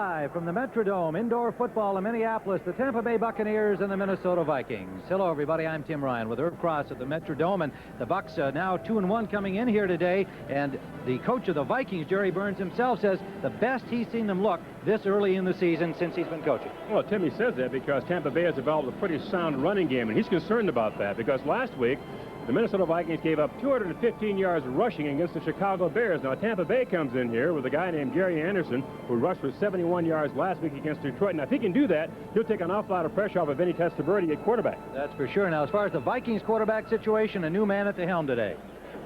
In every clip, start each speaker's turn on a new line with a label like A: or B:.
A: Live from the Metrodome indoor football in Minneapolis, the Tampa Bay Buccaneers and the Minnesota Vikings. Hello, everybody. I'm Tim Ryan with Irv Cross at the Metrodome, and the Bucs now 2-1 coming in here today. And the coach of the Vikings, Jerry Burns himself, says the best he's seen them look this early in the season since he's been coaching.
B: Well, Timmy says that because Tampa Bay has developed a pretty sound running game, and he's concerned about that because last week the Minnesota Vikings gave up 215 yards rushing against the Chicago Bears. Now, Tampa Bay comes in here with a guy named Gary Anderson who rushed for 71 yards last week against Detroit. Now, if he can do that, he'll take an awful lot of pressure off of Vinny Testaverde at quarterback.
A: That's for sure. Now, as far as the Vikings quarterback situation, a new man at the helm today.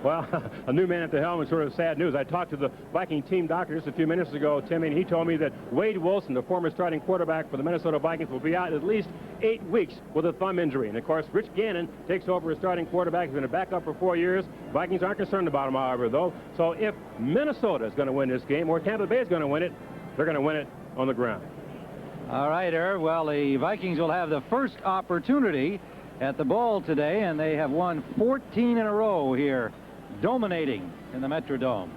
B: Well, a new man at the helm is sort of sad news. I talked to the Viking team doctor just a few minutes ago, Timmy, and he told me that Wade Wilson, the former starting quarterback for the Minnesota Vikings, will be out at least 8 weeks with a thumb injury. And, of course, Rich Gannon takes over as starting quarterback. He's been a backup for 4 years. Vikings aren't concerned about him, however, though. So if Minnesota is going to win this game or Tampa Bay is going to win it, they're going to win it on the ground.
A: All right, Irv. Well, the Vikings will have the first opportunity at the ball today, and they have won 14 in a row here, dominating in the Metrodome.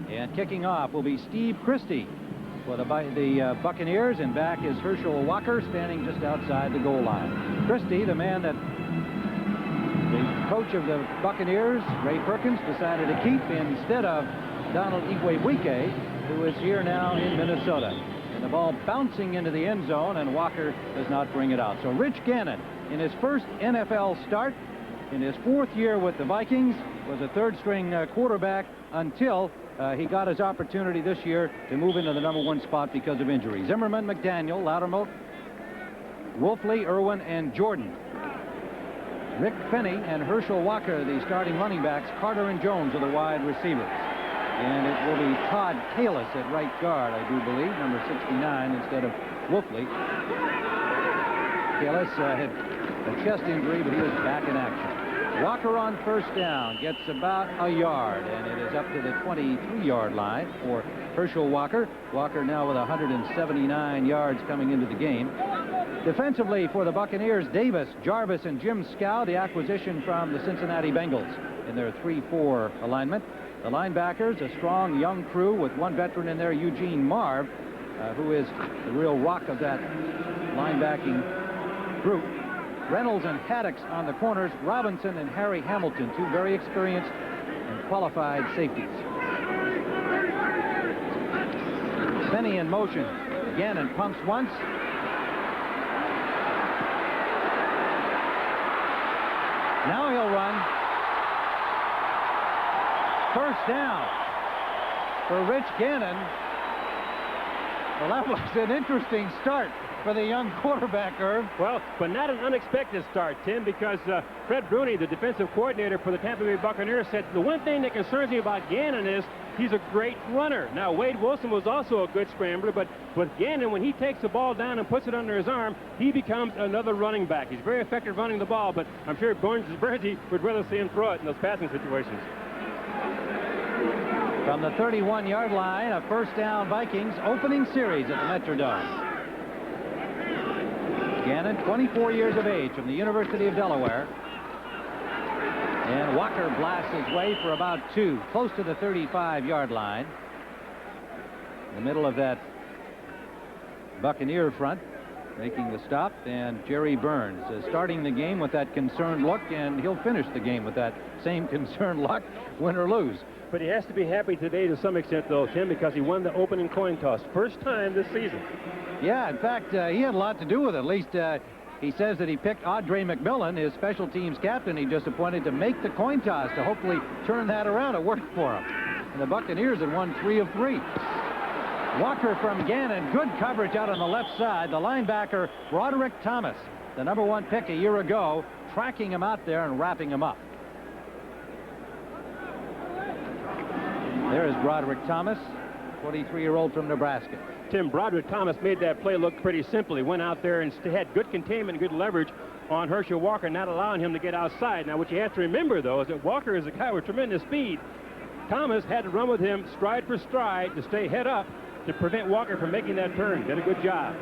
A: And kicking off will be Steve Christie for the Buccaneers, and back is Herschel Walker standing just outside the goal line. Christie, the man that the coach of the Buccaneers, Ray Perkins, decided to keep instead of Donald Igwebuike, who is here now in Minnesota. And the ball bouncing into the end zone, and Walker does not bring it out. So Rich Gannon, in his first NFL start, in his 4th year with the Vikings, was a third-string quarterback until he got his opportunity this year to move into the #1 spot because of injury. Zimmerman, McDaniel, Loudermilk, Wolfley, Irwin, and Jordan. Rick Finney and Herschel Walker, the starting running backs. Carter and Jones are the wide receivers. And it will be Todd Kalis at right guard, I do believe, number 69 instead of Wolfley. Kalis had a chest injury, but he was back in action. Walker on first down gets about a yard, and it is up to the 23-yard line for Herschel Walker. Walker now with 179 yards coming into the game. Defensively for the Buccaneers, Davis, Jarvis, and Jim Scow, the acquisition from the Cincinnati Bengals in their 3-4 alignment. The linebackers, a strong young crew with one veteran in there, Eugene Marv, who is the real rock of that linebacking group. Reynolds and Haddix on the corners, Robinson and Harry Hamilton, two very experienced and qualified safeties. Vinny in motion. Gannon pumps once. Now he'll run. First down for Rich Gannon. Well, that was an interesting start for the young quarterback, Irv.
B: Well, but not an unexpected start, Tim, because Fred Bruni, the defensive coordinator for the Tampa Bay Buccaneers, said the one thing that concerns me about Gannon is he's a great runner. Now, Wade Wilson was also a good scrambler, but with Gannon, when he takes the ball down and puts it under his arm, he becomes another running back. He's very effective running the ball, but I'm sure Bernsey would rather see him throw it in those passing situations.
A: From the 31-yard line, a first down Vikings opening series at the Metrodome. Gannon, 24 years of age, from the University of Delaware. And Walker blasts his way for about 2, close to the 35-yard line. In the middle of that Buccaneer front, making the stop, and Jerry Burns starting the game with that concerned look, and he'll finish the game with that same concerned look, win or lose.
B: But he has to be happy today to some extent, though, Tim, because he won the opening coin toss. First time this season.
A: Yeah, in fact, he had a lot to do with it. At least he says that he picked Audrey McMillan, his special teams captain. He just appointed to make the coin toss to hopefully turn that around. It worked for him. And the Buccaneers had won 3 of 3. Walker from Gannon, good coverage out on the left side. The linebacker, Broderick Thomas, the #1 pick a year ago, tracking him out there and wrapping him up. There is Broderick Thomas, 23-year-old from Nebraska.
B: Tim, Broderick Thomas made that play look pretty simple. He went out there and had good containment, good leverage on Herschel Walker, not allowing him to get outside. Now, what you have to remember, though, is that Walker is a guy with tremendous speed. Thomas had to run with him stride for stride to stay head up to prevent Walker from making that turn. Did a good job.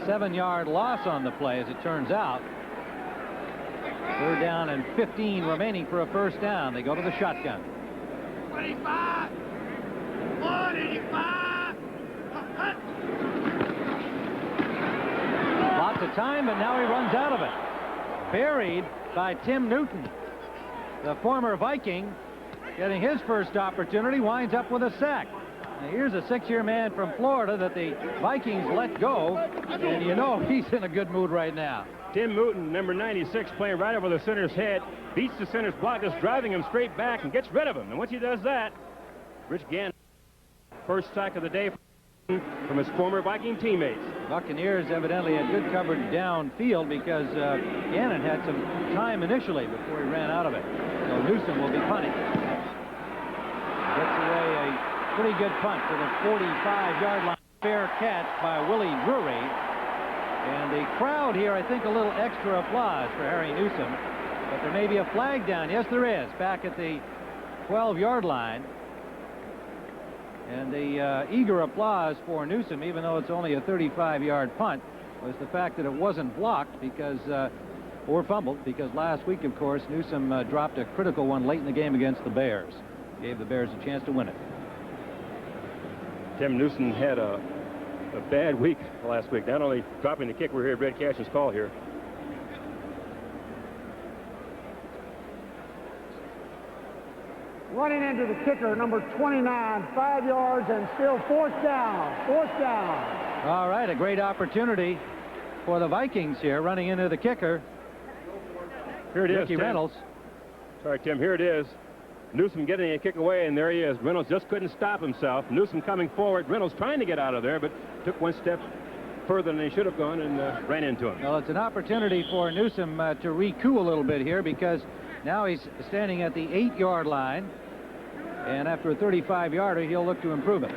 A: 7-yard loss on the play, as it turns out. 3rd down and 15 remaining for a first down. They go to the shotgun.
C: 25, 185.
A: time, but now he runs out of it. Buried by Tim Newton, the former Viking, getting his first opportunity, winds up with a sack. Now, here's a 6-year man from Florida that the Vikings let go, and you know he's in a good mood right now.
B: Tim Newton, number 96, playing right over the center's head, beats the center's block, just driving him straight back and gets rid of him. And once he does that, Rich Gannon, first sack of the day from his former Viking teammates.
A: Buccaneers evidently had good coverage downfield because Gannon had some time initially before he ran out of it. So Newsom will be punting. Gets away a pretty good punt to the 45-yard line. Fair catch by Willie Drury. And the crowd here, I think, a little extra applause for Harry Newsom. But there may be a flag down. Yes, there is. Back at the 12-yard line. And the eager applause for Newsom, even though it's only a 35-yard punt, was the fact that it wasn't blocked because, or fumbled, because last week, of course, Newsom dropped a critical one late in the game against the Bears. Gave the Bears a chance to win it.
B: Tim Newsom had a bad week last week. Not only dropping the kick, we're here, Brett Cash's call here.
C: Running into the kicker, number 29, 5 yards, and still fourth down. Fourth down.
A: All right, a great opportunity for the Vikings here, running into the kicker.
B: Here it is,
A: Ricky
B: Tim.
A: Reynolds.
B: Sorry, Tim, here it is. Newsom getting a kick away, and there he is. Reynolds just couldn't stop himself. Newsom coming forward. Reynolds trying to get out of there, but took one step further than he should have gone and ran into him.
A: Well, it's an opportunity for Newsom to recoup a little bit here because now he's standing at the 8-yard line. And after a 35-yarder, he'll look to improve it.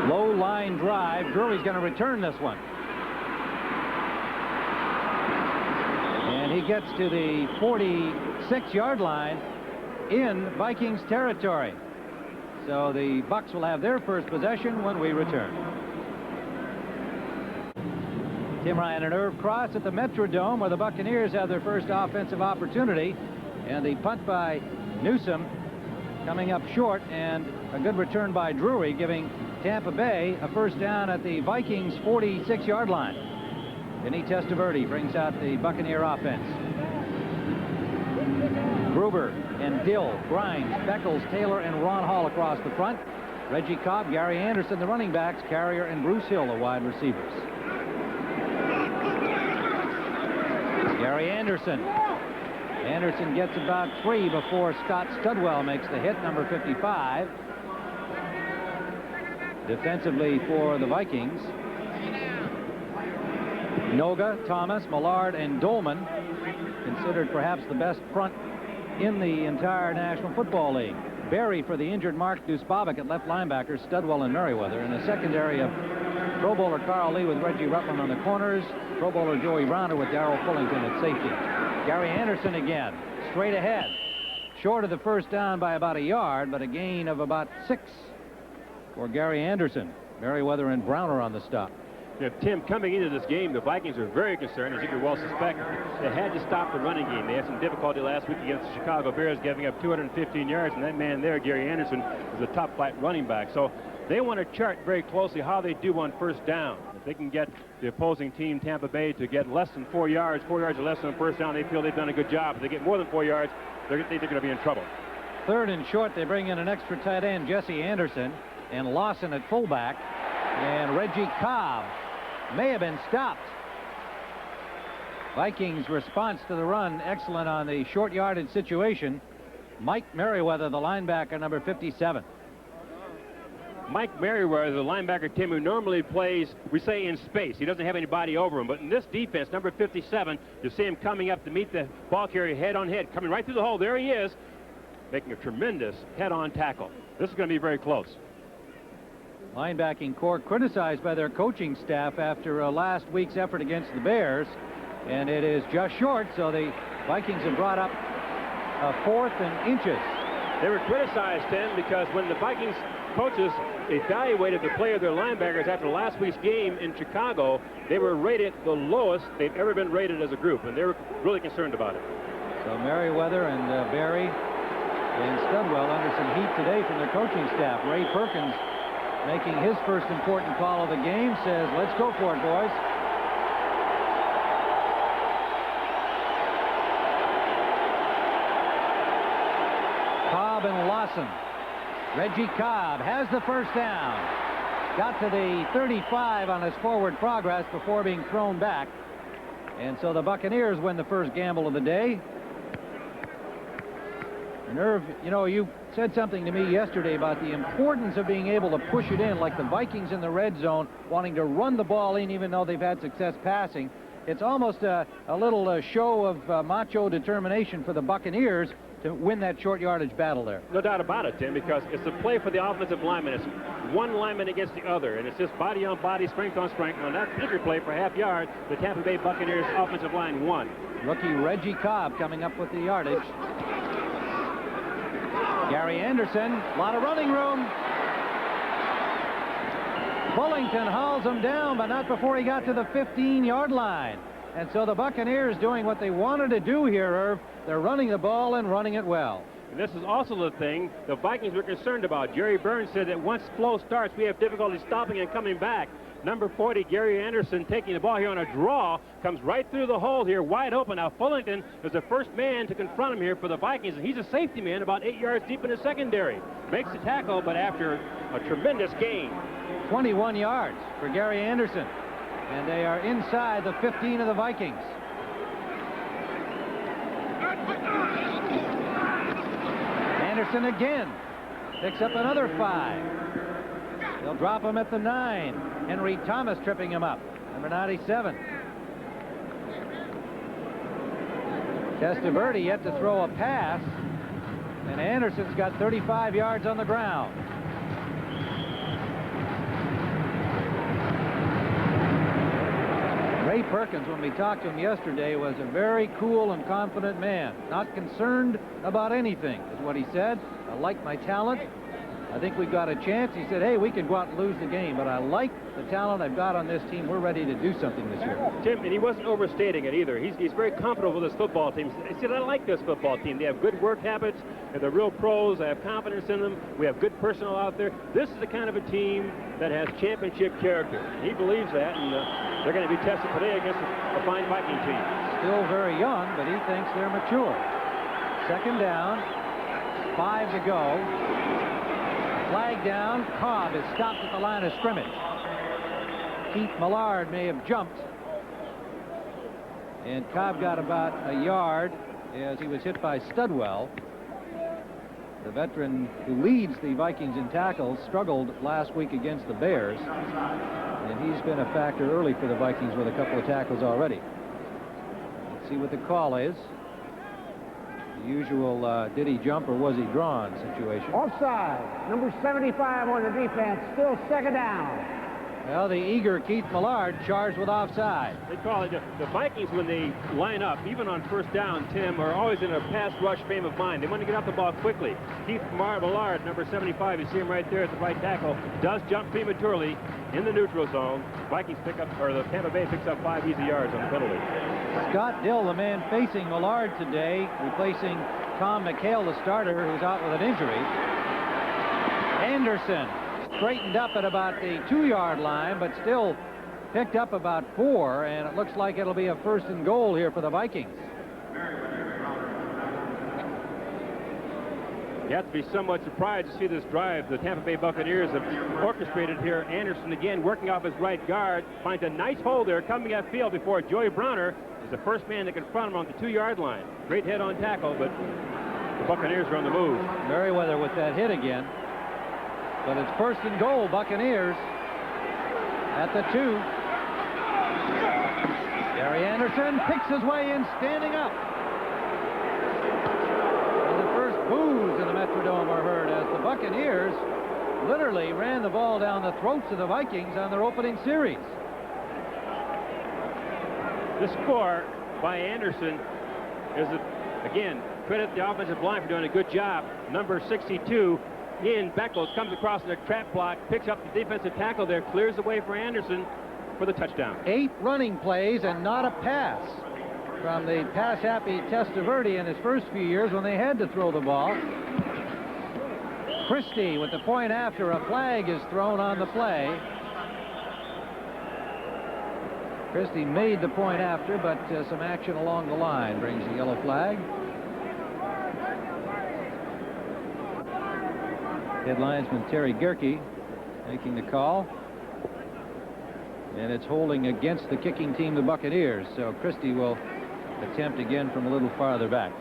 A: Low line drive. Drury's going to return this one. And he gets to the 46-yard line in Vikings territory. So the Bucs will have their first possession when we return. Tim Ryan, an Irv Cross at the Metrodome, where the Buccaneers have their first offensive opportunity. And the punt by Newsom coming up short, and a good return by Drury, giving Tampa Bay a first down at the Vikings' 46-yard line. Vinny Testaverde brings out the Buccaneer offense. Gruber and Dill, Grimes, Beckles, Taylor, and Ron Hall across the front. Reggie Cobb, Gary Anderson, the running backs, Carrier and Bruce Hill, the wide receivers. Gary Anderson. Anderson gets about 3 before Scott Studwell makes the hit, number 55. Defensively for the Vikings, Noga, Thomas, Millard, and Dolman, considered perhaps the best front in the entire National Football League. Berry for the injured Mark Dusbavic at left linebacker, Studwell and Merriweather. In the secondary of Pro Bowler Carl Lee with Reggie Rutland on the corners, Pro Bowler Joey Browner with Darrell Fullington at safety. Gary Anderson again, straight ahead. Short of the first down by about a yard, but a gain of about 6 for Gary Anderson. Merriweather and Browner on the stop.
B: Yeah, Tim, coming into this game, the Vikings are very concerned, as you can well suspect. They had to stop the running game. They had some difficulty last week against the Chicago Bears, giving up 215 yards, and that man there, Gary Anderson, is a top flight running back. So they want to chart very closely how they do on first down. If they can get the opposing team, Tampa Bay, to get less than 4 yards, 4 yards or less on first down, they feel they've done a good job. If they get more than 4 yards, they think they're going to be in trouble.
A: Third and short, they bring in an extra tight end, Jesse Anderson, and Lawson at fullback, and Reggie Cobb may have been stopped. Vikings' response to the run, excellent on the short yardage situation. Mike Merriweather, the linebacker, number 57.
B: Mike Merriweather, the linebacker, Tim, who normally plays, we say, in space. He doesn't have anybody over him. But in this defense, number 57, you see him coming up to meet the ball carrier head on head, coming right through the hole. There he is, making a tremendous head-on tackle. This is going to be very close.
A: Linebacking corps criticized by their coaching staff after last week's effort against the Bears, and it is just short, so the Vikings have brought up 4th and inches.
B: They were criticized, Tim, because when the Vikings coaches evaluated the play of their linebackers after last week's game in Chicago, they were rated the lowest they've ever been rated as a group, and they were really concerned about it.
A: So Merriweather and Berry and Studwell under some heat today from their coaching staff. Ray Perkins making his first important call of the game, says, let's go for it, boys. Cobb and Lawson. Reggie Cobb has the first down. Got to the 35 on his forward progress before being thrown back. And so the Buccaneers win the first gamble of the day. And Irv, you know, you said something to me yesterday about the importance of being able to push it in, like the Vikings in the red zone, wanting to run the ball in even though they've had success passing. It's almost a little show of macho determination for the Buccaneers to win that short yardage battle there.
B: No doubt about it, Tim, because it's a play for the offensive lineman. It's one lineman against the other, and it's just body on body, strength on strength. On that particular play for half yard, the Tampa Bay Buccaneers offensive line won.
A: Rookie Reggie Cobb coming up with the yardage. Gary Anderson, a lot of running room. Bullington hauls him down, but not before he got to the 15-yard line. And so the Buccaneers doing what they wanted to do here, Irv. They're running the ball and running it well.
B: And this is also the thing the Vikings were concerned about. Jerry Burns said that once flow starts, we have difficulty stopping and coming back. Number 40, Gary Anderson, taking the ball here on a draw, comes right through the hole here, wide open. Now, Fullington is the first man to confront him here for the Vikings, and he's a safety man about 8 yards deep in the secondary. Makes the tackle, but after a tremendous gain.
A: 21 yards for Gary Anderson, and they are inside the 15 of the Vikings. Anderson again picks up another 5. They'll drop him at the 9. Henry Thomas tripping him up, number 97. Testaverde yet to throw a pass, and Anderson's got 35 yards on the ground. Ray Perkins, when we talked to him yesterday, was a very cool and confident man. Not concerned about anything, is what he said. I like my talent. I think we got a chance. He said, hey, we could go out and lose the game, but I like the talent I've got on this team. We're ready to do something this year.
B: Tim, and he wasn't overstating it either. He's very comfortable with his football team. He said, I like this football team. They have good work habits. They're real pros. I have confidence in them. We have good personnel out there. This is the kind of a team that has championship character. He believes that, and they're going to be tested today against a fine Viking team.
A: Still very young, but he thinks they're mature. Second down, 5 to go. Flag down. Cobb is stopped at the line of scrimmage. Keith Millard may have jumped, and Cobb got about a yard as he was hit by Studwell. The veteran who leads the Vikings in tackles struggled last week against the Bears, and he's been a factor early for the Vikings with a couple of tackles already. Let's see what the call is. The usual did he jump or was he drawn situation.
C: Offside. Number 75 on the defense. Still second down.
A: Well, the eager Keith Millard charged with offside.
B: They call it the Vikings, when they line up, even on first down, Tim, are always in a pass rush frame of mind. They want to get off the ball quickly. Keith Millard, number 75, you see him right there at the right tackle, does jump prematurely in the neutral zone. Vikings pick up, or the Tampa Bay picks up 5 easy yards on the penalty.
A: Scott Dill, the man facing Millard today, replacing Tom McHale, the starter, who's out with an injury. Anderson straightened up at about the 2-yard line, but still picked up about 4, and it looks like it'll be a first and goal here for the Vikings.
B: You have to be somewhat surprised to see this drive the Tampa Bay Buccaneers have orchestrated here. Anderson again working off his right guard, finds a nice hole there coming upfield before Joey Browner is the first man to confront him on the 2-yard line. Great head on tackle, but the Buccaneers are on the move.
A: Merriweather with that hit again. But it's first and goal, Buccaneers at the 2. Gary Anderson picks his way in, standing up. And the first boos in the Metrodome are heard as the Buccaneers literally ran the ball down the throats of the Vikings on their opening series.
B: The score by Anderson is, again, credit the offensive line for doing a good job. Number 62, Ian Beckles, comes across in a trap block, picks up the defensive tackle there, clears the way for Anderson for the touchdown. 8
A: running plays and not a pass from the pass-happy Testaverde in his first few years when they had to throw the ball. Christie with the point after. A flag is thrown on the play. Christie made the point after, but some action along the line brings the yellow flag. Head linesman Terry Gerke making the call. And it's holding against the kicking team, the Buccaneers. So Christie will attempt again from a little farther back.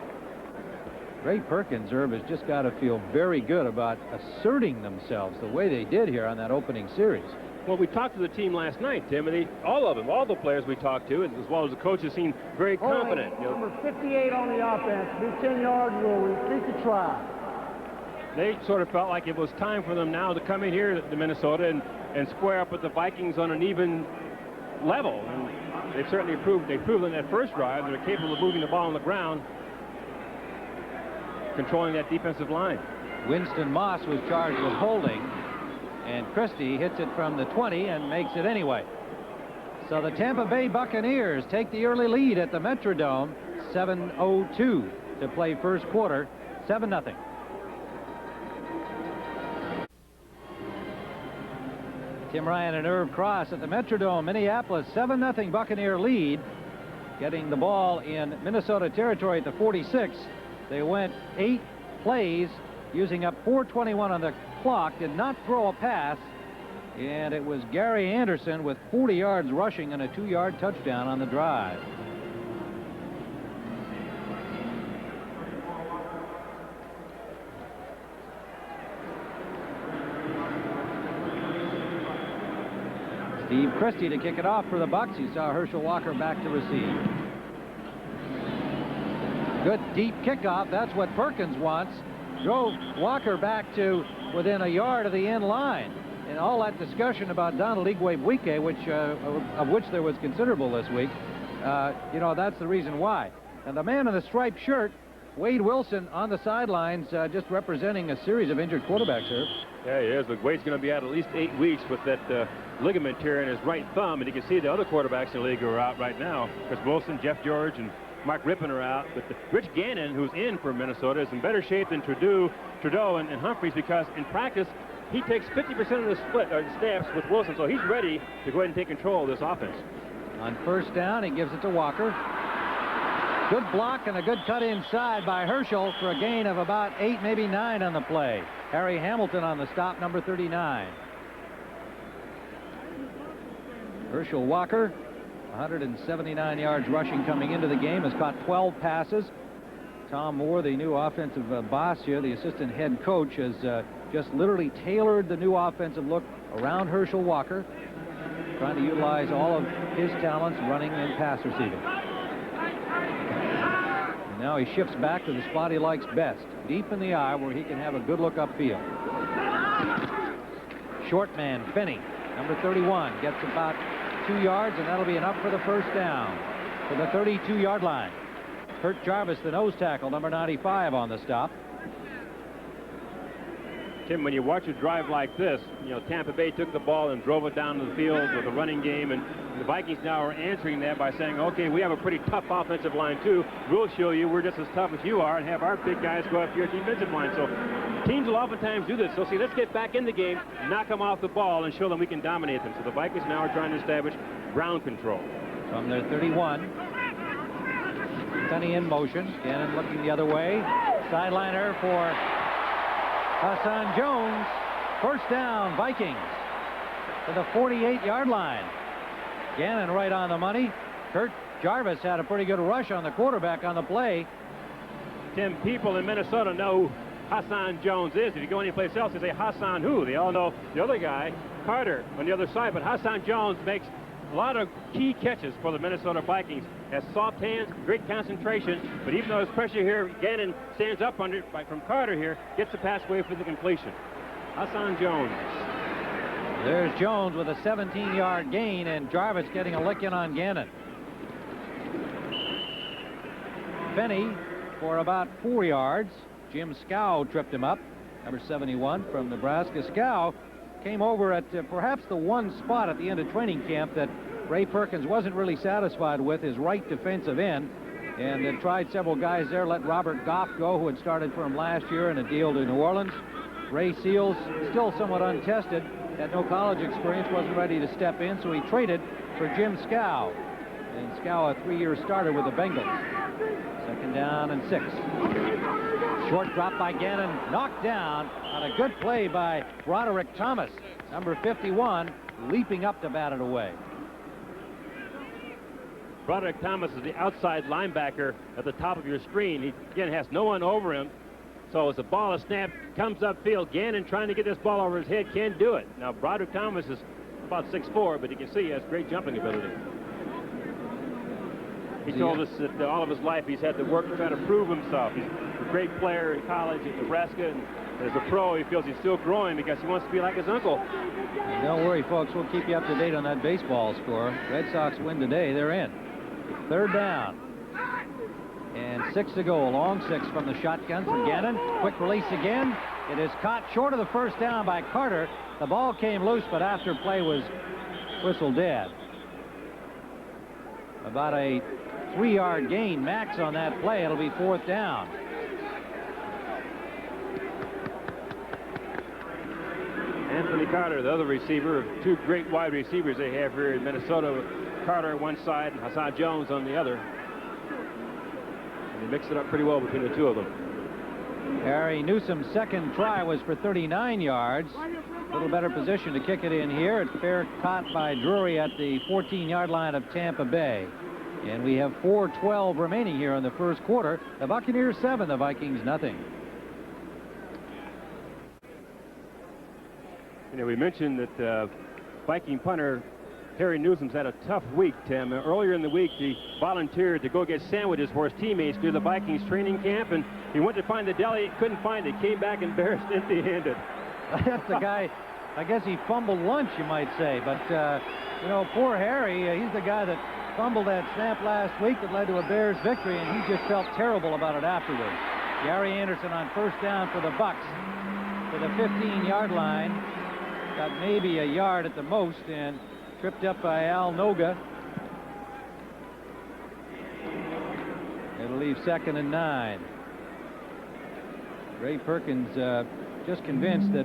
A: Ray Perkins, Herb, has just got to feel very good about asserting themselves the way they did here on that opening series.
B: Well, we talked to the team last night, Tim, and all of them, all the players we talked to, as well as the coaches, seem very confident. You know,
C: number 58 on the offense. Be 10 yards, we'll repeat the try.
B: They sort of felt like it was time for them now to come in here to Minnesota and square up with the Vikings on an even level. And they've certainly proved in that first drive they're capable of moving the ball on the ground, controlling that defensive line.
A: Winston Moss was charged with holding, and Christie hits it from the 20 and makes it anyway. So the Tampa Bay Buccaneers take the early lead at the Metrodome. 7:02 to play first quarter. 7-0. Tim Ryan and Irv Cross at the Metrodome, Minneapolis. 7-0 Buccaneer lead. Getting the ball in Minnesota territory at the 46. They went 8 plays, using up 4:21 on the clock, did not throw a pass, and it was Gary Anderson with 40 yards rushing and a 2-yard touchdown on the drive. Steve Christie to kick it off for the Bucs. You saw Herschel Walker back to receive. Good deep kickoff. That's what Perkins wants. Drove Walker back to within a yard of the end line. And all that discussion about Donald Igwe-Buike, of which there was considerable this week, you know, that's the reason why. And the man in the striped shirt, Wade Wilson, on the sidelines, just representing a series of injured quarterbacks here.
B: Yeah, he is, but Wade's going to be out at least 8 weeks with that ligament tear in his right thumb, and you can see the other quarterbacks in the league who are out right now. Chris Wilson, Jeff George, and Mark Rippon are out, but Rich Gannon, who's in for Minnesota, is in better shape than Trudeau and Humphreys, because in practice he takes 50% of the snaps with Wilson, so he's ready to go ahead and take control of this offense.
A: On first down, he gives it to Walker. Good block and a good cut inside by Herschel for a gain of about 8, maybe 9 on the play. Harry Hamilton on the stop, number 39. Herschel Walker, 179 yards rushing coming into the game, has caught 12 passes. Tom Moore, the new offensive boss here, the assistant head coach, has just literally tailored the new offensive look around Herschel Walker, trying to utilize all of his talents running and pass receiving. And now he shifts back to the spot he likes best, deep in the eye where he can have a good look upfield. Short man, Vinny, number 31, gets about 2 yards, and that'll be enough for the first down to the 32-yard line. Kurt Jarvis, the nose tackle, number 95, on the stop.
B: Tim, when you watch a drive like this, you know, Tampa Bay took the ball and drove it down to the field with a running game, and the Vikings now are answering that by saying, okay, we have a pretty tough offensive line too. We'll show you we're just as tough as you are, and have our big guys go after your defensive line. So teams will oftentimes do this. So see, let's get back in the game, knock them off the ball, and show them we can dominate them. So the Vikings now are trying to establish ground control.
A: From their 31. Penny in motion. Gannon looking the other way. Sideliner for Hassan Jones. First down, Vikings to the 48-yard line. Gannon right on the money. Kurt Jarvis had a pretty good rush on the quarterback on the play.
B: Tim, people in Minnesota know Hassan Jones is. If you go anyplace else, they say Hassan who? They all know the other guy, Carter, on the other side. But Hassan Jones makes a lot of key catches for the Minnesota Vikings. Has soft hands, great concentration, but even though there's pressure here, Gannon stands up under it from Carter here, gets the pass away for the completion. Hassan Jones.
A: There's Jones with a 17-yard gain, and Jarvis getting a lick in on Gannon. Benny for about 4 yards. Jim Scow tripped him up, number 71 from Nebraska. Scow came over at perhaps the one spot at the end of training camp that Ray Perkins wasn't really satisfied with, his right defensive end, and tried several guys there. Let Robert Goff go, who had started for him last year in a deal to New Orleans. Ray Seals, still somewhat untested, had no college experience, wasn't ready to step in, so he traded for Jim Scow. And Scow, a 3-year starter with the Bengals. 2nd down and 6. Short drop by Gannon, knocked down on a good play by Broderick Thomas, number 51, leaping up to bat it away.
B: Broderick Thomas is the outside linebacker at the top of your screen. He, again, has no one over him. So as the ball is snapped, comes upfield, Gannon trying to get this ball over his head, can't do it. Now, Broderick Thomas is about 6'4", but you can see he has great jumping ability. He told us that all of his life he's had to work trying to prove himself. He's a great player in college at Nebraska, and as a pro, he feels he's still growing because he wants to be like his uncle.
A: Don't worry, folks. We'll keep you up to date on that baseball score. Red Sox win today. They're in. 3rd down. And 6 to go. A long 6 from the shotgun from Gannon. Quick release again. It is caught short of the 1st down by Carter. The ball came loose, but after play was whistled dead. About a 3-yard gain max on that play. It'll be 4th down.
B: Anthony Carter, the other receiver, 2 great wide receivers they have here in Minnesota. Carter on one side and Hassan Jones on the other. And they mixed it up pretty well between the 2 of them.
A: Harry Newsom's 2nd try was for 39 yards. A little better position to kick it in here. It's fair caught by Drury at the 14-yard line of Tampa Bay. And we have 4:12 remaining here in the 1st quarter. The Buccaneers 7, the Vikings nothing.
B: You know, we mentioned that Viking punter Harry Newsom's had a tough week, Tim. Earlier in the week, he volunteered to go get sandwiches for his teammates through the Vikings training camp, and he went to find the deli, couldn't find it, came back embarrassed, empty-handed.
A: That's the guy, I guess he fumbled lunch, you might say. But, you know, poor Harry, he's the guy that fumbled that snap last week that led to a Bears victory, and he just felt terrible about it afterwards. Gary Anderson on 1st down for the Bucs to the 15-yard line. Got maybe a yard at the most, and tripped up by Al Noga. It'll leave 2nd and 9. Ray Perkins just convinced that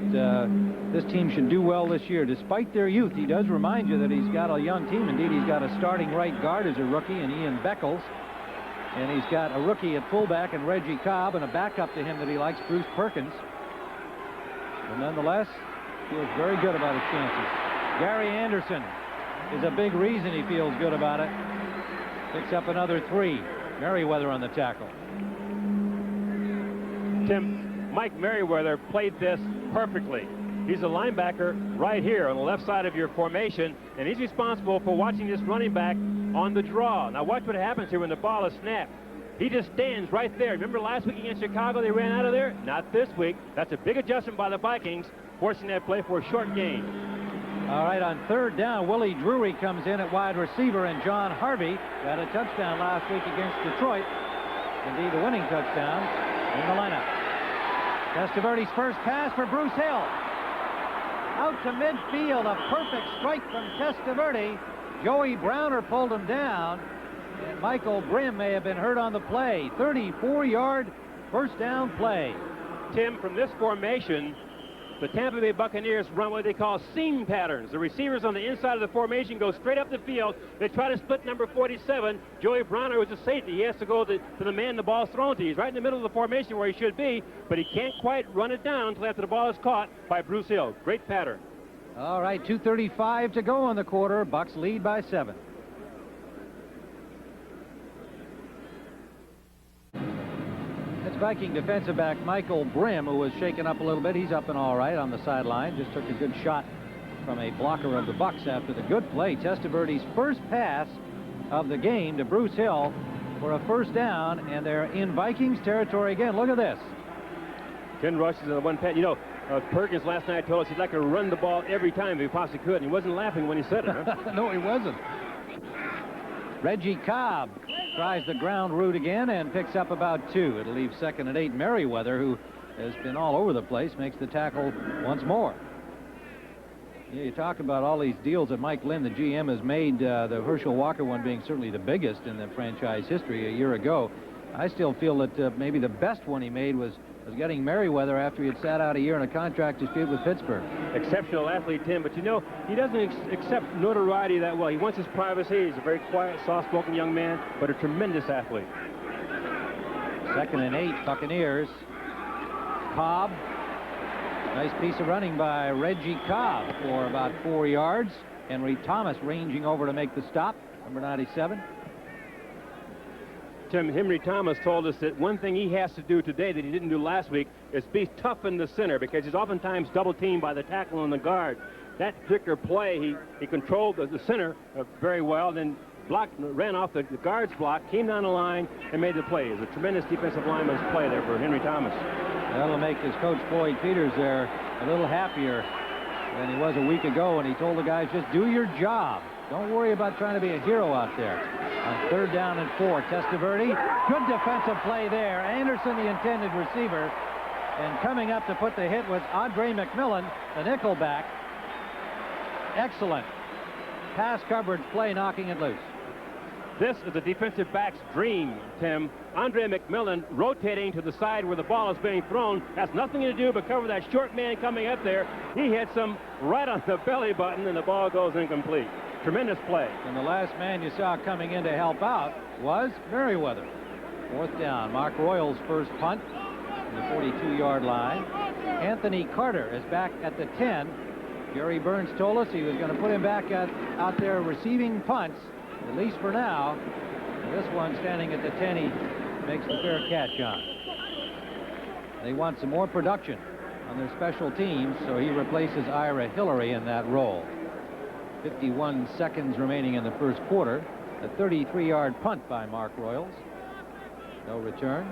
A: this team should do well this year. Despite their youth, he does remind you that he's got a young team. Indeed, he's got a starting right guard as a rookie in Ian Beckles. And he's got a rookie at fullback in Reggie Cobb and a backup to him that he likes, Bruce Perkins. But nonetheless, feels very good about his chances. Gary Anderson is a big reason he feels good about it. Picks up another 3. Merriweather on the tackle.
B: Tim, Mike Merriweather played this perfectly. He's a linebacker right here on the left side of your formation, and he's responsible for watching this running back on the draw. Now watch what happens here when the ball is snapped. He just stands right there. Remember last week against Chicago, they ran out of there? Not this week. That's a big adjustment by the Vikings, forcing that play for a short gain.
A: All right, on 3rd down, Willie Drury comes in at wide receiver, and John Harvey got a touchdown last week against Detroit. Indeed, the winning touchdown in the lineup. Testaverde's first pass for Bruce Hill. Out to midfield, a perfect strike from Testaverde. Joey Browner pulled him down, and Michael Grimm may have been hurt on the play. 34-yard first down play.
B: Tim, from this formation, the Tampa Bay Buccaneers run what they call seam patterns. The receivers on the inside of the formation go straight up the field. They try to split number 47. Joey Browner was a safety. He has to go to the man the ball's thrown to. He's right in the middle of the formation where he should be, but he can't quite run it down until after the ball is caught by Bruce Hill. Great pattern.
A: All right, 2:35 to go in the quarter. Bucs lead by 7. That's Viking defensive back Michael Grimm, who was shaken up a little bit. He's up and all right on the sideline. Just took a good shot from a blocker of the Bucs after the good play. Testaverde's first pass of the game to Bruce Hill for a first down, and they're in Vikings territory again. Look at this.
B: 10 rushes and 1 pass. You know, Perkins last night told us he'd like to run the ball every time if he possibly could, and he wasn't laughing when he said it, huh?
A: No, he wasn't. Reggie Cobb tries the ground route again and picks up about 2. It'll leave 2nd and 8. Merriweather, who has been all over the place, makes the tackle once more. Yeah, you talk about all these deals that Mike Lynn, the GM, has made, the Herschel Walker one being certainly the biggest in the franchise history a year ago. I still feel that maybe the best one he made was was getting Merriweather after he had sat out a year in a contract dispute with Pittsburgh.
B: Exceptional athlete, Tim, but you know, he doesn't accept notoriety that well. He wants his privacy. He's a very quiet, soft-spoken young man, but a tremendous athlete.
A: 2nd and 8, Buccaneers. Cobb. Nice piece of running by Reggie Cobb for about 4 yards. Henry Thomas ranging over to make the stop, number 97.
B: Tim, Henry Thomas told us that one thing he has to do today that he didn't do last week is be tough in the center, because he's oftentimes double-teamed by the tackle and the guard. That particular play, he controlled the center very well, then ran off the guard's block, came down the line, and made the play. It was a tremendous defensive lineman's play there for Henry Thomas.
A: That'll make his coach, Floyd Peters, there a little happier than he was a week ago, and he told the guys, just do your job. Don't worry about trying to be a hero out there. On 3rd down and 4, Testaverde. Good defensive play there. Anderson, the intended receiver. And coming up to put the hit was Andre McMillan, the nickelback. Excellent pass coverage play, knocking it loose.
B: This is a defensive back's dream, Tim. Andre McMillan rotating to the side where the ball is being thrown has nothing to do but cover that short man coming up there. He hits him right on the belly button, and the ball goes incomplete. Tremendous play.
A: And the last man you saw coming in to help out was Merriweather. 4th down. Mark Royal's first punt from the 42-yard line. Anthony Carter is back at the 10. Jerry Burns told us he was going to put him back out there receiving punts, at least for now. And this one standing at the 10, he makes the fair catch on. They want some more production on their special teams, so he replaces Ira Hillary in that role. 51 seconds remaining in the first quarter. A 33-yard punt by Mark Royals. No return.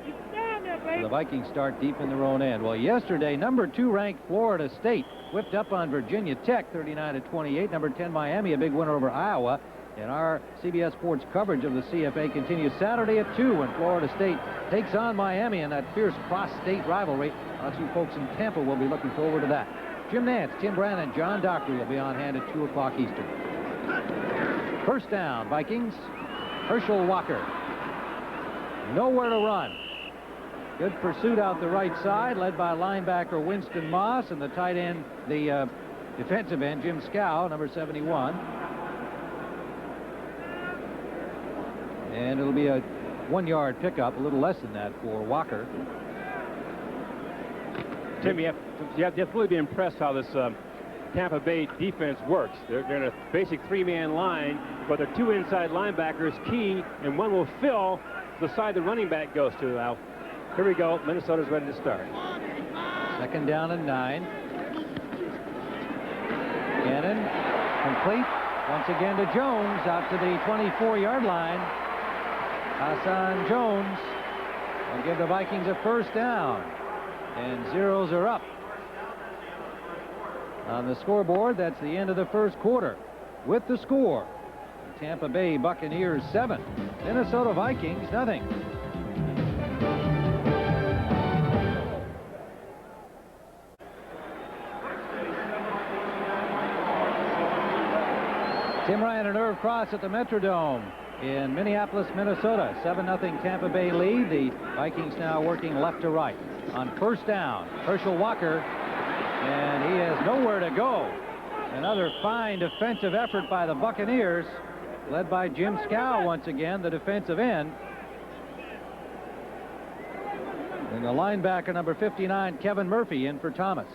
A: So the Vikings start deep in their own end. Well, yesterday, number 2 ranked Florida State whipped up on Virginia Tech, 39-28. Number 10 Miami, a big winner over Iowa. And our CBS Sports coverage of the CFA continues Saturday at 2 when Florida State takes on Miami in that fierce cross-state rivalry. Us you folks in Tampa will be looking forward to that. Jim Nance, Tim Brannon, John Dockery will be on hand at 2 o'clock Eastern. First down, Vikings. Herschel Walker. Nowhere to run. Good pursuit out the right side, led by linebacker Winston Moss and the tight end, the defensive end, Jim Scow, number 71. And it'll be a 1-yard pickup, a little less than that for Walker.
B: Tim, you have to really be impressed how this Tampa Bay defense works. They're in a basic 3-man line, but their 2 inside linebackers, Key, and one will fill the side the running back goes to. Now, here we go. Minnesota's ready to start.
A: 2nd down and 9. Gannon complete. Once again to Jones out to the 24-yard line. Hassan Jones will give the Vikings a first down. And zeros are up. On the scoreboard, that's the end of the first quarter. With the score, Tampa Bay Buccaneers 7, Minnesota Vikings nothing. Tim Ryan and Irv Cross at the Metrodome in Minneapolis, Minnesota. 7-0 Tampa Bay lead. The Vikings now working left to right. On first down, Herschel Walker, and he has nowhere to go. Another fine defensive effort by the Buccaneers, led by Jim Scow once again, the defensive end. And the linebacker, number 59, Kevin Murphy, in for Thomas.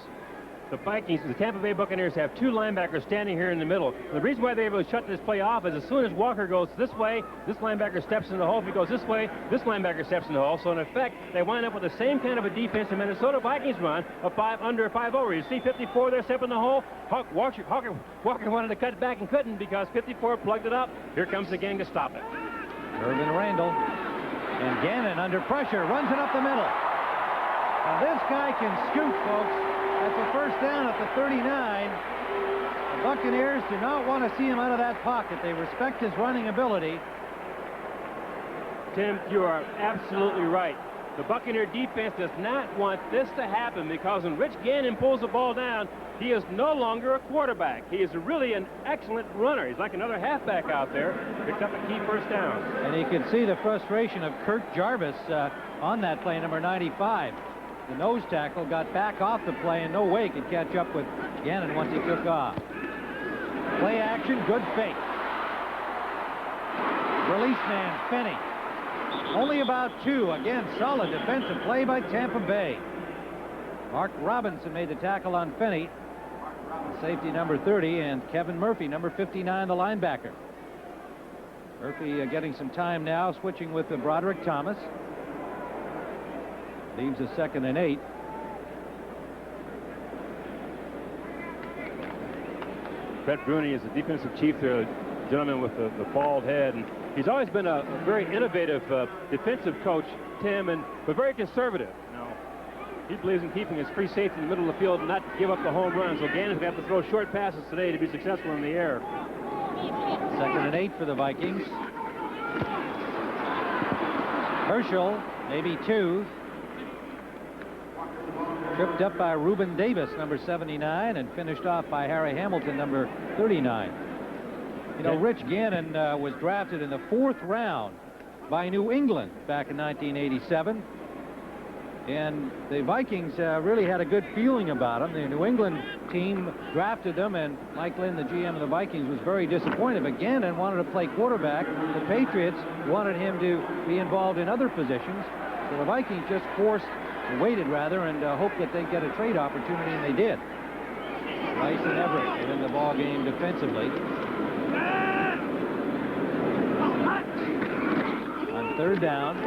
B: The Vikings, the Tampa Bay Buccaneers, have 2 linebackers standing here in the middle. The reason why they're able to shut this play off is as soon as Walker goes this way, this linebacker steps in the hole. If he goes this way, this linebacker steps in the hole. So in effect, they wind up with the same kind of a defense the Minnesota Vikings run, a 5 under, 5 over. You see 54 there stepping in the hole. Walker wanted to cut back and couldn't because 54 plugged it up. Here comes the gang to stop it.
A: Irvin Randall and Gannon under pressure, runs it up the middle. Now this guy can scoot, folks. That's a first down at the 39. The Buccaneers do not want to see him out of that pocket. They respect his running ability.
B: Tim, you are absolutely right. The Buccaneer defense does not want this to happen, because when Rich Gannon pulls the ball down, he is no longer a quarterback. He is really an excellent runner. He's like another halfback out there. Picks up a key first down.
A: And you can see the frustration of Kurt Jarvis on that play, number 95. The nose tackle got back off the play, and no way he could catch up with Gannon once he took off. Play action, good fake. Release man, Finney. Only about 2. Again, solid defensive play by Tampa Bay. Mark Robinson made the tackle on Finney. Safety number 30, and Kevin Murphy, number 59, the linebacker. Murphy getting some time now, switching with Broderick Thomas. Leaves a 2nd and 8.
B: Brett Bruni is the defensive chief there, gentleman with the bald head, and he's always been a very innovative defensive coach, Tim, but very conservative. He believes in keeping his free safety in the middle of the field and not give up the home run. So Gannon's going to have to throw short passes today to be successful in the air.
A: 2nd and 8 for the Vikings. Herschel, maybe 2. Tripped up by Reuben Davis, number 79, and finished off by Harry Hamilton, number 39. You know, Rich Gannon was drafted in the 4th round by New England back in 1987. And the Vikings really had a good feeling about him. The New England team drafted them, and Mike Lynn, the GM of the Vikings, was very disappointed. But Gannon wanted to play quarterback. The Patriots wanted him to be involved in other positions. So the Vikings just waited rather, and hoped that they'd get a trade opportunity, and they did. Rice and Everett were in the ball game defensively. On 3rd down.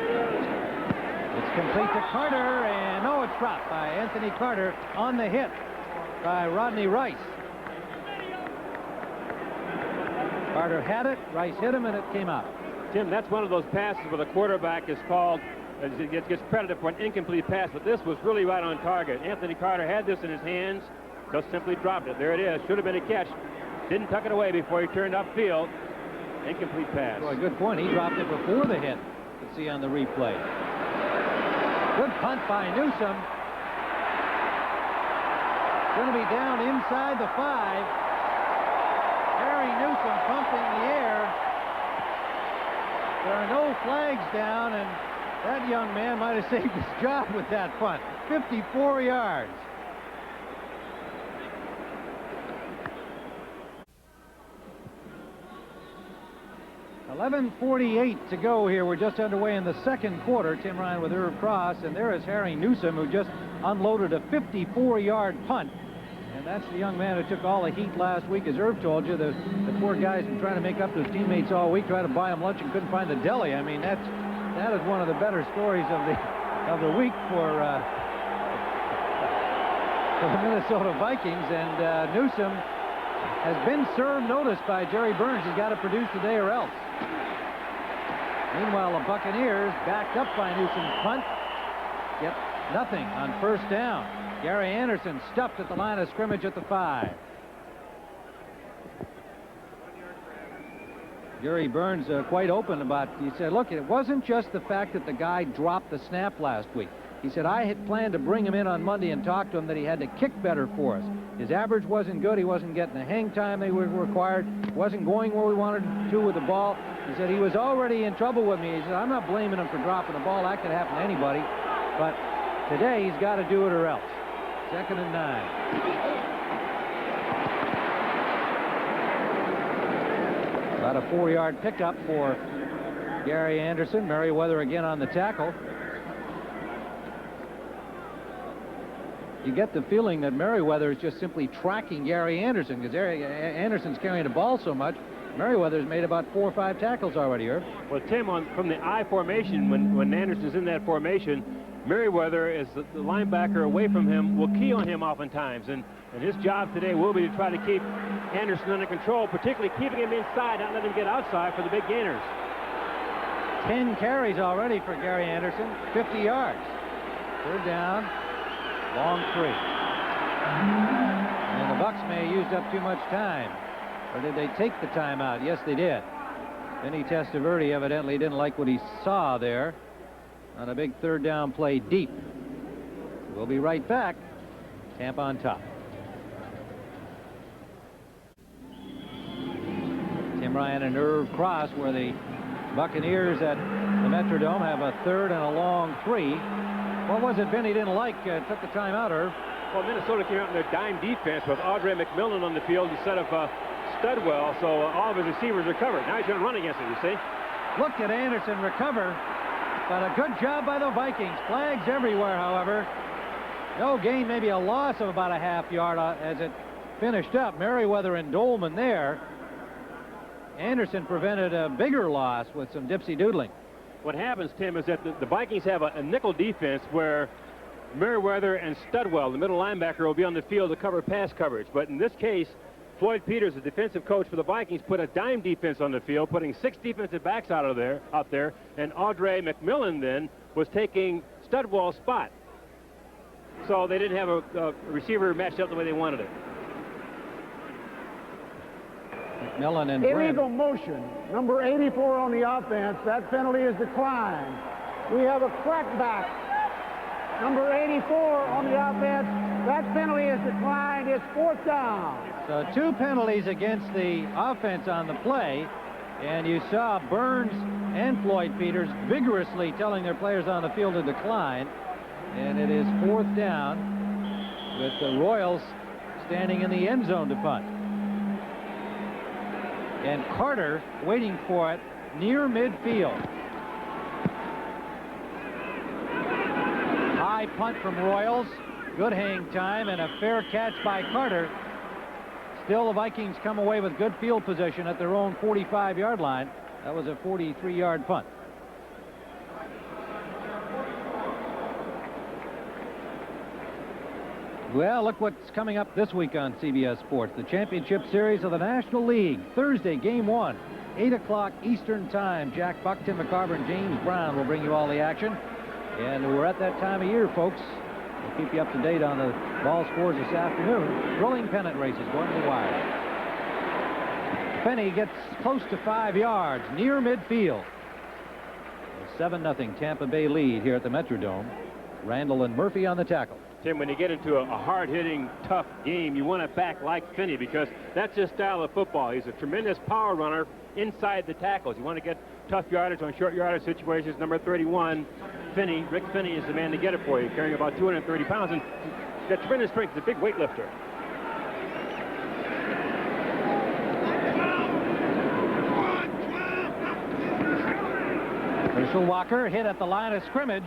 A: It's complete to Carter, and it's dropped by Anthony Carter on the hit by Rodney Rice. Carter had it, Rice hit him, and it came out.
B: Tim, that's one of those passes where the quarterback is called, gets credited for an incomplete pass, but this was really right on target. Anthony Carter had this in his hands, just simply dropped it. There it is. Should have been a catch. Didn't tuck it away before he turned upfield. Incomplete pass.
A: Boy, good point. He dropped it before the hit. You can see on the replay. Good punt by Newsome. Going to be down inside the 5. Harry Newsome pumping the air. There are no flags down, and that young man might have saved his job with that punt. 54 yards. .48 to go here. We're just underway in the 2nd quarter. Tim Ryan with Irv Cross, and there is Harry Newsome, who just unloaded a 54-yard punt. And that's the young man who took all the heat last week. As Irv told you, the poor guy's been trying to make up to his teammates all week, trying to buy him lunch and couldn't find the deli. I mean, that is one of the better stories of the week for the Minnesota Vikings. And Newsome has been served notice by Jerry Burns. He's got to produce today or else. Meanwhile, the Buccaneers, backed up by Newsome's punt, get nothing on 1st down. Gary Anderson stuffed at the line of scrimmage at the 5. Jerry Burns quite open about, he said, look, it wasn't just the fact that the guy dropped the snap last week. He said, I had planned to bring him in on Monday and talk to him that he had to kick better for us. His average wasn't good. He wasn't getting the hang time they were required. Wasn't going where we wanted to with the ball. He said he was already in trouble with me. He said, I'm not blaming him for dropping the ball. That could happen to anybody. But today he's got to do it or else. 2nd and 9. About a 4-yard pickup for Gary Anderson. Merriweather again on the tackle. You get the feeling that Merriweather is just simply tracking Gary Anderson, because Anderson's carrying the ball so much. Merriweather's made about 4 or 5 tackles already, Irv.
B: Well, Tim, from the I formation, when Anderson's in that formation, Merriweather, as the linebacker away from him, will key on him oftentimes. And his job today will be to try to keep Anderson under control, particularly keeping him inside, not letting him get outside for the big gainers.
A: 10 carries already for Gary Anderson, 50 yards. 3rd down, long 3. And the Bucs may have used up too much time. Or did they take the timeout? Yes, they did. Vinny Testaverde evidently didn't like what he saw there. on a big third down play deep. We'll be right back. Tampa on top. Tim Ryan, a nerve cross where the Buccaneers at the Metrodome have a third and a long 3. What was it Vinny didn't like? Took the time out, Irv.
B: Well, Minnesota came out in their dime defense with Audrey McMillan on the field instead of Studwell, so all of his receivers are covered. Now he's going to run against it, you see.
A: Look at Anderson recover, but a good job by the Vikings. Flags everywhere, however. No gain, maybe a loss of about a half-yard as it finished up. Merriweather and Dolman there. Anderson prevented a bigger loss with some dipsy-doodling.
B: What happens, Tim, is that the Vikings have a nickel defense where Merriweather and Studwell, the middle linebacker, will be on the field to cover pass coverage. But in this case, Floyd Peters, the defensive coach for the Vikings, put a dime defense on the field, putting 6 defensive backs out there, and Audrey McMillan then was taking Studwell's spot. So they didn't have a receiver matched up the way they wanted it.
A: McMillan and
C: illegal motion. Number 84 on the offense. That penalty is declined. We have a crackback. Number 84 on the offense. That penalty is declined. It's 4th down.
A: So 2 penalties against the offense on the play, and you saw Burns and Floyd Peters vigorously telling their players on the field to decline, and it is 4th down with the Royals standing in the end zone to punt. And Carter waiting for it near midfield. High punt from Royals. Good hang time and a fair catch by Carter. Still, the Vikings come away with good field position at their own 45-yard line. That was a 43-yard punt. Well, look what's coming up this week on CBS Sports. The championship series of the National League. Thursday, game 1, 8 o'clock Eastern Time. Jack Buck, Tim McCarver, and James Brown will bring you all the action. And we're at that time of year, folks. We'll keep you up to date on the ball scores this afternoon. Thrilling pennant races going to the wire. Finney gets close to 5 yards, near midfield. A 7-0 Tampa Bay lead here at the Metrodome. Randall and Murphy on the tackle.
B: Tim, when you get into a hard-hitting, tough game, you want to back like Finney because that's his style of football. He's a tremendous power runner inside the tackles. You want to get tough yardage on short yardage situations. Number 31, Finney, Rick Finney, is the man to get it for you, carrying about 230 pounds. And he's got tremendous strength. He's a big weightlifter.
A: Herschel Walker hit at the line of scrimmage.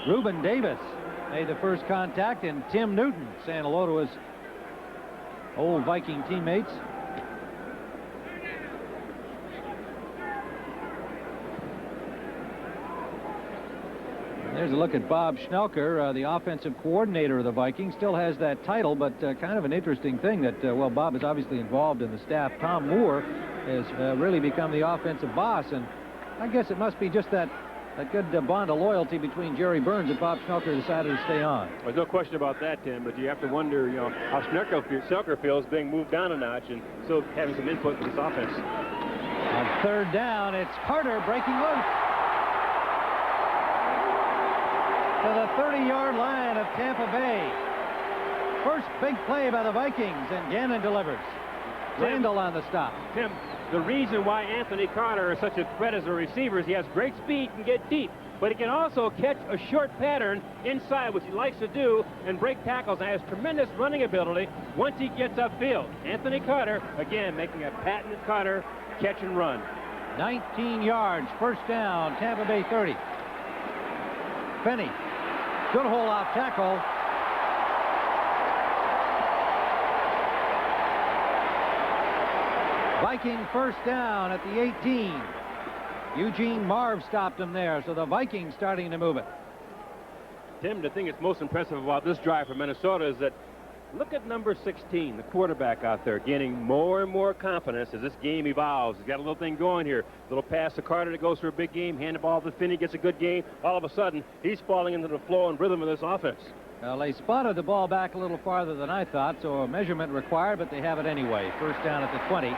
A: Reuben Davis made the first contact, and Tim Newton saying hello to his old Viking teammates. And there's a look at Bob Schnelker, the offensive coordinator of the Vikings. Still has that title, but kind of an interesting thing that, well, Bob is obviously involved in the staff. Tom Moore has really become the offensive boss, and I guess it must be just that good bond of loyalty between Jerry Burns and Bob Schnelker decided to stay on.
B: There's no question about that, Tim, but you have to wonder, you know, how Schnelker feels being moved down a notch and still having some input in this offense.
A: On 3rd down, it's Carter breaking loose to the 30-yard line of Tampa Bay. First big play by the Vikings, and Gannon delivers. Randall on the stop.
B: Tim, the reason why Anthony Carter is such a threat as a receiver is he has great speed and get deep, but he can also catch a short pattern inside, which he likes to do, and break tackles, and has tremendous running ability once he gets upfield. Anthony Carter, again, making a patented Carter catch and run.
A: 19 yards, first down, Tampa Bay 30. Finney, good hole-out tackle. Viking first down at the 18. Eugene Marv stopped him there, so the Vikings starting to move it.
B: Tim, the thing that's most impressive about this drive for Minnesota is that look at number 16, the quarterback out there, gaining more and more confidence as this game evolves. He's got a little thing going here. A little pass to Carter that goes for a big game, hand the ball to Finney, gets a good game. All of a sudden, he's falling into the flow and rhythm of this offense.
A: Well, they spotted the ball back a little farther than I thought, so a measurement required, but they have it anyway. First down at the 20.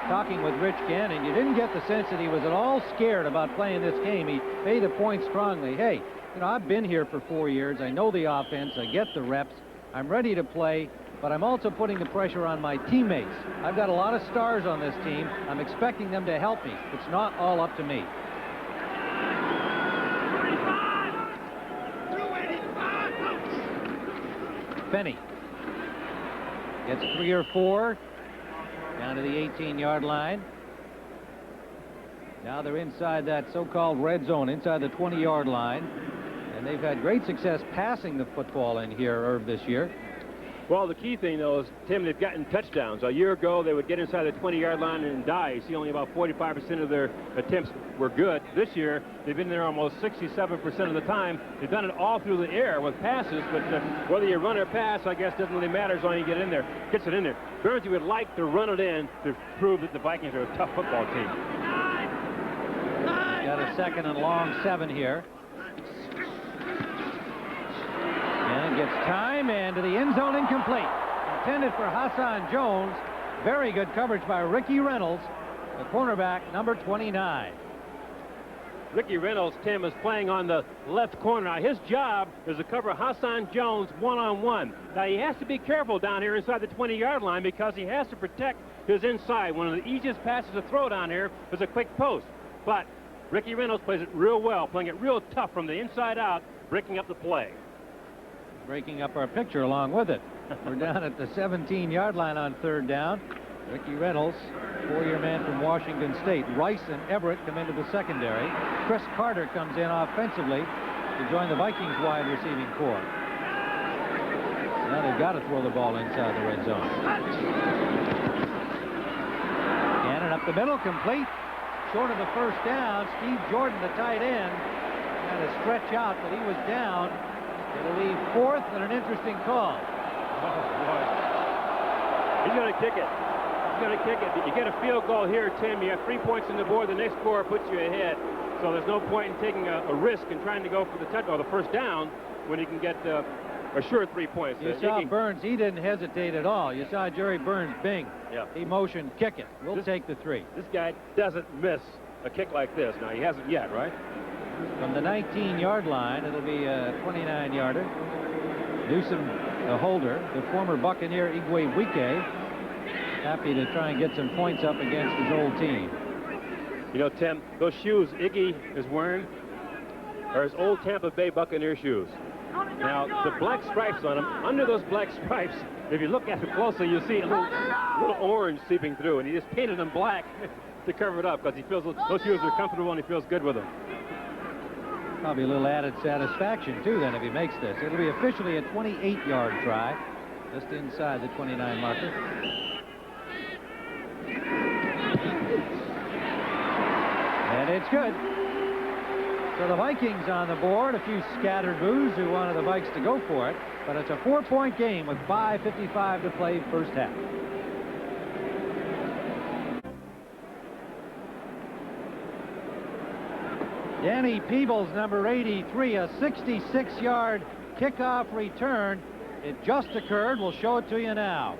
A: talking with Rich Gannon, you didn't get the sense that he was at all scared about playing this game. He made the point strongly. Hey, you know, I've been here for 4 years. I know the offense. I get the reps. I'm ready to play, but I'm also putting the pressure on my teammates. I've got a lot of stars on this team. I'm expecting them to help me. It's not all up to me. Vinny gets 3 or 4 down to the 18-yard line. Now they're inside that so-called red zone, inside the 20-yard line, and they've had great success passing the football in here, Irv, this year.
B: Well, the key thing, though, is, Tim, they've gotten touchdowns. A year ago, they would get inside the 20-yard line and die. You see only about 45% of their attempts were good. This year, they've been there almost 67% of the time. They've done it all through the air with passes, but whether you run or pass, I guess, doesn't really matter as long as you get in there, gets it in there. Burns, you would like to run it in to prove that the Vikings are a tough football team.
A: Got a 2nd and long 7 here. And gets time, and to the end zone, incomplete. Intended for Hassan Jones. Very good coverage by Ricky Reynolds, the cornerback, number 29.
B: Ricky Reynolds, Tim, is playing on the left corner. Now, his job is to cover Hassan Jones one-on-one. Now, he has to be careful down here inside the 20-yard line because he has to protect his inside. One of the easiest passes to throw down here is a quick post. But Ricky Reynolds plays it real well, playing it real tough from the inside out, breaking up the play.
A: Breaking up our picture along with it. We're down at the 17-yard line on 3rd down. Ricky Reynolds, 4-year man from Washington State. Rice and Everett come into the secondary. Chris Carter comes in offensively to join the Vikings wide receiving corps. Now they've got to throw the ball inside the red zone. Gannon up the middle, complete. Short of the 1st down. Steve Jordan, the tight end, had to stretch out, but he was down. It'll leave 4th, and an interesting call.
B: Oh, boy. He's going to kick it. He's going to kick it. You get a field goal here, Tim. You have 3 points on the board. The next score puts you ahead. So there's no point in taking a risk and trying to go for the touchdown or the 1st down when you can get a sure 3 points.
A: You saw Burns. He didn't hesitate at all. You saw Jerry Burns. Bing.
B: Yeah.
A: He motioned, kick it. We'll take the 3.
B: This guy doesn't miss a kick like this. Now, he hasn't yet, right?
A: From the 19-yard line, it'll be a 29-yarder. Newsom, the holder, the former Buccaneer Igwe Wike, happy to try and get some points up against his old team.
B: You know, Tim, those shoes Iggy is wearing are his old Tampa Bay Buccaneer shoes. Now, the black stripes on them, under those black stripes, if you look at it closely, you'll see a little orange seeping through, and he just painted them black to cover it up because he feels those shoes are comfortable and he feels good with them.
A: Probably a little added satisfaction, too, then, if he makes this. It'll be officially a 28-yard try, just inside the 29 marker. And it's good. So the Vikings on the board. A few scattered boos who wanted the Vikes to go for it. But it's a 4-point game with 5:55 to play 1st half. Danny Peebles, number 83, a 66-yard kickoff return. It just occurred. We'll show it to you now.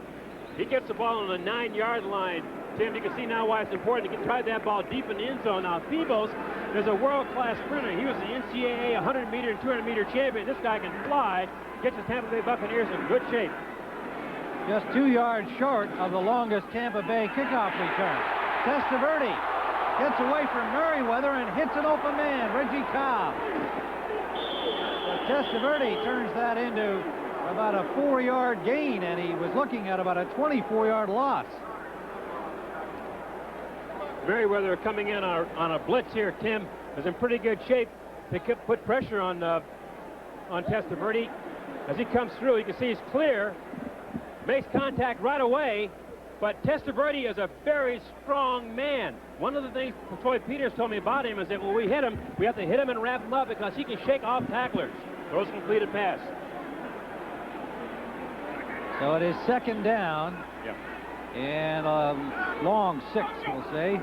B: He gets the ball on the 9-yard line. Tim, you can see now why it's important to try that ball deep in the end zone. Now, Peebles is a world-class sprinter. He was the NCAA 100-meter and 200-meter champion. This guy can fly, gets the Tampa Bay Buccaneers in good shape.
A: Just 2 yards short of the longest Tampa Bay kickoff return. Testaverde gets away from Merriweather and hits an open man, Reggie Cobb. But Testaverde turns that into about a 4-yard gain, and he was looking at about a 24-yard loss.
B: Merriweather coming in on a blitz here, Tim, is in pretty good shape. They could put pressure on Testaverde. As he comes through, you can see he's clear, makes contact right away, but Testaverde is a very strong man. One of the things Troy Peters told me about him is that when we hit him, we have to hit him and wrap him up because he can shake off tacklers. Throws a completed pass.
A: So it is 2nd down.
B: Yep.
A: And a long 6, we'll say.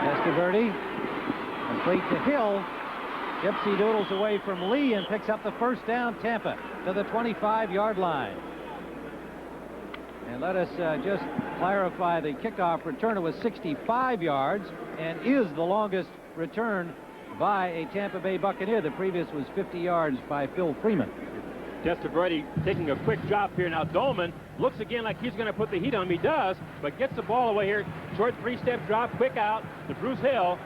A: Testaverde complete to Hill. Gypsy doodles away from Lee and picks up the 1st down. Tampa to the 25-yard line. And let us just clarify the kickoff return. It was 65 yards and is the longest return by a Tampa Bay Buccaneer. The previous was 50 yards by Phil Freeman.
B: Testaverde taking a quick drop here. Now Dolman looks again like he's going to put the heat on him. He does, but gets the ball away here. Short three-step drop, quick out to Bruce Hill.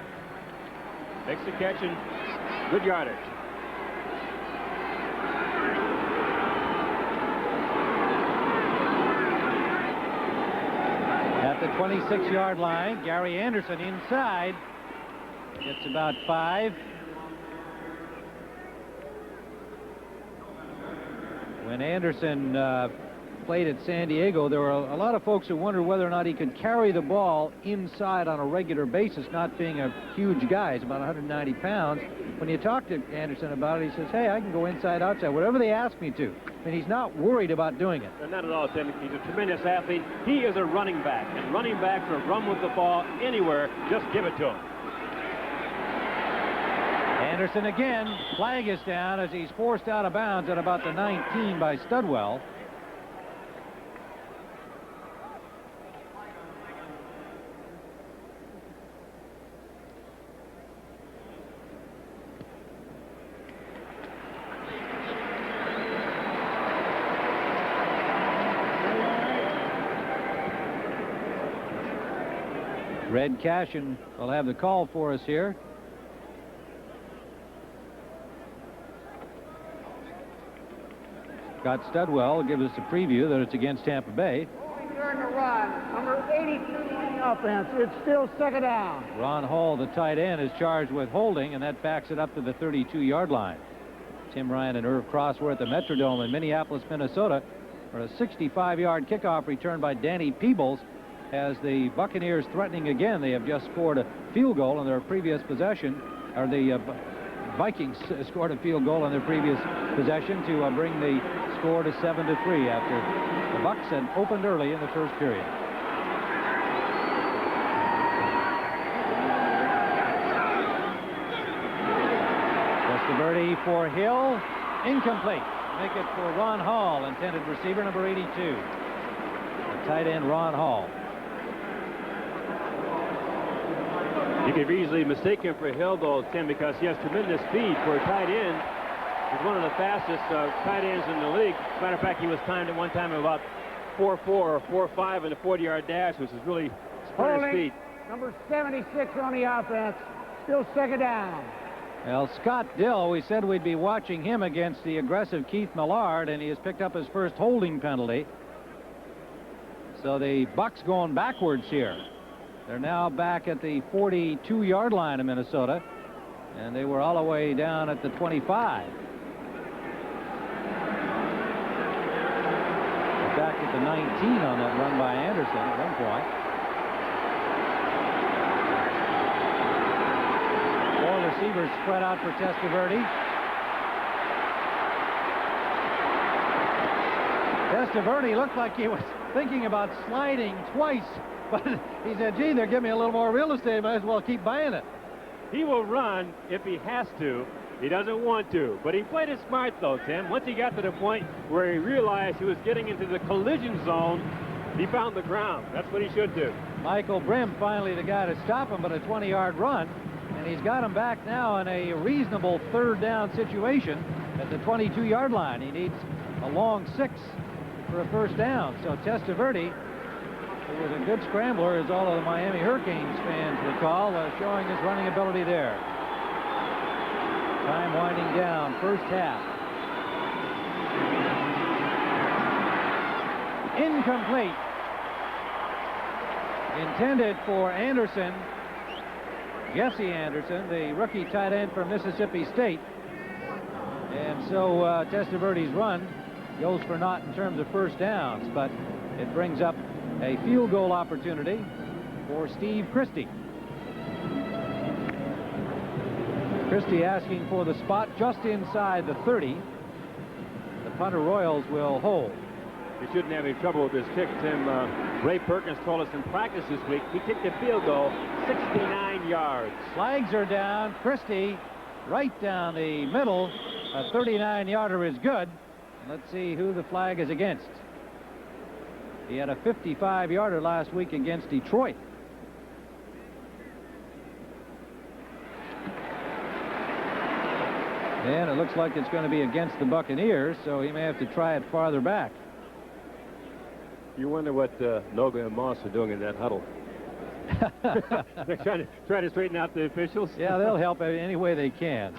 B: Makes the catch and good yardage.
A: At the 26-yard line, Gary Anderson inside. Gets about 5. When Anderson played at San Diego, there were a lot of folks who wondered whether or not he could carry the ball inside on a regular basis, not being a huge guy. He's about 190 pounds. When you talk to Anderson about it, he says, hey, I can go inside, outside, whatever they ask me to. And he's not worried about doing it.
B: Not at all, Tim. He's a tremendous athlete. He is a running back, and running backs will run with the ball anywhere. Just give it to him.
A: Anderson again. Flag is down as he's forced out of bounds at about the 19 by Studwell. Red Cashin will have the call for us here. Scott Studwell will give us a preview that it's against Tampa Bay.
C: During the run, number 82 on the offense. It's still second down.
A: Ron Hall, the tight end, is charged with holding, and that backs it up to the 32-yard line. Tim Ryan and Irv Cross were at the Metrodome in Minneapolis, Minnesota, for a 65-yard kickoff return by Danny Peebles. As the Buccaneers threatening again, they have just scored a field goal on their previous possession, or the Vikings scored a field goal on their previous possession to bring the score to 7-3 after the Bucs had opened early in the first period. Testaverde for Hill, incomplete. Make it for Ron Hall, intended receiver number 82. The tight end Ron Hall.
B: You could easily mistake him for Hill, though, Tim, because he has tremendous speed for a tight end. He's one of the fastest tight ends in the league. As a matter of fact, he was timed at one time at about 4.4 or 4.5 in the 40-yard dash, which is really sprinter speed.
C: Number 76 on the offense. Still second down.
A: Well, Scott Dill, we said we'd be watching him against the aggressive Keith Millard, and he has picked up his first holding penalty. So the Bucs going backwards here. They're now back at the 42-yard line of Minnesota, and they were all the way down at the 25. Back at the 19 on that run by Anderson at one point. Four receivers spread out for Testaverde. Testaverde looked like he was thinking about sliding twice. But he said, gee, they're giving me a little more real estate. Might as well keep buying it.
B: He will run if he has to. He doesn't want to. But he played it smart, though, Tim. Once he got to the point where he realized he was getting into the collision zone, he found the ground. That's what he should do.
A: Michael Brim, finally the guy to stop him, but a 20-yard run. And he's got him back now in a reasonable third down situation at the 22-yard line. He needs a long 6 for a first down. So Testaverde, who was a good scrambler, as all of the Miami Hurricanes fans recall, showing his running ability there. Time winding down, first half. Incomplete. Intended for Anderson, Jesse Anderson, the rookie tight end from Mississippi State. And so Testaverde's run goes for naught in terms of first downs, but it brings up a field goal opportunity for Steve Christie. Christie asking for the spot just inside the 30. The punter Royals will hold.
B: He shouldn't have any trouble with his kick, Tim. Ray Perkins told us in practice this week he kicked a field goal 69 yards.
A: Flags are down. Christie right down the middle. A 39-yarder is good. Let's see who the flag is against. He had a 55-yarder last week against Detroit. And it looks like it's going to be against the Buccaneers, so he may have to try it farther back.
B: You wonder what Noga and Moss are doing in that huddle. They're trying to straighten out the officials.
A: Yeah, they'll help any way they can.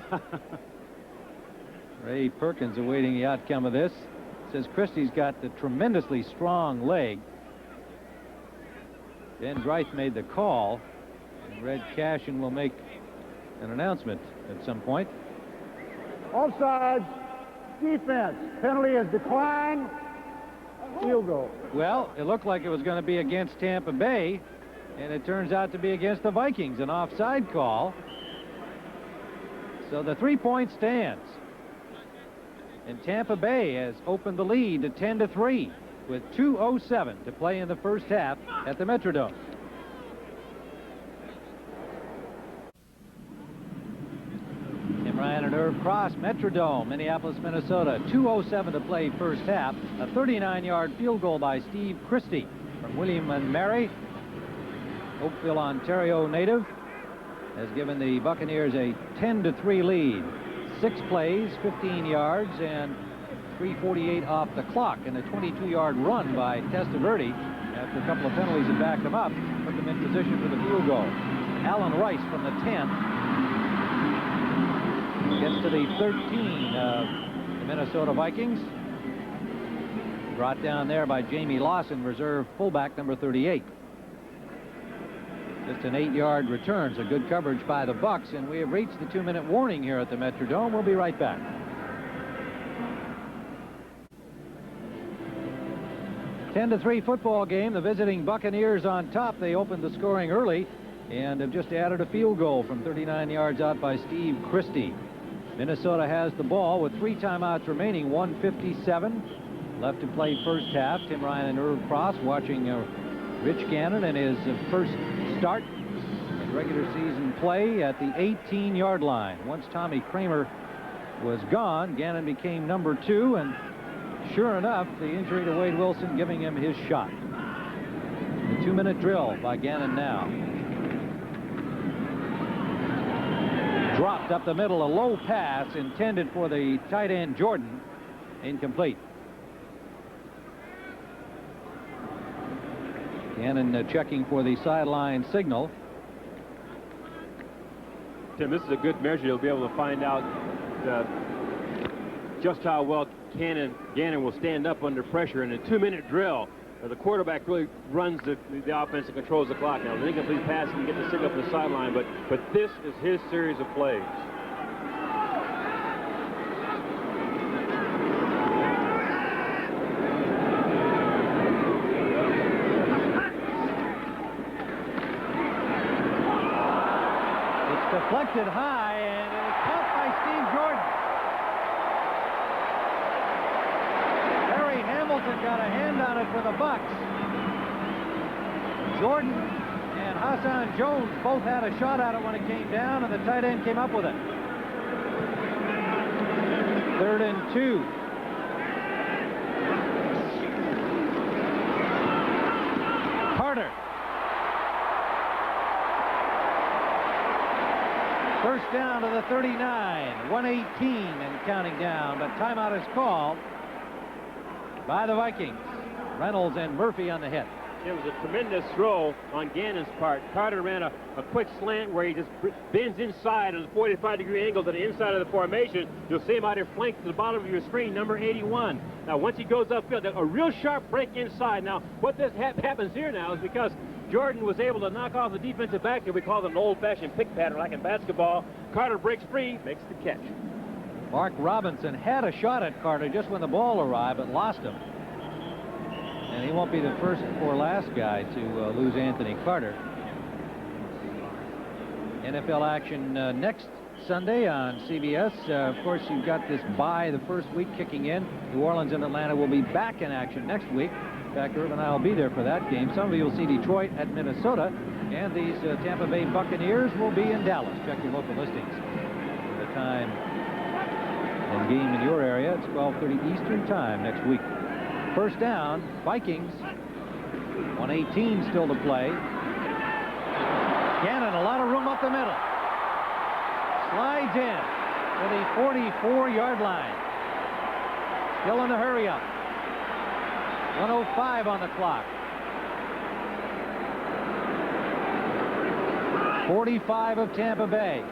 A: Ray Perkins awaiting the outcome of this. Says Christie's got the tremendously strong leg. Ben Dreith made the call. And Red Cashin will make an announcement at some point.
C: Offsides, defense. Penalty is declined. Field goal.
A: Well, it looked like it was going to be against Tampa Bay, and it turns out to be against the Vikings, an offside call. So the 3-point stands. And Tampa Bay has opened the lead to 10-3 with 2:07 to play in the first half at the Metrodome. Tim Ryan and Irv Cross, Metrodome, Minneapolis, Minnesota. 2:07 to play first half. A 39-yard field goal by Steve Christie from William and Mary. Oakville, Ontario native, has given the Buccaneers a 10-3 lead. 6 plays, 15 yards, and 3:48 off the clock, and a 22-yard run by Testaverde after a couple of penalties that backed him up, put them in position for the field goal. Alan Rice from the 10 gets to the 13 of the Minnesota Vikings. Brought down there by Jamie Lawson, reserve fullback number 38. Just an 8-yard return, so good coverage by the Bucs, and we have reached the 2-minute warning here at the Metrodome. We'll be right back. A 10-3 football game. The visiting Buccaneers on top. They opened the scoring early and have just added a field goal from 39 yards out by Steve Christie. Minnesota has the ball with 3 timeouts remaining, 1:57 left to play first half. Tim Ryan and Irv Cross watching Rich Gannon in his first start in regular season play at the 18-yard line. Once Tommy Kramer was gone, Gannon became number 2, and sure enough, the injury to Wade Wilson giving him his shot. The 2-minute drill by Gannon now. Dropped up the middle, a low pass intended for the tight end Jordan. Incomplete. Gannon checking for the sideline signal.
B: Tim, this is a good measure. You'll be able to find out just how well Gannon will stand up under pressure in a 2-minute drill. The quarterback really runs the offense and controls the clock. Now, the incomplete pass can get the signal from the sideline, but this is his series of plays.
A: Deflected high, and it was caught by Steve Jordan. Harry Hamilton got a hand on it for the Bucs. Jordan and Hassan Jones both had a shot at it when it came down, and the tight end came up with it. 3rd and 2. Carter. First down to the 39, 1:18 and counting down, but timeout is called by the Vikings. Reynolds and Murphy on the hit.
B: It was a tremendous throw on Gannon's part. Carter ran a quick slant where he just bends inside on a 45-degree angle to the inside of the formation. You'll see him out here flanked to the bottom of your screen, number 81. Now, once he goes upfield, a real sharp break inside. Now, what this happens here now is because Jordan was able to knock off the defensive back that we call an old-fashioned pick pattern like in basketball. Carter breaks free, makes the catch.
A: Mark Robinson had a shot at Carter just when the ball arrived, but lost him. And he won't be the first or last guy to lose Anthony Carter. NFL action next Sunday on CBS. Of course, you've got this bye the first week kicking in. New Orleans and Atlanta will be back in action next week. In fact, Irv and I will be there for that game. Some of you will see Detroit at Minnesota, and these Tampa Bay Buccaneers will be in Dallas. Check your local listings for the time and game in your area. It's 12:30 Eastern time next week. First down, Vikings 1:18 still to play. Gannon, a lot of room up the middle. Slides in to the 44-yard line. Still in the hurry up. 1:05 on the clock. 45 of Tampa Bay.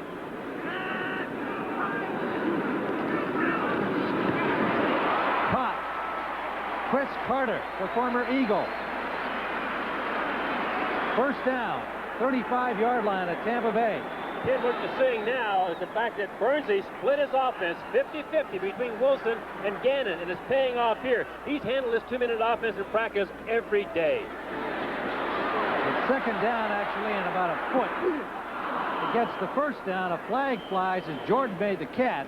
A: Caught. Chris Carter, the former Eagle. First down, 35-yard line at Tampa Bay.
B: Tim, what you're seeing now is the fact that Burnsley split his offense 50-50 between Wilson and Gannon, and it's paying off here. He's handled this 2-minute offense in practice every day.
A: It's second down, actually, in about a foot. He gets the first down. A flag flies as Jordan made the catch.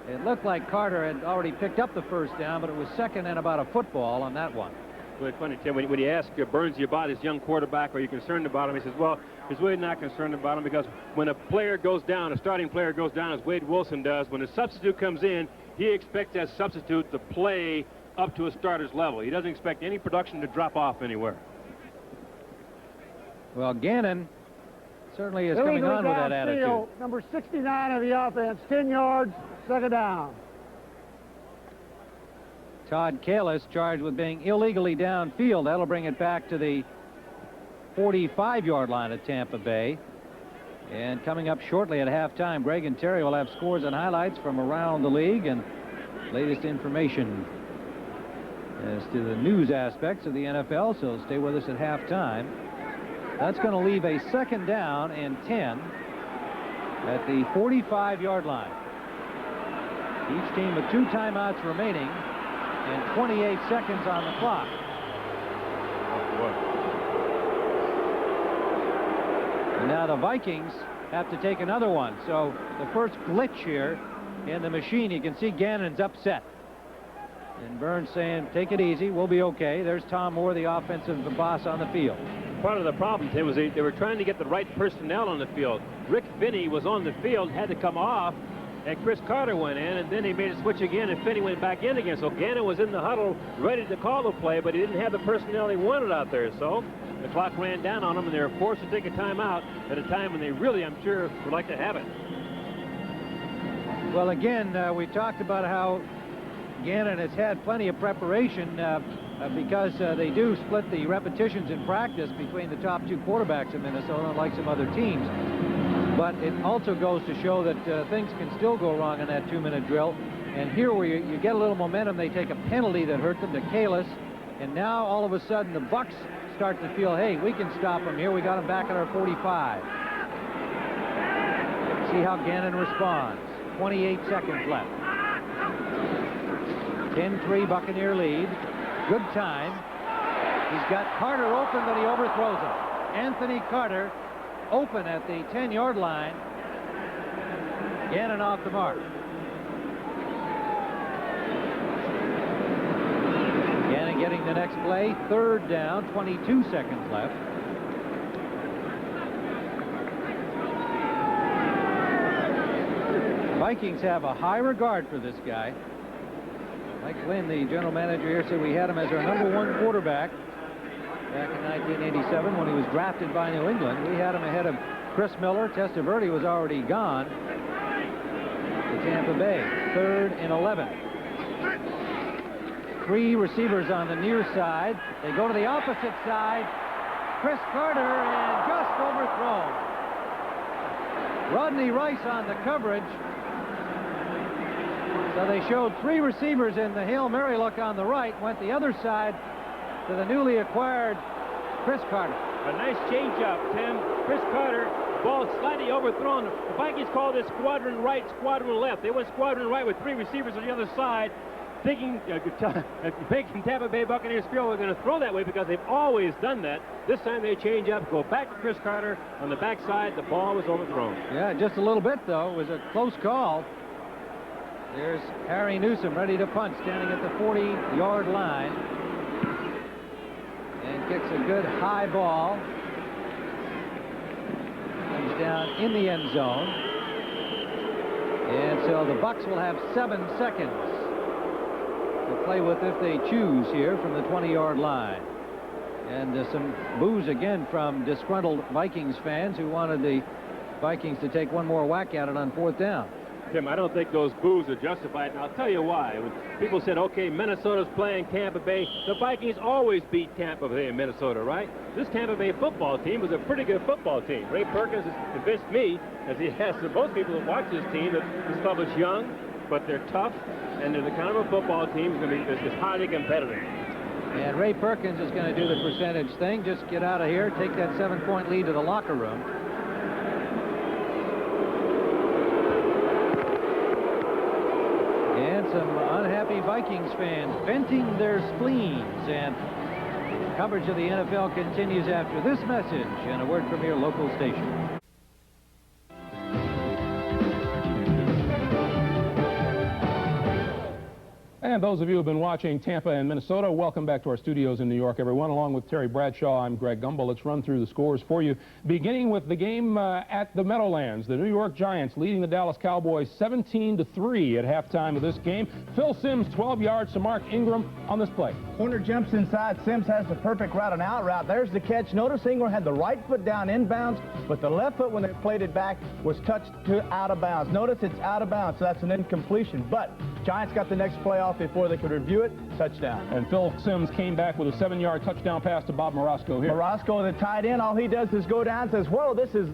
A: It looked like Carter had already picked up the first down, but it was second and about a football on that one.
B: Well, it's funny, Tim, when you ask Burnsley about his young quarterback, are you concerned about him? He says, well, he's really not concerned about him because when a player goes down, a starting player goes down, as Wade Wilson does, when a substitute comes in, he expects that substitute to play up to a starter's level. He doesn't expect any production to drop off anywhere.
A: Well, Gannon certainly is coming on with that attitude.
C: Number 69 of the offense, 10 yards, second down.
A: Todd Kalis charged with being illegally downfield. That'll bring it back to the 45-yard line at Tampa Bay. And coming up shortly at halftime, Greg and Terry will have scores and highlights from around the league and latest information as to the news aspects of the NFL, so stay with us at halftime. That's going to leave a second down and 10 at the 45-yard line. Each team with 2 timeouts remaining and 28 seconds on the clock. And now the Vikings have to take another one. So the first glitch here in the machine, you can see Gannon's upset. And Burns saying, take it easy, we'll be okay. There's Tom Moore, the offensive boss on the field.
B: Part of the problem, Tim, was they were trying to get the right personnel on the field. Rick Vinny was on the field, had to come off, and Chris Carter went in, and then he made a switch again, and Finney went back in again. So Gannon was in the huddle ready to call the play, but he didn't have the personnel he wanted out there. So the clock ran down on them, and they were forced to take a timeout at a time when they really, I'm sure, would like to have it.
A: Well, again, we talked about how Gannon has had plenty of preparation because they do split the repetitions in practice between the top 2 quarterbacks in Minnesota, unlike some other teams. But it also goes to show that things can still go wrong in that 2-minute drill. And here where you get a little momentum, they take a penalty that hurt them to Kalis. And now all of a sudden the Bucs start to feel, hey, we can stop them here. We got them back at our 45. See how Gannon responds. 28 seconds left. 10-3 Buccaneer lead. Good time. He's got Carter open, but he overthrows him. Anthony Carter open at the 10-yard line. Gannon off the mark. Gannon getting the next play. Third down, 22 seconds left. Vikings have a high regard for this guy. Mike Lynn, the general manager here, said we had him as our #1 quarterback back in 1987 when he was drafted by New England. We had him ahead of Chris Miller. Testaverde was already gone to Tampa Bay. 3rd and 11. 3 receivers on the near side. They go to the opposite side. Chris Carter, and just overthrown. Rodney Rice on the coverage. So they showed 3 receivers in the Hail Mary look on the right, went the other side to the newly acquired Chris Carter.
B: A nice change-up, Tim. Chris Carter, ball slightly overthrown. The Vikings called it squadron right, squadron left. They went squadron right with 3 receivers on the other side, thinking, making Tampa Bay Buccaneers feel we're going to throw that way because they've always done that. This time they change up, go back to Chris Carter on the backside. The ball was overthrown.
A: Yeah, just a little bit, though. It was a close call. There's Harry Newsom ready to punt, standing at the 40-yard line. And kicks a good high ball. Comes down in the end zone. And so the Bucs will have 7 seconds to play with if they choose here from the 20-yard line. And some boos again from disgruntled Vikings fans who wanted the Vikings to take one more whack at it on 4th down.
B: Tim, I don't think those boos are justified, and I'll tell you why. When people said, okay, Minnesota's playing Tampa Bay, the Vikings always beat Tampa Bay in Minnesota, right? This Tampa Bay football team was a pretty good football team. Ray Perkins has convinced me, as he has to most people who watch this team, that this club is young, but they're tough, and they're the kind of a football team that's going to be highly competitive.
A: And Ray Perkins is going to do the percentage thing. Just get out of here, take that 7-point lead to the locker room. And some unhappy Vikings fans venting their spleens. And coverage of the NFL continues after this message and a word from your local station.
D: And those of you who have been watching Tampa and Minnesota, welcome back to our studios in New York, everyone. Along with Terry Bradshaw, I'm Greg Gumbel. Let's run through the scores for you. Beginning with the game at the Meadowlands, the New York Giants leading the Dallas Cowboys 17-3 at halftime of this game. Phil Simms, 12 yards to Mark Ingram on this play.
E: Corner jumps inside. Simms has the perfect route and out route. There's the catch. Notice Ingram had the right foot down inbounds, but the left foot, when they played it back, was touched to out of bounds. Notice it's out of bounds, so that's an incompletion. But Giants got the next play off before they could review it. Touchdown.
D: And Phil Simms came back with a 7-yard touchdown pass to Bob Morosco here.
E: Morosco, the tight end, all he does is go down and says, whoa, this is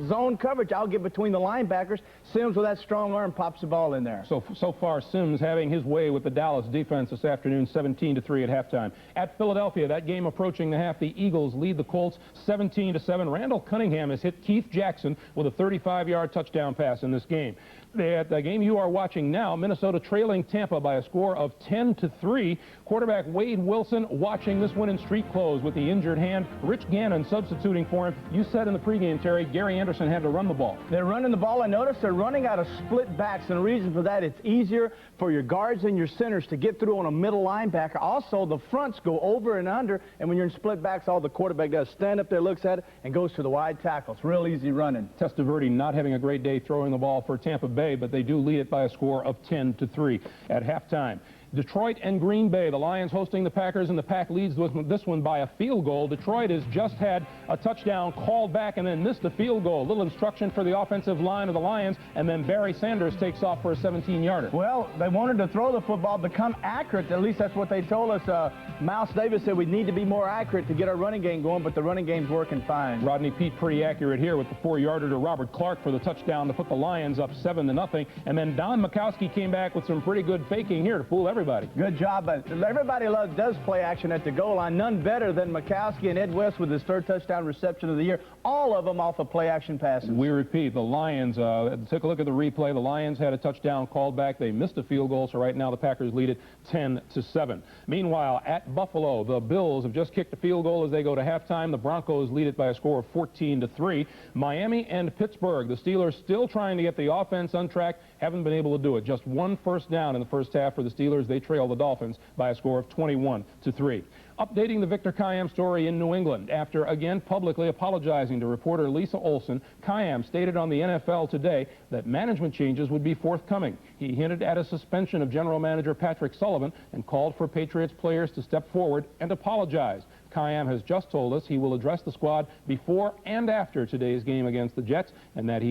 E: zone coverage. I'll get between the linebackers. Simms, with that strong arm, pops the ball in there.
D: So far, Simms having his way with the Dallas defense this afternoon, 17-3 at halftime. At Philadelphia, that game approaching the half, the Eagles lead the Colts 17-7. Randall Cunningham has hit Keith Jackson with a 35-yard touchdown pass in this game. At the game you are watching now, Minnesota trailing Tampa by a score of 10-3. Quarterback Wade Wilson watching this one in street clothes with the injured hand. Rich Gannon substituting for him. You said in the pregame, Terry, Gary Anderson had to run the ball.
E: They're running the ball, and notice they're running out of split backs, and the reason for that, it's easier for your guards and your centers to get through on a middle linebacker. Also, the fronts go over and under, and when you're in split backs, all the quarterback does stand up there, looks at it, and goes to the wide tackle. It's real easy running.
D: Testaverde not having a great day throwing the ball for Tampa Bay, but they do lead it by a score of 10-3 at halftime. Detroit and Green Bay, the Lions hosting the Packers, and the Pack leads this one by a field goal. Detroit has just had a touchdown called back and then missed a field goal. Little instruction for the offensive line of the Lions, and then Barry Sanders takes off for a 17-yarder.
E: Well, they wanted to throw the football, become accurate. At least that's what they told us. Mouse Davis said we need to be more accurate to get our running game going, but the running game's working fine.
D: Rodney Peete pretty accurate here with the 4-yarder to Robert Clark for the touchdown to put the Lions up 7-0. And then Don Mikowski came back with some pretty good faking here to fool everybody.
E: Good job, but everybody does play action at the goal line. None better than Mikowski and Ed West with his 3rd touchdown reception of the year. All of them off of play action passes.
D: We repeat, the Lions, took a look at the replay. The Lions had a touchdown called back. They missed a field goal, so right now the Packers lead it 10-7. Meanwhile, at Buffalo, the Bills have just kicked a field goal as they go to halftime. The Broncos lead it by a score of 14-3. Miami and Pittsburgh, the Steelers still trying to get the offense on track, haven't been able to do it. Just 1 first down in the first half for the Steelers. They trail the Dolphins by a score of 21-3. Updating the Victor Kiam story in New England. After again publicly apologizing to reporter Lisa Olson, Kiam stated on the NFL Today that management changes would be forthcoming. He hinted at a suspension of general manager Patrick Sullivan and called for Patriots players to step forward and apologize. Kiam has just told us he will address the squad before and after today's game against the Jets, and that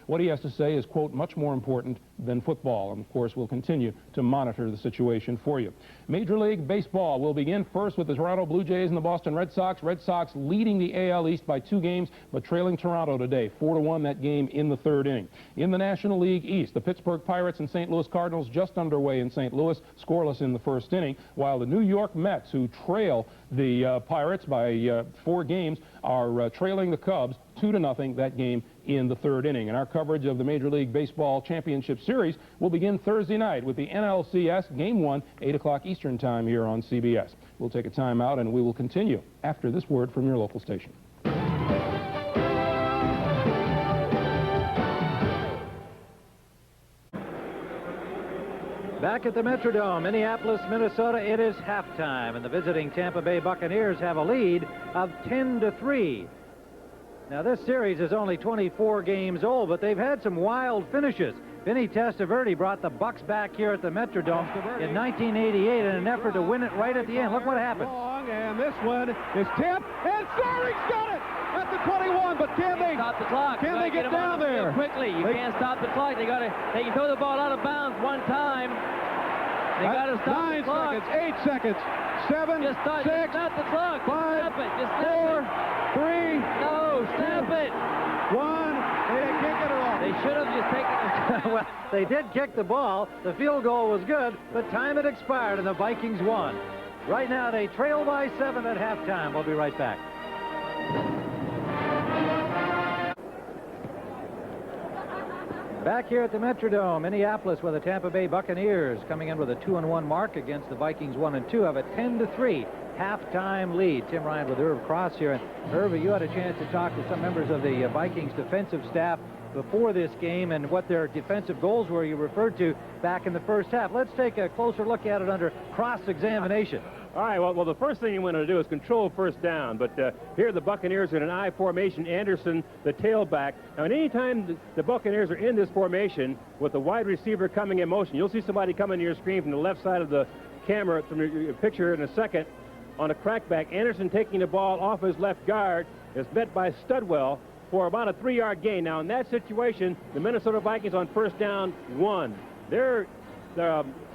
D: what he has to say is, quote, much more important than football. And of course, we'll continue to monitor the situation for you. Major League Baseball will begin first with the Toronto Blue Jays and the Boston Red Sox. Red Sox leading the AL East by 2 games, but trailing Toronto today, 4-1 that game in the 3rd inning. In the National League East, the Pittsburgh Pirates and St. Louis Cardinals just underway in St. Louis, scoreless in the 1st inning, while the New York Mets, who trail the Pirates by 4 games, are trailing the Cubs 2-0 that game in the 3rd inning. And our coverage of the Major League Baseball Championship Series will begin Thursday night with the NLCS Game 1, 8 o'clock Eastern Time here on CBS. We'll take a time out and we will continue after this word from your local station.
A: Back at the Metrodome, Minneapolis, Minnesota, it is halftime, and the visiting Tampa Bay Buccaneers have a lead of 10-3. Now, this series is only 24 games old, but they've had some wild finishes. Vinny Testaverde brought the Bucks back here at the Metrodome in 1988 in an effort to win it right at the end. Look what happened.
F: Long, and this one is tipped, and Sarik's got it at the 21, but can they
G: stop the clock?
F: Can they get down there
G: quickly? You can't stop the clock. They can throw the ball out of bounds one time. They got to stop
F: 9
G: the clock.
F: seconds, 8 seconds, 7,
G: Just
F: 6,
G: stop the clock.
F: 5,
G: Stop it. Just stop
F: 4,
G: it.
F: 3,
G: No, stop it.
F: 1. They can't get it off.
G: They should have just taken it.
A: Well, they did kick the ball. The field goal was good, but time had expired, and the Vikings won. Right now, they trail by 7 at halftime. We'll be right back. Back here at the Metrodome, Minneapolis, with the Tampa Bay Buccaneers coming in with a 2-1 mark against the Vikings 1-2 of a 10-3 halftime lead. Tim Ryan with Irv Cross here. And Irv, you had a chance to talk to some members of the Vikings defensive staff before this game and what their defensive goals were you referred to back in the first half. Let's take a closer look at it under cross-examination.
B: All right, well, the first thing you want to do is control first down, but here the Buccaneers are in an I formation. Anderson, the tailback. Now, anytime the Buccaneers are in this formation with the wide receiver coming in motion, you'll see somebody coming to your screen from the left side of the camera from your picture in a second on a crackback. Anderson taking the ball off his left guard is met by Studwell for about a 3-yard gain. Now, in that situation, the Minnesota Vikings on first down won. Their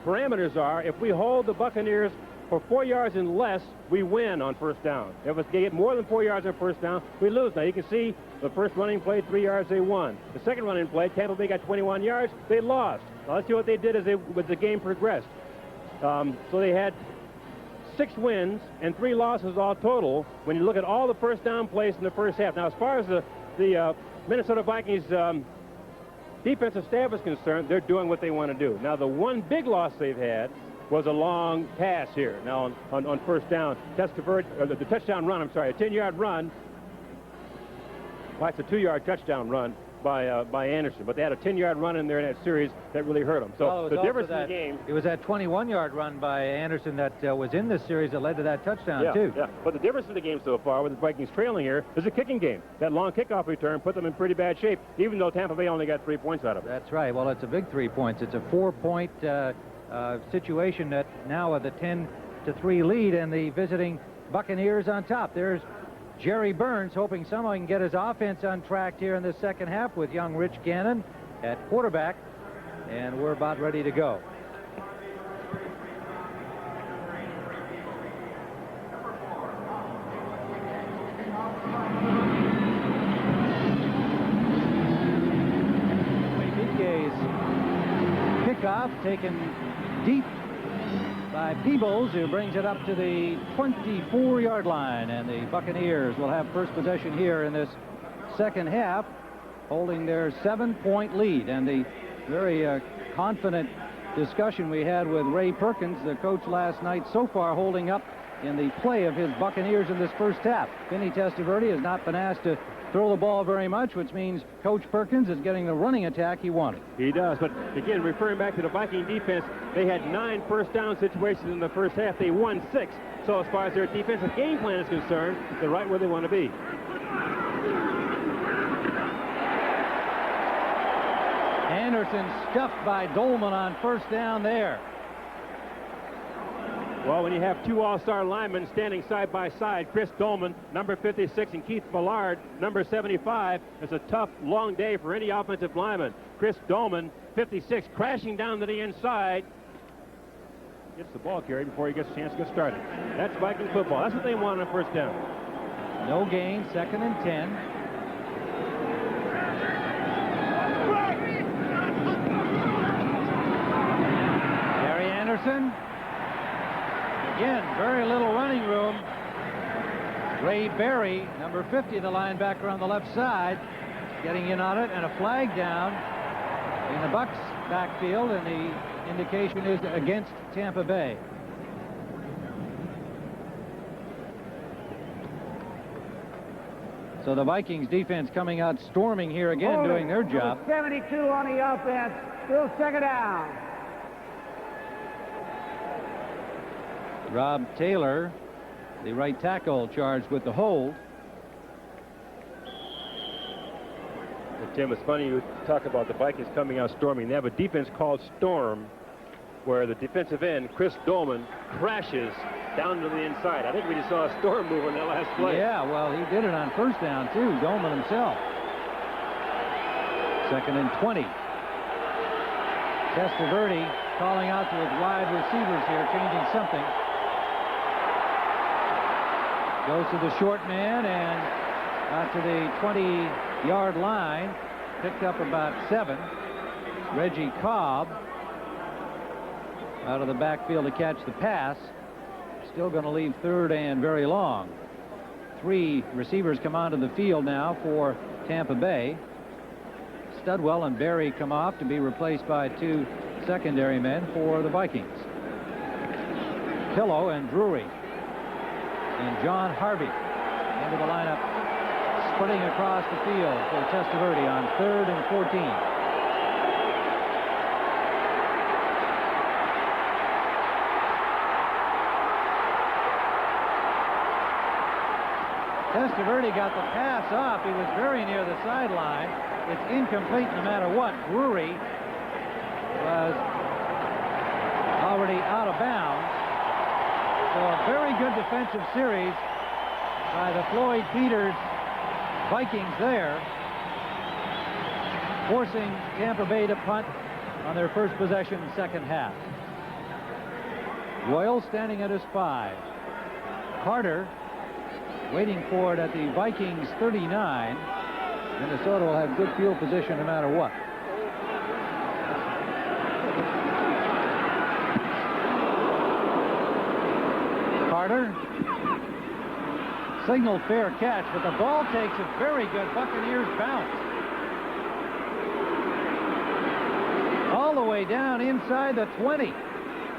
B: parameters are, if we hold the Buccaneers for 4 yards and less, we win on first down. If we get more than 4 yards on first down, we lose. Now, you can see the first running play, 3 yards, they won. The second running play, Tampa Bay got 21 yards, they lost. Now, let's see what they did as the game progressed. So they had 6 wins and 3 losses all total when you look at all the first down plays in the first half. Now, as far as the Minnesota Vikings defensive staff is concerned, they're doing what they want to do. Now, the one big loss they've had was a long pass here. Now, on first down, Testaverde, the touchdown run, I'm sorry, a 10-yard run. Well, it's a 2-yard touchdown run by Anderson, but they had a 10-yard run in there in that series that really hurt them. So the difference in the game...
A: It was that 21-yard run by Anderson that was in this series that led to that touchdown, too.
B: Yeah, but the difference in the game so far with the Vikings trailing here is a kicking game. That long kickoff return put them in pretty bad shape, even though Tampa Bay only got 3 points out of it.
A: That's right. Well, it's a big 3 points. It's a 4-point situation that now with a 10-3 lead and the visiting Buccaneers on top. There's Jerry Burns hoping someone can get his offense on track here in the second half with young Rich Gannon at quarterback, and we're about ready to go. Kickoff taken deep by Peebles, who brings it up to the 24-yard line, and the Buccaneers will have first possession here in this second half, holding their 7-point lead. And the very confident discussion we had with Ray Perkins, the coach last night, so far holding up in the play of his Buccaneers in this first half. Vinny Testaverde has not been asked to throw the ball very much, which means Coach Perkins is getting the running attack he wanted.
B: He does, but again, referring back to the Viking defense, they had 9 first down situations in the first half. They won 6. So as far as their defensive game plan is concerned, they're right where they want to be.
A: Anderson stuffed by Dolman on first down there.
B: Well, when you have 2 all-star linemen standing side by side, Chris Dolman, number 56, and Keith Ballard, number 75, it's a tough, long day for any offensive lineman. Chris Dolman, 56, crashing down to the inside. Gets the ball carried before he gets a chance to get started. That's Viking football. That's what they want on first down.
A: No gain, 2nd and 10. Gary Anderson. Again, very little running room. Ray Berry, number 50, the linebacker on the left side, getting in on it, and a flag down in the Bucs backfield, and the indication is against Tampa Bay. So the Vikings defense coming out storming here again, doing their job.
C: 72 on the offense, still second down.
A: Rob Taylor, the right tackle, charged with the hold. The
B: Tim, it's funny you talk about the Vikings coming out storming. They have a defense called Storm, where the defensive end, Chris Dolman, crashes down to the inside. I think we just saw a Storm move on that last play.
A: Yeah, well, he did it on first down, too, Dolman himself. 2nd and 20. Testaverde calling out to his wide receivers here, changing something. Goes to the short man and out to the 20-yard line. Picked up about 7. Reggie Cobb out of the backfield to catch the pass. Still going to leave 3rd and very long. 3 receivers come onto the field now for Tampa Bay. Studwell and Berry come off to be replaced by 2 secondary men for the Vikings. Pillow and Drury and John Harvey into the lineup, splitting across the field for Testaverde on 3rd and 14. Testaverde got the pass off. He was very near the sideline. It's incomplete no matter what. Drury was already out of bounds. So a very good defensive series by the Floyd Peters Vikings there, forcing Tampa Bay to punt on their first possession, second half. Royal standing at his 5. Carter waiting for it at the Vikings 39. Minnesota will have good field position no matter what. Carter signaled fair catch, but the ball takes a very good Buccaneers bounce. All the way down inside the 20.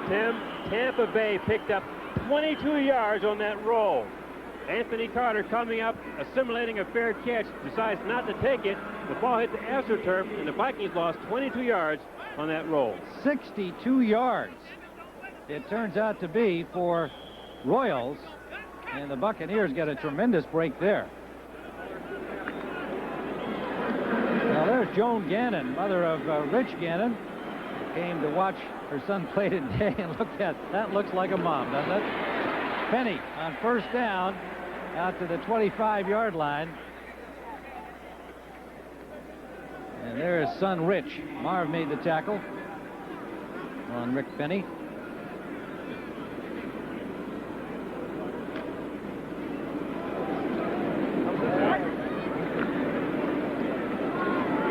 B: Tim, Tampa Bay picked up 22 yards on that roll. Anthony Carter coming up, assimilating a fair catch, decides not to take it. The ball hit the AstroTurf, and the Vikings lost 22 yards on that roll.
A: 62 yards it turns out to be for Royals, and the Buccaneers get a tremendous break there. Now there's Joan Gannon, mother of Rich Gannon, came to watch her son play today, and look at that. Looks like a mom, doesn't it? Penny on first down out to the 25-yard line. And there's son Rich. Marv made the tackle on Rick Penny.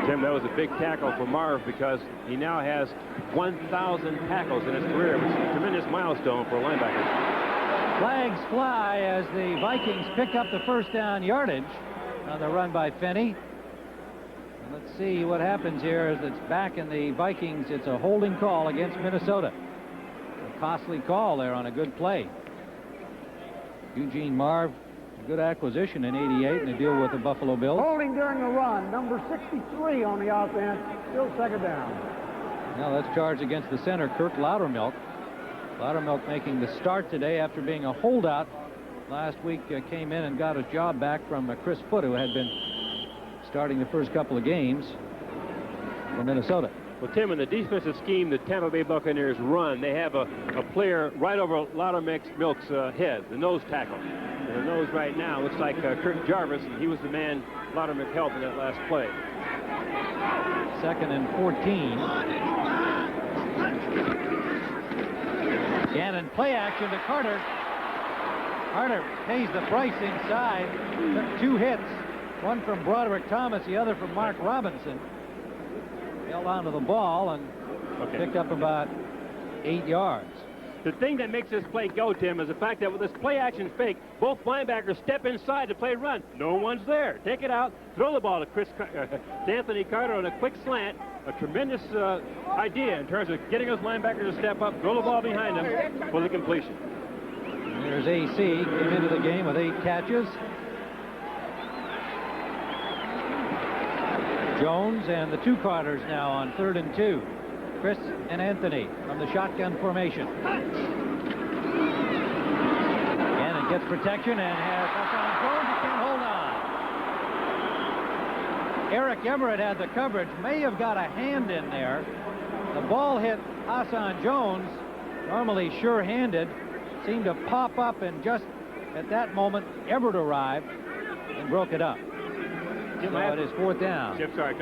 B: Tim, that was a big tackle for Marv because he now has 1,000 tackles in his career, which is a tremendous milestone for a linebacker.
A: Flags fly as the Vikings pick up the first down yardage on the run by Finney. And let's see what happens here as it's back in the Vikings. It's a holding call against Minnesota. A costly call there on a good play. Eugene Marv, a good acquisition in '88 in a deal with the Buffalo Bills.
C: Holding during the run, number 63 on the offense, still second down.
A: Now that's charged against the center, Kirk Loudermilk. Loudermilk making the start today after being a holdout last week. Came in and got his job back from Chris Foote, who had been starting the first couple of games for Minnesota.
B: Well, Tim, in the defensive scheme the Tampa Bay Buccaneers run, they have a player right over Loudermilk's head, the nose tackle. And the nose right now looks like Kirk Jarvis, and he was the man Loudermilk helped in that last play.
A: 2nd and 14. Gannon play action to Carter. Carter pays the price inside. Took 2 hits. One from Broderick Thomas, the other from Mark Robinson. Held onto the ball and picked up about 8 yards.
B: The thing that makes this play go, Tim, is the fact that with this play action fake, both linebackers step inside to play run. No one's there. Take it out, throw the ball to Anthony Carter on a quick slant. A tremendous idea in terms of getting those linebackers to step up, throw the ball behind them for the completion.
A: There's AC, came into the game with 8 catches. Jones and the 2 Carters now on 3rd and 2. Chris and Anthony from the shotgun formation. Gannon gets protection and has Jones. He can't hold on. Eric Everett had the coverage, may have got a hand in there. The ball hit Hassan Jones, normally sure-handed, seemed to pop up, and just at that moment, Everett arrived and broke it up. So it is 4th down.
B: Chip, sorry,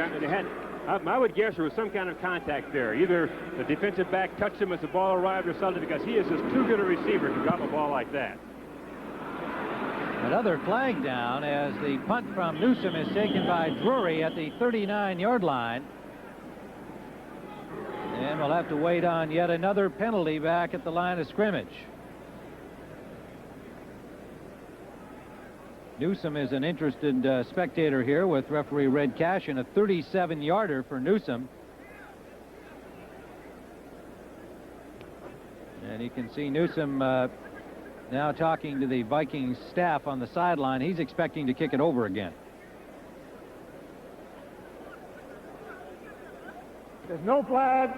B: I would guess there was some kind of contact there. Either the defensive back touched him as the ball arrived or something, because he is just too good a receiver to drop a ball like that.
A: Another flag down as the punt from Newsom is taken by Drury at the 39-yard line. And we'll have to wait on yet another penalty back at the line of scrimmage. Newsom is an interested spectator here with referee Red Cash, and a 37-yarder for Newsom. And you can see Newsom now talking to the Vikings staff on the sideline. He's expecting to kick it over again.
C: There's no flag.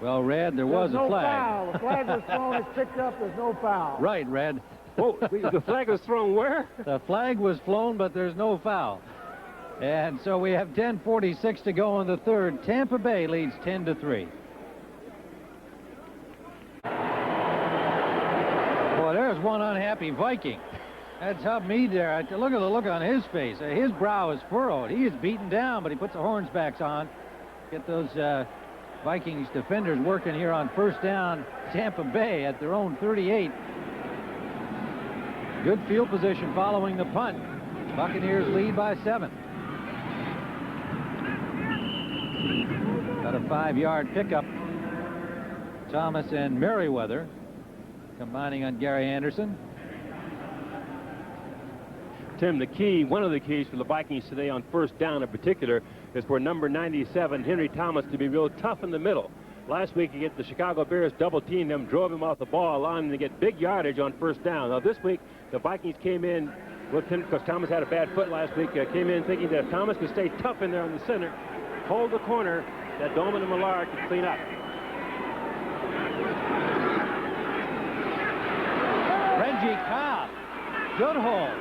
A: Well, Red, there was a flag.
C: Foul. The flag was thrown, it's picked up, there's no foul.
A: Right, Red.
B: Oh, the flag was thrown where?
A: The flag was flown, but there's no foul. And so we have 10:46 to go in the third. Tampa Bay leads 10-3. Well, there's one unhappy Viking. That's Hamid there. Look at the look on his face. His brow is furrowed. He is beaten down, but he puts the horns back on. Get those Vikings defenders working here on first down. Tampa Bay at their own 38. Good field position following the punt. Buccaneers lead by 7. Got a 5-yard pickup. Thomas and Merriweather combining on Gary Anderson.
B: Tim, one of the keys for the Vikings today on first down in particular is for number 97, Henry Thomas, to be real tough in the middle. Last week, against the Chicago Bears, double-teamed him, drove him off the ball, allowing him to get big yardage on first down. Now, this week, the Vikings came in, because Thomas had a bad foot last week, came in thinking that if Thomas could stay tough in there in the center, hold the corner, that Dolman and Millard could clean up.
A: Reggie Cobb, good hold.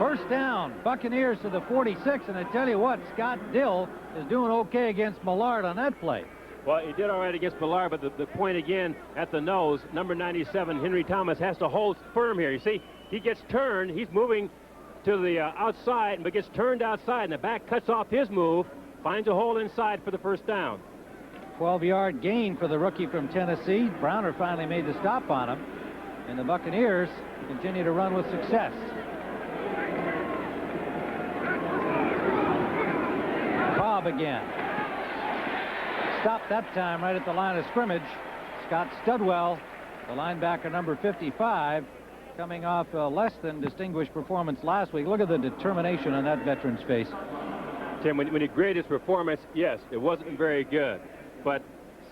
A: First down, Buccaneers to the 46, and I tell you what, Scott Dill is doing okay against Millard on that play.
B: Well, he did all right against Millard, but the point again at the nose, number 97, Henry Thomas, has to hold firm here. You see, he gets turned, he's moving to the outside, but gets turned outside, and the back cuts off his move, finds a hole inside for the first down.
A: 12-yard gain for the rookie from Tennessee. Browner finally made the stop on him, and the Buccaneers continue to run with success. Cobb again. Stopped that time right at the line of scrimmage. Scott Studwell, the linebacker number 55, coming off a less than distinguished performance last week. Look at the determination on that veteran's face.
B: Tim, when you grade his performance, yes, it wasn't very good. But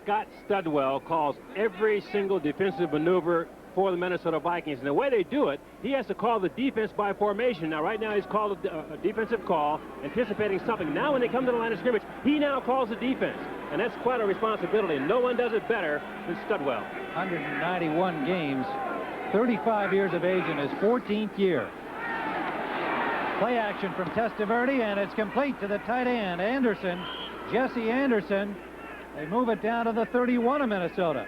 B: Scott Studwell calls every single defensive maneuver for the Minnesota Vikings. And the way they do it, he has to call the defense by formation. Now, right now, he's called a defensive call, anticipating something. Now, when they come to the line of scrimmage, he now calls the defense. And that's quite a responsibility. And no one does it better than Studwell.
A: 191 games, 35 years of age in his 14th year. Play action from Testaverde, and it's complete to the tight end, Anderson, Jesse Anderson. They move it down to the 31 of Minnesota.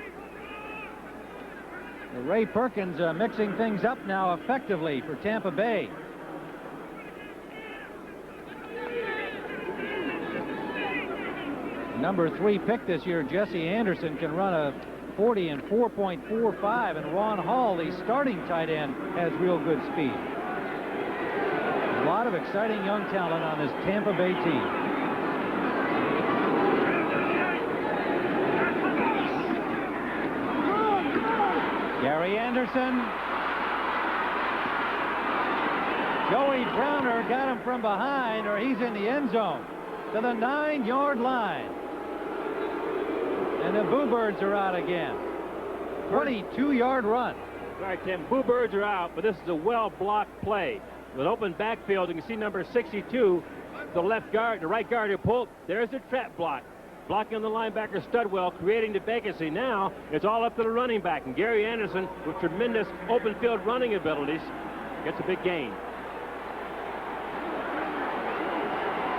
A: Ray Perkins mixing things up now effectively for Tampa Bay. Number 3 pick this year, Jesse Anderson, can run a 40 in 4.45, and Ron Hall, the starting tight end, has real good speed. A lot of exciting young talent on this Tampa Bay team. Gary Anderson. Joey Browner got him from behind, or he's in the end zone to the 9-yard line. And the Boo Birds are out again. 22-yard run.
B: All right, Tim, Boo Birds are out, but this is a well-blocked play. With an open backfield, you can see number 62, the right guard who pulled. There's the trap block. Blocking on the linebacker Studwell, creating the vacancy. Now it's all up to the running back, and Gary Anderson, with tremendous open field running abilities, gets a big gain.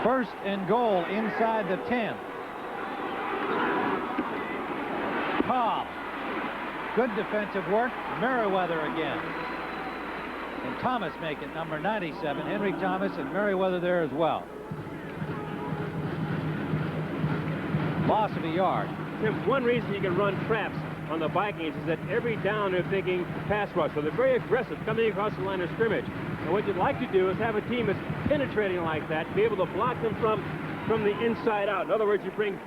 A: First and goal inside the 10. Cobb. Good defensive work. Merriweather again. And Thomas make it, number 97. Henry Thomas and Merriweather there as well. Loss of a yard.
B: Tim, one reason you can run traps on the Vikings is that every down they're thinking pass rush. So they're very aggressive coming across the line of scrimmage. And what you'd like to do is have a team that's penetrating like that, be able to block them from the inside out. In other words, you bring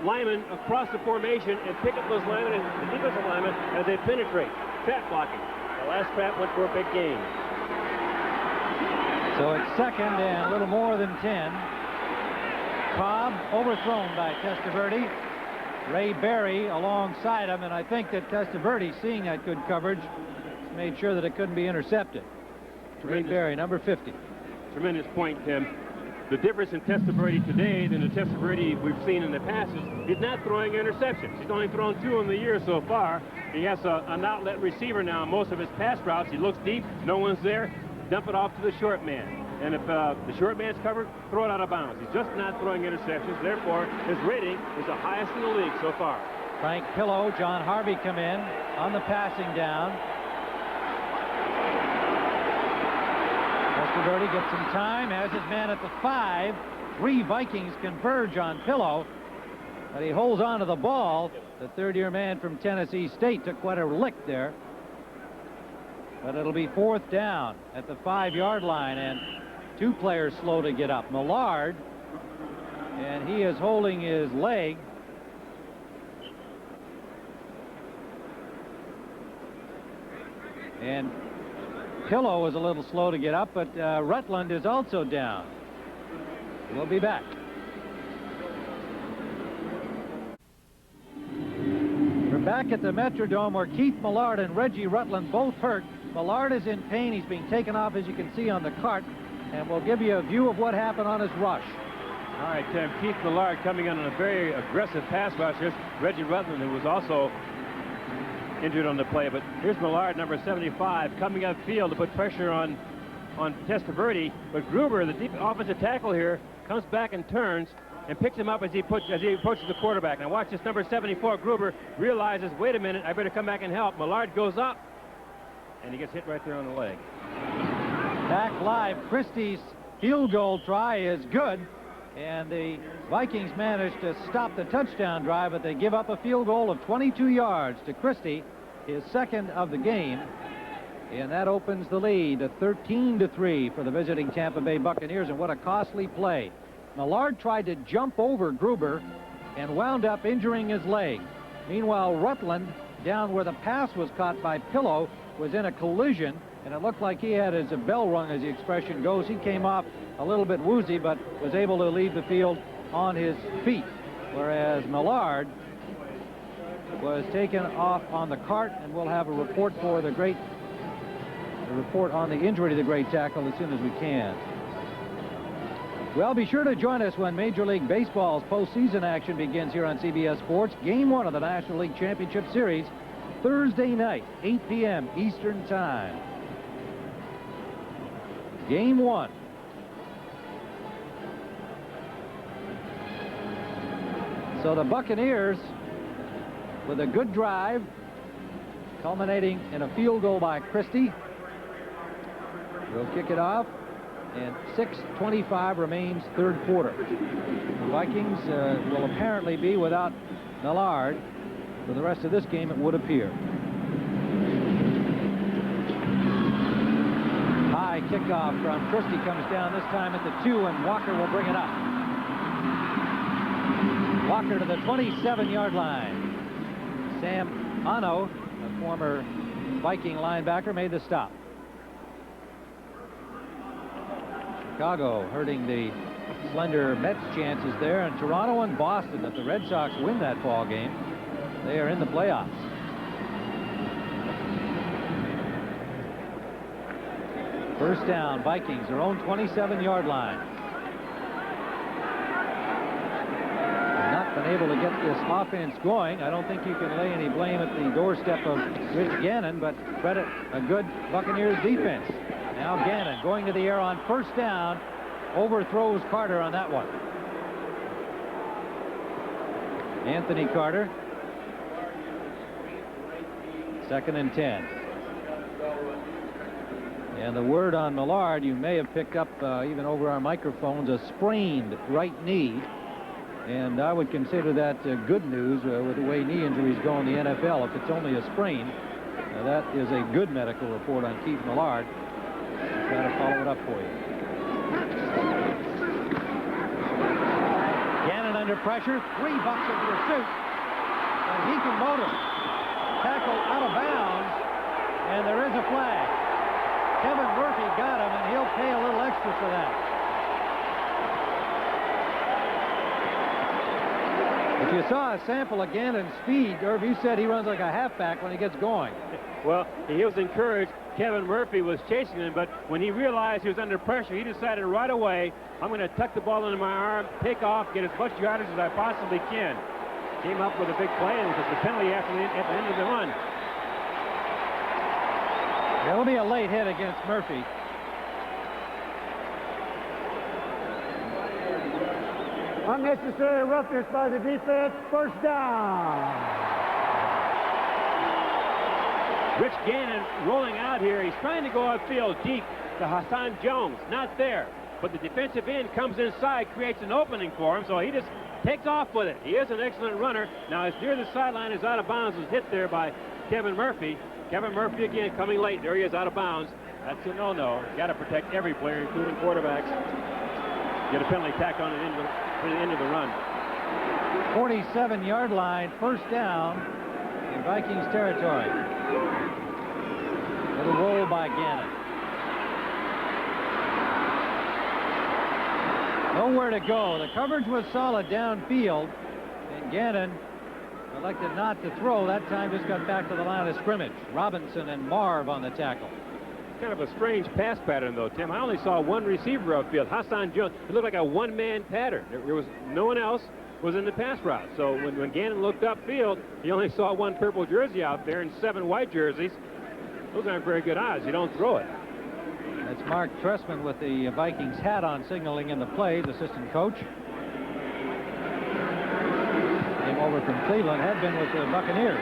B: linemen across the formation and pick up those linemen and the defensive linemen as they penetrate. Trap blocking. The last trap went for a big gain.
A: So it's second and a little more than 10. Cobb overthrown by Testaverde. Ray Berry alongside him, and I think that Testaverde, seeing that good coverage, made sure that it couldn't be intercepted. Ray Berry, number 50.
B: Tremendous point, Tim. The difference in Testaverde today than the Testaverde we've seen in the past is he's not throwing interceptions. He's only thrown 2 in the year so far. He has an outlet receiver now on most of his pass routes. He looks deep, no one's there, dump it off to the short man. And if the short man's covered, throw it out of bounds. He's just not throwing interceptions. Therefore, his rating is the highest in the league so far.
A: Frank Pillow, John Harvey come in on the passing down. Testaverde gets some time, has his man at the 5. 3 Vikings converge on Pillow, but he holds on to the ball. The third-year man from Tennessee State took quite a lick there. But it'll be 4th down at the 5-yard line, and 2 players slow to get up. Millard, and he is holding his leg. And Pillow is a little slow to get up, but Rutland is also down. We'll be back. We're back at the Metrodome where Keith Millard and Reggie Rutland both hurt. Millard is in pain. He's being taken off, as you can see on the cart, and we'll give you a view of what happened on his rush.
B: All right, Tim. Keith Millard coming in on a very aggressive pass rush. Here's Reggie Rutland, who was also injured on the play. But here's Millard, number 75, coming upfield to put pressure on Testaverde. But Gruber, the deep offensive tackle here, comes back and turns and picks him up as he approaches the quarterback. Now watch this, number 74, Gruber, realizes, wait a minute, I better come back and help. Millard goes up, and he gets hit right there on the leg.
A: Back live, Christie's field goal try is good, and the Vikings managed to stop the touchdown drive, but they give up a field goal of 22 yards to Christie, his second of the game, and that opens the lead to 13-3 for the visiting Tampa Bay Buccaneers. And what a costly play. Millard tried to jump over Gruber and wound up injuring his leg. Meanwhile, Rutland, down where the pass was caught by Pillow, was in a collision, and it looked like he had his bell rung, as the expression goes. He came off a little bit woozy, but was able to leave the field on his feet, whereas Millard was taken off on the cart, and we'll have a report for the report on the injury to the great tackle as soon as we can. Well, be sure to join us when Major League Baseball's postseason action begins here on CBS Sports. Game 1 of the National League Championship Series, Thursday night, 8 p.m. Eastern Time. Game 1. So the Buccaneers, with a good drive, culminating in a field goal by Christie, will kick it off, and 6:25 remains third quarter. The Vikings will apparently be without Millard for the rest of this game, it would appear. High kickoff from Christie comes down, this time at the 2, and Walker will bring it up. Walker to the 27-yard line. Sam Ano, a former Viking linebacker, made the stop. Chicago hurting the slender Mets' chances there, and Toronto and Boston, if the Red Sox win that ball game, they are in the playoffs. First down, Vikings, their own 27-yard line. Not been able to get this offense going. I don't think you can lay any blame at the doorstep of Rich Gannon, but credit a good Buccaneers defense. Now Gannon going to the air on first down, overthrows Carter on that one. Anthony Carter. 2nd and 10. And the word on Millard, you may have picked up even over our microphones, a sprained right knee. And I would consider that good news with the way knee injuries go in the NFL. If it's only a sprain, that is a good medical report on Keith Millard. I'll try to follow it up for you. Gannon under pressure. 3 Bucks into pursuit. And he can motor. Tackle out of bounds. And there is a flag. Kevin Murphy got him, and he'll pay a little extra for that. If you saw a sample of Gannon's speed, Irv, you said he runs like a halfback when he gets going.
B: Well, he was encouraged. Kevin Murphy was chasing him, but when he realized he was under pressure, he decided right away, I'm going to tuck the ball into my arm, take off, get as much yardage as I possibly can. Came up with a big play, and it was the penalty at the end of the run.
A: That'll be a late hit against Murphy.
C: Unnecessary roughness by the defense. First down.
B: Rich Gannon rolling out here. He's trying to go upfield deep to Hassan Jones. Not there. But the defensive end comes inside, creates an opening for him, so he just takes off with it. He is an excellent runner. Now, he's near the sideline, is out of bounds, was hit there by Kevin Murphy. Kevin Murphy again coming late. There he is out of bounds. That's a no-no. Got to protect every player, including quarterbacks. Get a penalty tacked on it for the end of the run.
A: 47-yard line, first down in Vikings territory. Little roll by Gannon. Nowhere to go. The coverage was solid downfield, and Gannon elected not to throw. That time just got back to the line of scrimmage. Robinson and Marv on the tackle.
B: Kind of a strange pass pattern, though, Tim. I only saw one receiver upfield, Hassan Jones. It looked like a one-man pattern. There was no one else was in the pass route. So when Gannon looked upfield, he only saw one purple jersey out there and 7 white jerseys. Those aren't very good odds. You don't throw it.
A: That's Mark Tressman with the Vikings hat on, signaling in the play, the assistant coach. Came over from Cleveland, had been with the Buccaneers.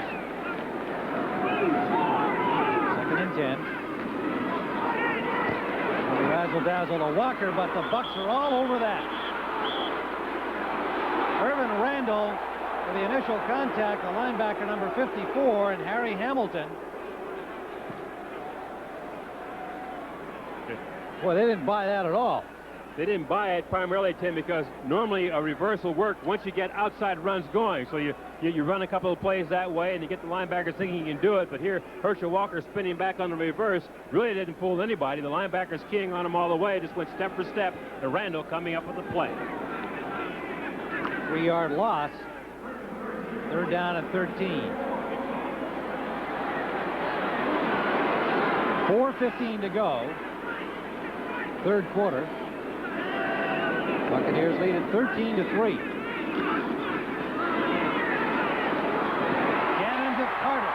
A: 2nd and 10. Razzle-dazzle to Walker, but the Bucks are all over that. Irvin Randall for the initial contact, the linebacker number 54, and Harry Hamilton. Boy, they didn't buy that at all.
B: They didn't buy it primarily, Tim, because normally a reverse will work once you get outside runs going. So you run a couple of plays that way, and you get the linebackers thinking you can do it. But here, Herschel Walker spinning back on the reverse really didn't fool anybody. The linebackers keying on him all the way, just went step for step. And Randall coming up with the play.
A: 3-yard loss. 3rd down and 13. 4:15 to go. 3rd quarter. Buccaneers lead at 13-3. Gannon to Carter.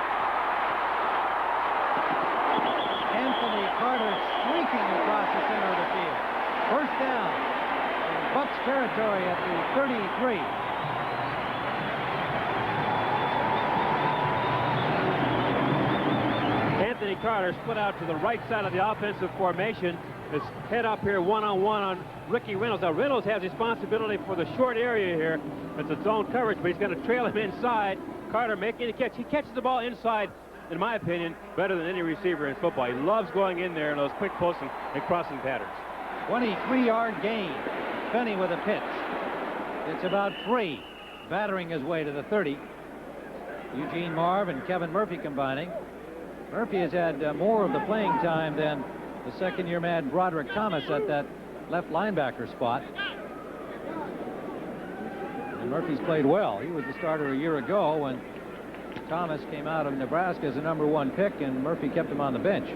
A: Anthony Carter streaking across the center of the field. First down in Bucs territory at the 33.
B: Anthony Carter split out to the right side of the offensive formation. His head up here one-on-one on Ricky Reynolds. Now, Reynolds has responsibility for the short area here. It's a zone coverage, but he's going to trail him inside. Carter making a catch. He catches the ball inside, in my opinion, better than any receiver in football. He loves going in there in those quick post and crossing patterns.
A: 23-yard gain. Vinny with a pitch. It's about 3. Battering his way to the 30. Eugene Marv and Kevin Murphy combining. Murphy has had more of the playing time than the second-year man Broderick Thomas at that left linebacker spot. And Murphy's played well. He was the starter a year ago when Thomas came out of Nebraska as a #1 pick, and Murphy kept him on the bench.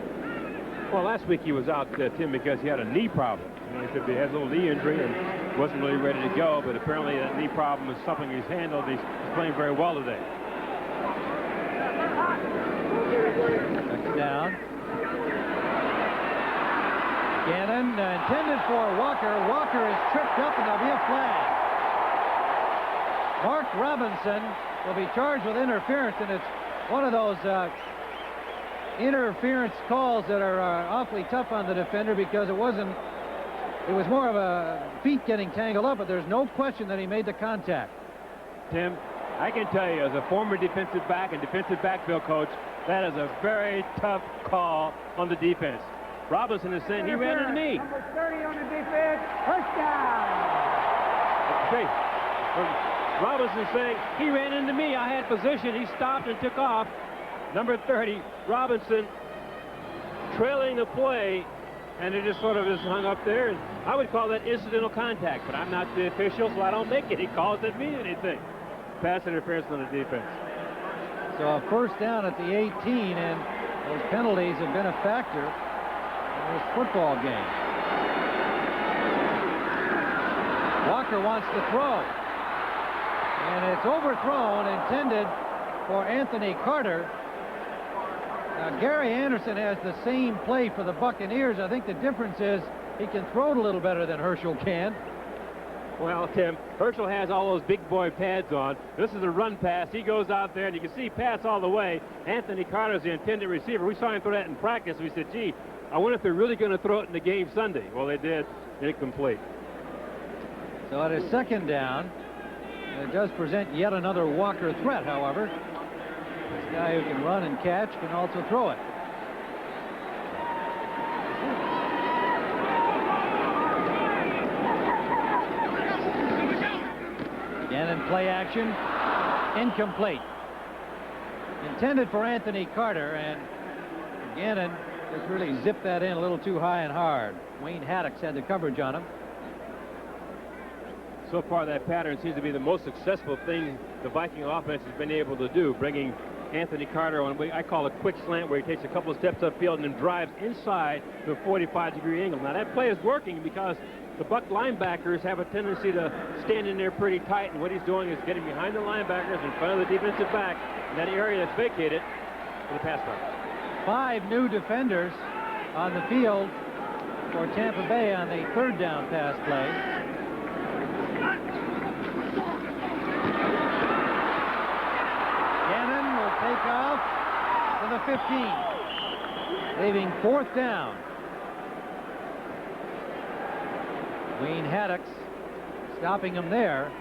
B: Well, last week he was out, Tim, because he had a knee problem. You know, he had a little knee injury and wasn't really ready to go, but apparently that knee problem is something he's handled. He's playing very well today.
A: Second down. Gannon intended for Walker. Walker is tripped up, and there'll be a flag. Mark Robinson will be charged with interference, and it's one of those interference calls that are awfully tough on the defender, because it was more of a feet getting tangled up, but there's no question that he made the contact.
B: Tim, I can tell you, as a former defensive back and defensive backfield coach, that is a very tough call on the defense. Robinson is saying he ran into me.
C: Number 30 on the defense, touchdown.
B: Okay. Robinson saying he ran into me. I had position. He stopped and took off. Number 30, Robinson, trailing the play, and it just sort of just hung up there. And I would call that incidental contact, but I'm not the official, so I don't make any calls that mean anything. Pass interference on the defense.
A: So a first down at the 18, and those penalties have been a factor in this football game. Walker wants to throw, and it's overthrown, intended for Anthony Carter. Now, Gary Anderson has the same play for the Buccaneers. I think the difference is he can throw it a little better than Herschel can.
B: Well, Tim, Herschel has all those big boy pads on. This is a run pass. He goes out there, and you can see pass all the way. Anthony Carter's the intended receiver. We saw him throw that in practice. We said, gee, I wonder if they're really going to throw it in the game Sunday. Well, they did. Incomplete.
A: So at his second down, it does present yet another Walker threat, however. This guy who can run and catch can also throw it. Gannon play action, incomplete. Intended for Anthony Carter, and Gannon just really zipped that in a little too high and hard. Wayne Haddocks had the coverage on him.
B: So far, that pattern seems to be the most successful thing the Viking offense has been able to do, bringing Anthony Carter on what I call a quick slant, where he takes a couple of steps upfield and then drives inside to a 45-degree angle. Now, that play is working because the Buck linebackers have a tendency to stand in there pretty tight, and what he's doing is getting behind the linebackers in front of the defensive back in that area that's vacated for the pass rush.
A: 5 new defenders on the field for Tampa Bay on the third down pass play. Gannon will take off to the 15, leaving fourth down. Wayne Haddocks stopping him there.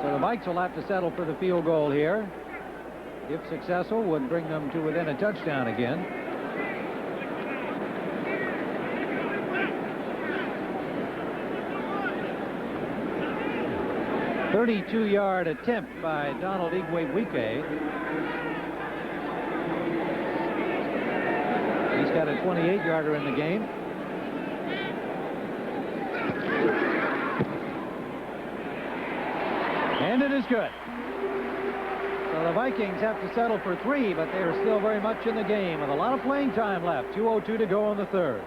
A: So the Vikes will have to settle for the field goal here. If successful, would bring them to within a touchdown again. A 32-yard attempt by Donald Igwe-Wike. He's got a 28-yarder in the game. And it is good. So the Vikings have to settle for 3, but they are still very much in the game with a lot of playing time left. 2:02 to go in the third.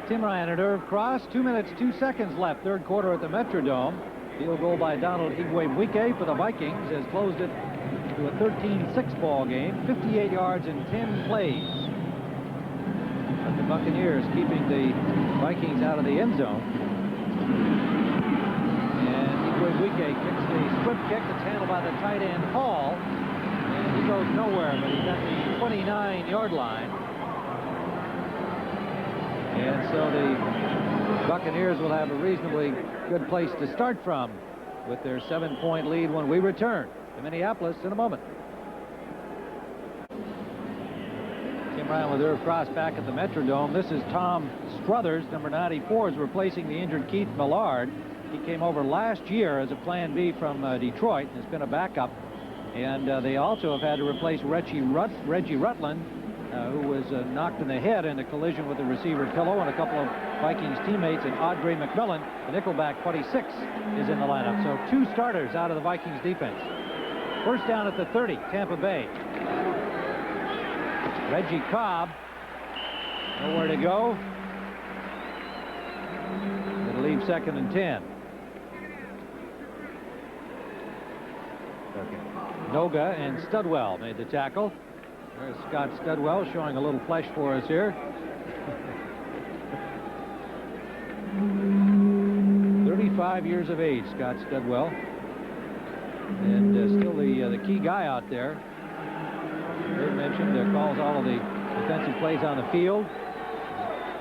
A: Tim Ryan at Irv Cross. 2 minutes, 2 seconds left. Third quarter at the Metrodome. Field goal by Donald Igwe-Wike for the Vikings has closed it to a 13-6 ball game. 58 yards in 10 plays. But the Buccaneers keeping the Vikings out of the end zone. Igwe-Wike kicks the swift kick that's handled by the tight end Hall, and he goes nowhere, but he's at the 29-yard line. And so the Buccaneers will have a reasonably good place to start from with their 7-point lead when we return to Minneapolis in a moment. Tim Ryan with Irv Cross back at the Metrodome. This is Tom Struthers, number 94, is replacing the injured Keith Millard. He came over last year as a plan B from Detroit and has been a backup. And they also have had to replace Reggie Rutland, who was knocked in the head in a collision with the receiver Pillow, and a couple of Vikings teammates. And Audrey McMillan, the nickelback 26, is in the lineup. So 2 starters out of the Vikings defense. First down at the 30, Tampa Bay. Reggie Cobb, nowhere to go. It'll leave 2nd and 10. Okay. Noga and Studwell made the tackle. There's Scott Studwell showing a little flesh for us here. 35 years of age, Scott Studwell. And still the key guy out there. Dave mentioned calls all of the defensive plays on the field.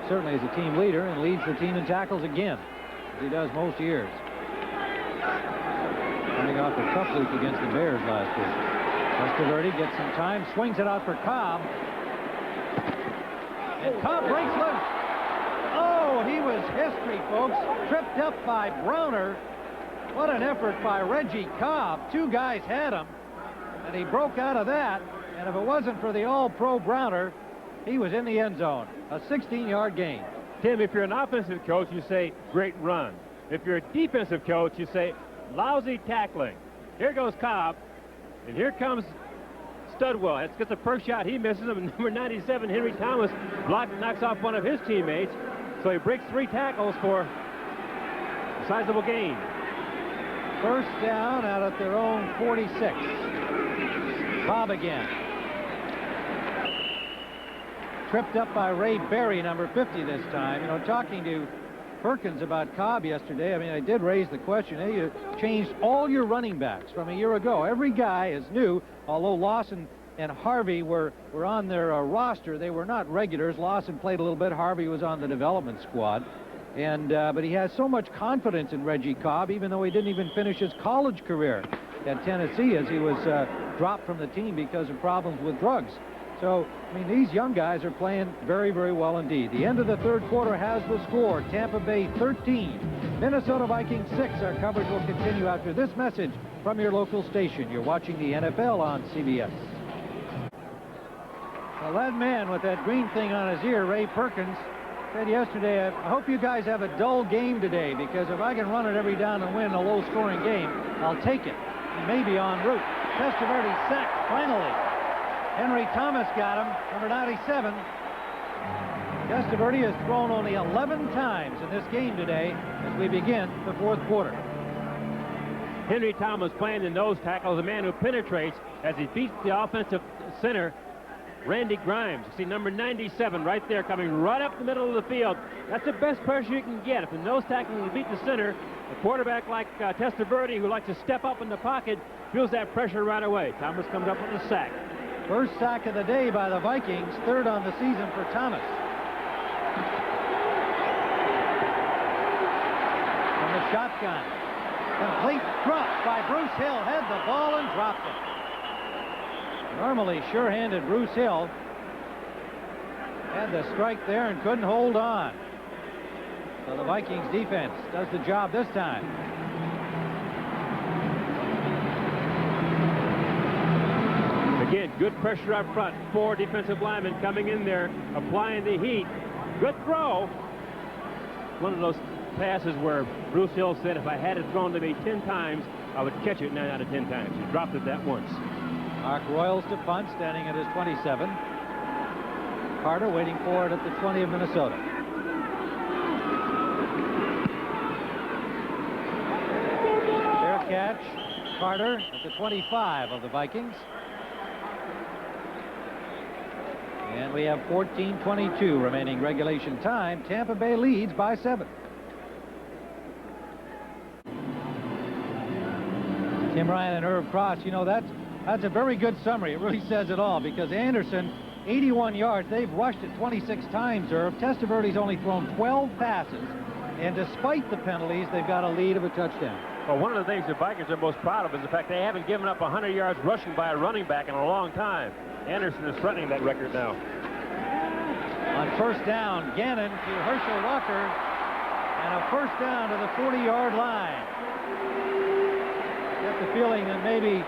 A: Certainly is a team leader and leads the team in tackles again, as he does most years. Coming off a tough week against the Bears last week. Testaverde gets some time, swings it out for Cobb. And Cobb breaks loose. Oh, he was history, folks. Tripped up by Browner. What an effort by Reggie Cobb. Two guys had him, and he broke out of that. And if it wasn't for the All-Pro Browner, he was in the end zone. A 16-yard gain.
B: Tim, if you're an offensive coach, you say, great run. If you're a defensive coach, you say, lousy tackling. Here goes Cobb, and here comes Studwell. It's gets a first shot. He misses him. Number 97, Henry Thomas, knocks off one of his teammates. So he breaks 3 tackles for a sizable gain.
A: First down out at their own 46. Cobb again. Tripped up by Ray Berry, number 50 this time. You know, talking to Perkins about Cobb yesterday, I mean, I did raise the question, hey, you changed all your running backs from a year ago. Every guy is new, although Lawson and Harvey were on their roster. They were not regulars. Lawson played a little bit. Harvey was on the development squad. And but he has so much confidence in Reggie Cobb, even though he didn't even finish his college career at Tennessee, as he was dropped from the team because of problems with drugs. So, I mean, these young guys are playing very, very well indeed. The end of the third quarter has the score. Tampa Bay 13, Minnesota Vikings 6. Our coverage will continue after this message from your local station. You're watching the NFL on CBS. Well, that man with that green thing on his ear, Ray Perkins, said yesterday, I hope you guys have a dull game today, because if I can run it every down and win a low-scoring game, I'll take it. Maybe en route. Testaverde sacked finally. Henry Thomas got him, number 97. Testaverde has thrown only 11 times in this game today as we begin the fourth quarter.
B: Henry Thomas playing the nose tackle is a man who penetrates as he beats the offensive center, Randy Grimes. You see number 97 right there coming right up the middle of the field. That's the best pressure you can get. If the nose tackle will beat the center, a quarterback like Testaverde, who likes to step up in the pocket, feels that pressure right away. Thomas comes up with a sack.
A: First sack of the day by the Vikings, third on the season for Thomas. From the shotgun. Complete drop by Bruce Hill. Had the ball and dropped it. Normally sure-handed Bruce Hill had the strike there and couldn't hold on. So the Vikings defense does the job this time.
B: Again, good pressure up front. 4 defensive linemen coming in there, applying the heat. Good throw. One of those passes where Bruce Hill said, if I had it thrown to me 10 times, I would catch it 9 out of 10 times. He dropped it that once.
A: Mark Royals to punt, standing at his 27. Carter waiting for it at the 20 of Minnesota. Fair catch. Carter at the 25 of the Vikings. And we have 14:22 remaining regulation time. Tampa Bay leads by 7. Tim Ryan and Irv Cross, you know, that's a very good summary. It really says it all, because Anderson, 81 yards. They've rushed it 26 times, Irv. Testaverde's only thrown 12 passes, and despite the penalties, they've got a lead of a touchdown.
B: Well, one of the things the Vikings are most proud of is the fact they haven't given up 100 yards rushing by a running back in a long time. Anderson is threatening that record now.
A: On first down, Gannon to Herschel Walker, and a first down to the 40-yard line. Get the feeling that maybe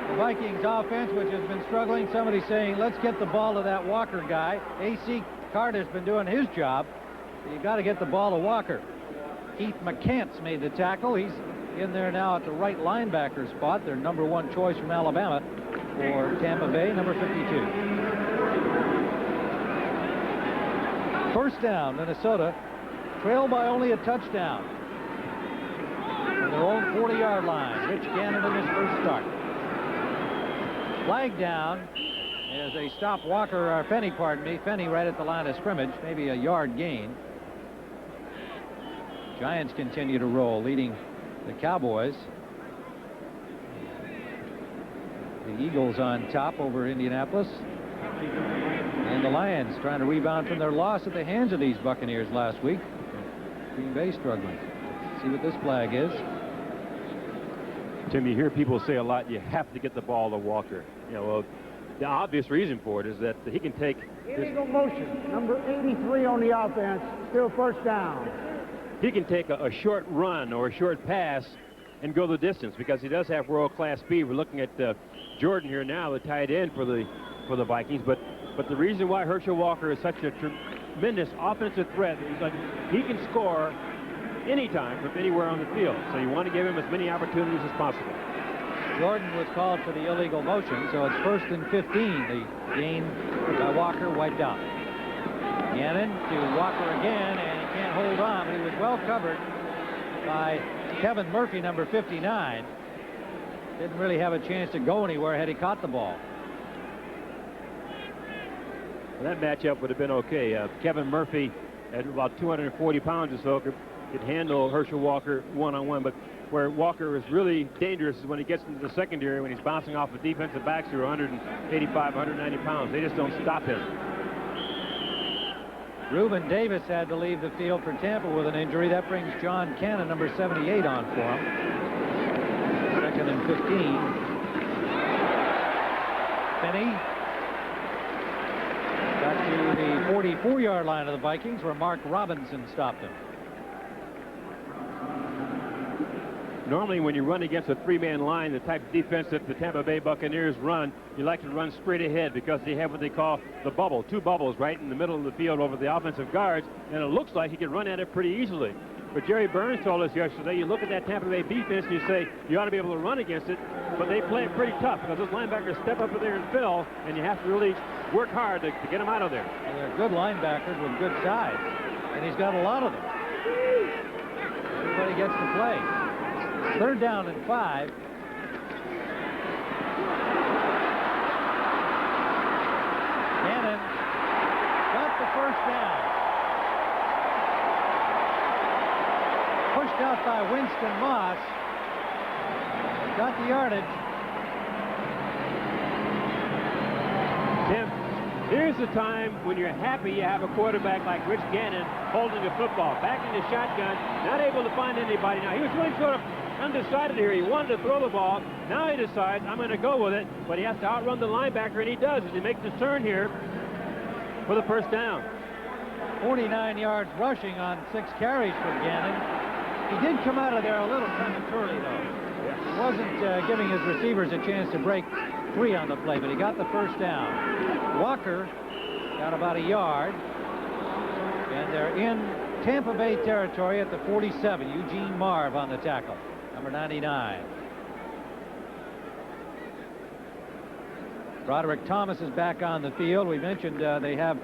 A: the Vikings offense, which has been struggling, somebody's saying, let's get the ball to that Walker guy. A.C. Carter's been doing his job. You've got to get the ball to Walker. Keith McCants made the tackle. He's in there now at the right linebacker spot, their number 1 choice from Alabama for Tampa Bay, number 52. First down, Minnesota, trailed by only a touchdown. On their own 40-yard line. Rich Gannon in his first start. Flag down as they stop Walker, or Finney, pardon me. Finney right at the line of scrimmage, maybe a yard gain. Giants continue to roll, leading the Cowboys. The Eagles on top over Indianapolis. And the Lions trying to rebound from their loss at the hands of these Buccaneers last week. Green Bay struggling. Let's see what this flag is.
B: Tim, you hear people say a lot, you have to get the ball to Walker. You know, well, the obvious reason for it is that he can take
C: Illegal motion. Number 83 on the offense. Still first down.
B: He can take a short run or a short pass and go the distance because he does have world-class speed. We're looking at Jordan here now, the tight end for the Vikings. But the reason why Herschel Walker is such a tremendous offensive threat is like he can score anytime from anywhere on the field. So you want to give him as many opportunities as possible.
A: Jordan was called for the illegal motion, so it's 1st and 15. The gain by Walker wiped out. Gannon to Walker again, and he can't hold on, but he was well covered by Kevin Murphy, number 59. Didn't really have a chance to go anywhere had he caught the ball.
B: Well, that matchup would have been okay. Kevin Murphy, at about 240 pounds or so, could handle Herschel Walker one-on-one, but where Walker is really dangerous is when he gets into the secondary, when he's bouncing off the defensive backs who are 185, 190 pounds. They just don't stop him.
A: Reuben Davis had to leave the field for Tampa with an injury. That brings John Cannon, number 78, on for him. 2nd and 15. Finney got to the 44-yard line of the Vikings, where Mark Robinson stopped him.
B: Normally, when you run against a three-man line, the type of defense that the Tampa Bay Buccaneers run, you like to run straight ahead because they have what they call the bubble, 2 bubbles right in the middle of the field over the offensive guards, and it looks like he can run at it pretty easily. But Jerry Burns told us yesterday, you look at that Tampa Bay defense and you say, you ought to be able to run against it, but they play it pretty tough because those linebackers step up in there and fill, and you have to really work hard to get them out of there.
A: Well, they're good linebackers with good size, and he's got a lot of them. Everybody gets to play. 3rd down and 5. Gannon got the 1st down. Pushed out by Winston Moss. Got the yardage.
B: Tim, here's the time when you're happy you have a quarterback like Rich Gannon holding the football. Back in the shotgun, not able to find anybody. Now, he was really sort of undecided here. He wanted to throw the ball. Now he decides, I'm going to go with it, but he has to outrun the linebacker, and he does as he makes his turn here for the 1st down.
A: 49 yards rushing on 6 carries for Gannon. He did come out of there a little prematurely, though. He wasn't giving his receivers a chance to break free on the play, but he got the 1st down. Walker got about a yard, and they're in Tampa Bay territory at the 47. Eugene Marv on the tackle, number 99. Broderick Thomas is back on the field. We mentioned they have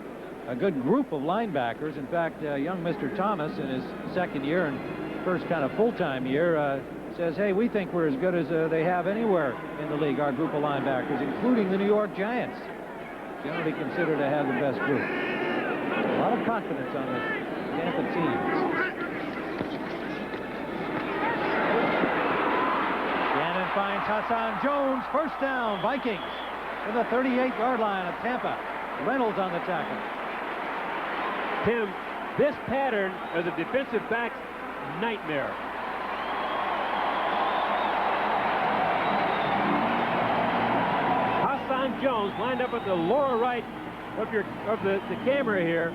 A: a good group of linebackers. In fact, young Mr. Thomas, in his 2nd year and first kind of full-time year, says, hey, we think we're as good as they have anywhere in the league, our group of linebackers, including the New York Giants. Generally considered to have the best group. A lot of confidence on this Tampa team. Gannon finds Hassan Jones. 1st down, Vikings, to the 38-yard line of Tampa. Reynolds on the tackle.
B: Tim, this pattern is a defensive back's nightmare. Hassan Jones lined up at the lower right of the camera here,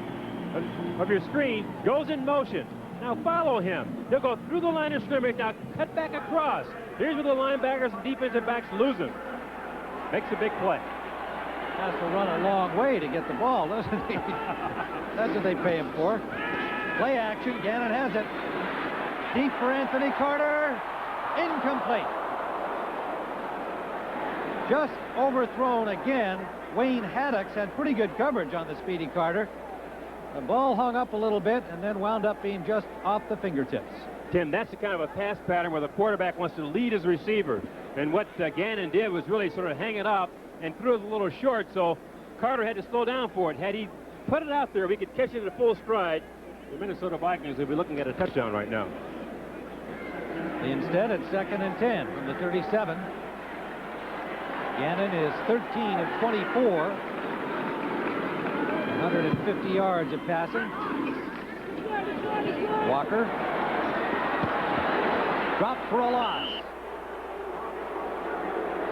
B: of your screen, goes in motion. Now follow him. He'll go through the line of scrimmage. Now cut back across. Here's where the linebackers and defensive backs lose him. Makes a big play.
A: Has to run a long way to get the ball, doesn't he? That's what they pay him for. Play action. Gannon has it. Deep for Anthony Carter. Incomplete. Just overthrown again. Wayne Haddocks had pretty good coverage on the speedy Carter. The ball hung up a little bit and then wound up being just off the fingertips.
B: Tim, that's the kind of a pass pattern where the quarterback wants to lead his receiver. And what Gannon did was really sort of hang it up and threw it a little short, so Carter had to slow down for it. Had he put it out there, we could catch it at full stride. The Minnesota Vikings would be looking at a touchdown right now.
A: Instead, it's 2nd and 10 from the 37. Gannon is 13 of 24. 150 yards of passing. Walker dropped for a loss.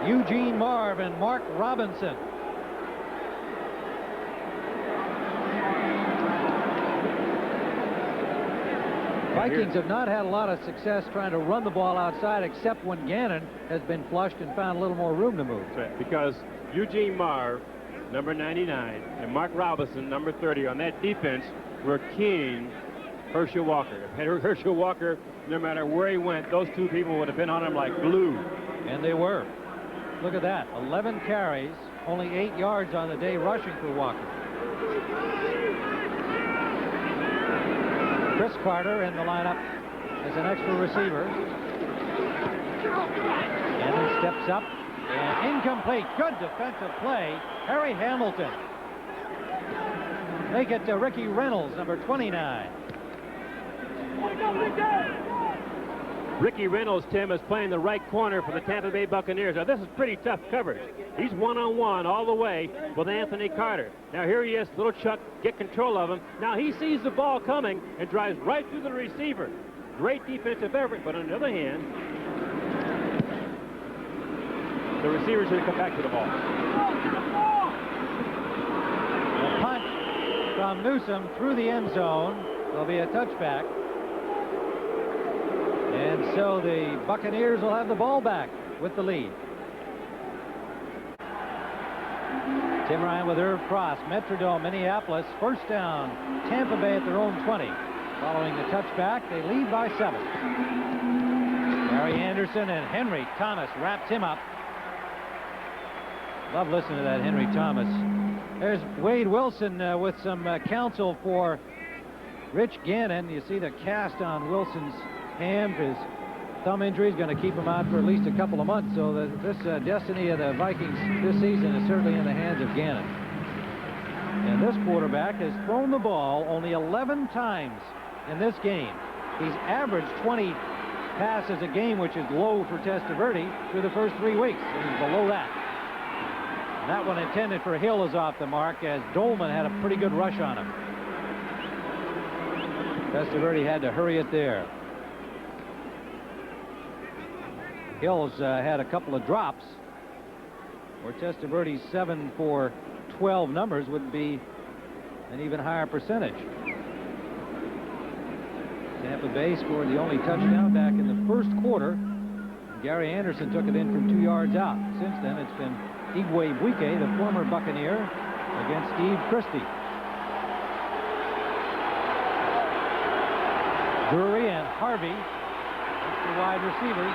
A: Eugene Marv and Mark Robinson. Vikings have not had a lot of success trying to run the ball outside, except when Gannon has been flushed and found a little more room to move.
B: That's right, because Eugene Marv, number 99, and Mark Robinson, number 30, on that defense were keying Herschel Walker. If Herschel Walker, no matter where he went, those two people would have been on him like glue.
A: And they were. Look at that. 11 carries, only 8 yards on the day rushing for Walker. Chris Carter in the lineup as an extra receiver. Gannon steps up and incomplete. Good defensive play. Harry Hamilton. Make it to Ricky Reynolds, number 29.
B: Ricky Reynolds, Tim, is playing the right corner for the Tampa Bay Buccaneers. Now, this is pretty tough coverage. He's one-on-one all the way with Anthony Carter. Now, here he is. Little Chuck, get control of him. Now, he sees the ball coming and drives right through the receiver. Great defensive effort, but on the other hand, the receiver should come back to the ball.
A: A punt from Newsom through the end zone. There'll be a touchback. And so the Buccaneers will have the ball back with the lead. Tim Ryan with Irv Cross, Metrodome, Minneapolis. First down, Tampa Bay at their own 20. Following the touchback, they lead by 7. Gary Anderson and Henry Thomas wraps him up. Love listening to that Henry Thomas. There's Wade Wilson with some counsel for Rich Gannon. You see the cast on Wilson's hand. His thumb injury is going to keep him out for at least a couple of months. So this destiny of the Vikings this season is certainly in the hands of Gannon. And this quarterback has thrown the ball only 11 times in this game. He's averaged 20 passes a game, which is low for Testaverde through the first 3 weeks. And he's below that. And that one intended for Hill is off the mark, as Dolman had a pretty good rush on him. Testaverde had to hurry it there. Hill's had a couple of drops, where Testaverde's 7 for 12 numbers would be an even higher percentage. Tampa Bay scored the only touchdown back in the first quarter. Gary Anderson took it in from 2 yards out. Since then, it's been Igwe Buike, the former Buccaneer, against Steve Christie. Drury and Harvey, that's the wide receivers.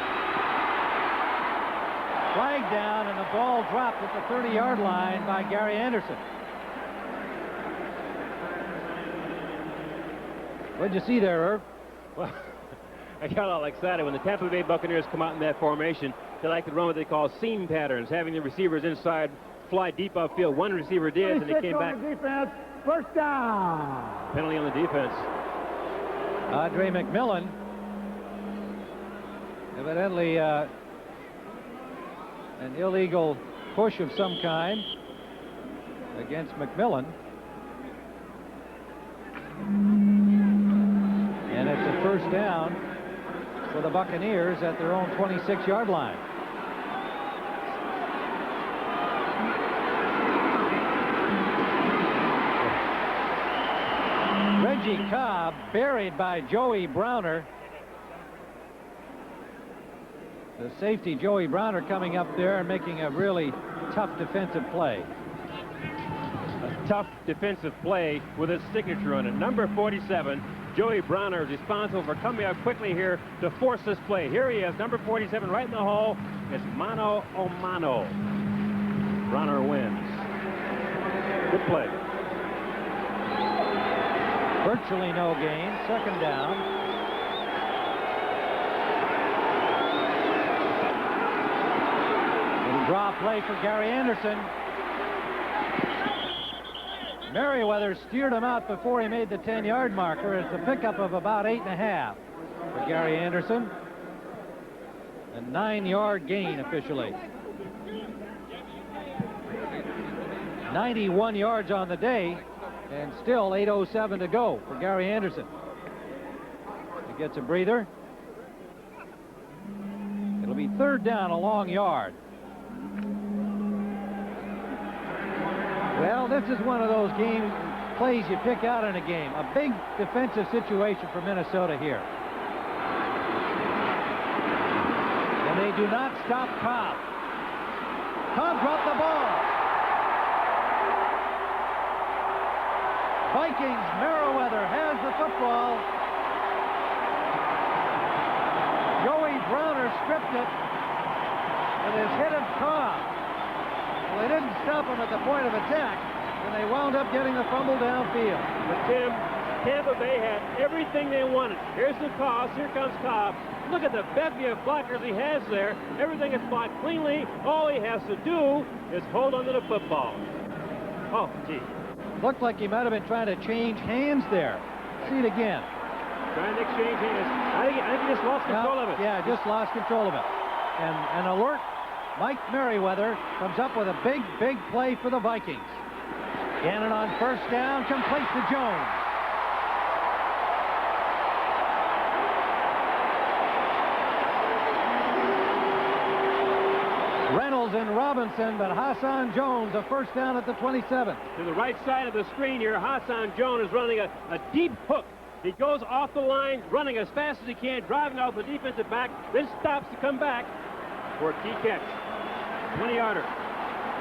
A: Flag down, and the ball dropped at the 30-yard line by Gary Anderson. What'd you see there, Irv?
B: Well, I got all excited when the Tampa Bay Buccaneers come out in that formation. They like to run what they call seam patterns, having the receivers inside fly deep upfield. One receiver did, and he came back.
C: On the defense, first down.
B: Penalty on the defense.
A: Andre McMillan, evidently an illegal push of some kind against McMillan. And it's a first down for the Buccaneers at their own 26-yard line. Reggie Cobb buried by Joey Browner. The safety, Joey Browner, coming up there and making a really tough defensive play.
B: A tough defensive play with his signature on it. Number 47, Joey Browner, is responsible for coming up quickly here to force this play. Here he is, number 47, right in the hole. It's mano a mano. Browner wins. Good play.
A: Virtually no gain. Second down. Little draw play for Gary Anderson. Merriweather steered him out before he made the 10-yard marker. It's a pickup of about 8.5 for Gary Anderson. A 9-yard gain officially. 91 yards on the day, and still 8:07 to go for Gary Anderson. He gets a breather. It'll be third down, a long yard. Well, this is one of those plays you pick out in a game. A big defensive situation for Minnesota here. And they do not stop Cobb. Cobb dropped the ball. Vikings, Merriweather has the football. Joey Browner stripped it with his hit of Cobb. Well, they didn't stop him at the point of attack, and they wound up getting the fumble downfield.
B: But Tim, Tampa Bay had everything they wanted. Here's the toss. Here comes Cobb. Look at the bevy of blockers he has there. Everything is blocked cleanly. All he has to do is hold onto the football. Oh, gee.
A: Looked like he might have been trying to change hands there. See it again.
B: Trying to exchange hands. I think he just lost control of it.
A: Yeah, just lost control of it. And an alert Mike Merriweather comes up with a big, big play for the Vikings. Gannon on first down, complete to Jones. Reynolds and Robinson, but Hassan Jones a first down at the 27.
B: To the right side of the screen here, Hassan Jones is running a deep hook. He goes off the line, running as fast as he can, driving out the defensive back, then stops to come back for a key catch. 20-yarder.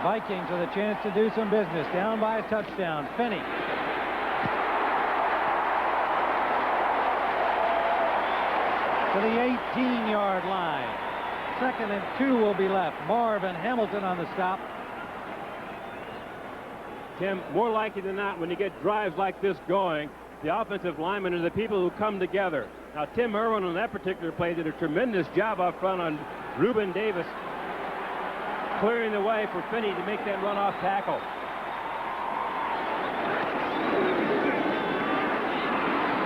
A: Vikings with a chance to do some business. Down by a touchdown. Vinny. To the 18-yard line. 2nd and 2 will be left. Marvin Hamilton on the stop.
B: Tim, more likely than not, when you get drives like this going, the offensive linemen are the people who come together. Now, Tim Irwin on that particular play did a tremendous job up front on Reuben Davis, clearing the way for Finney to make that run-off tackle.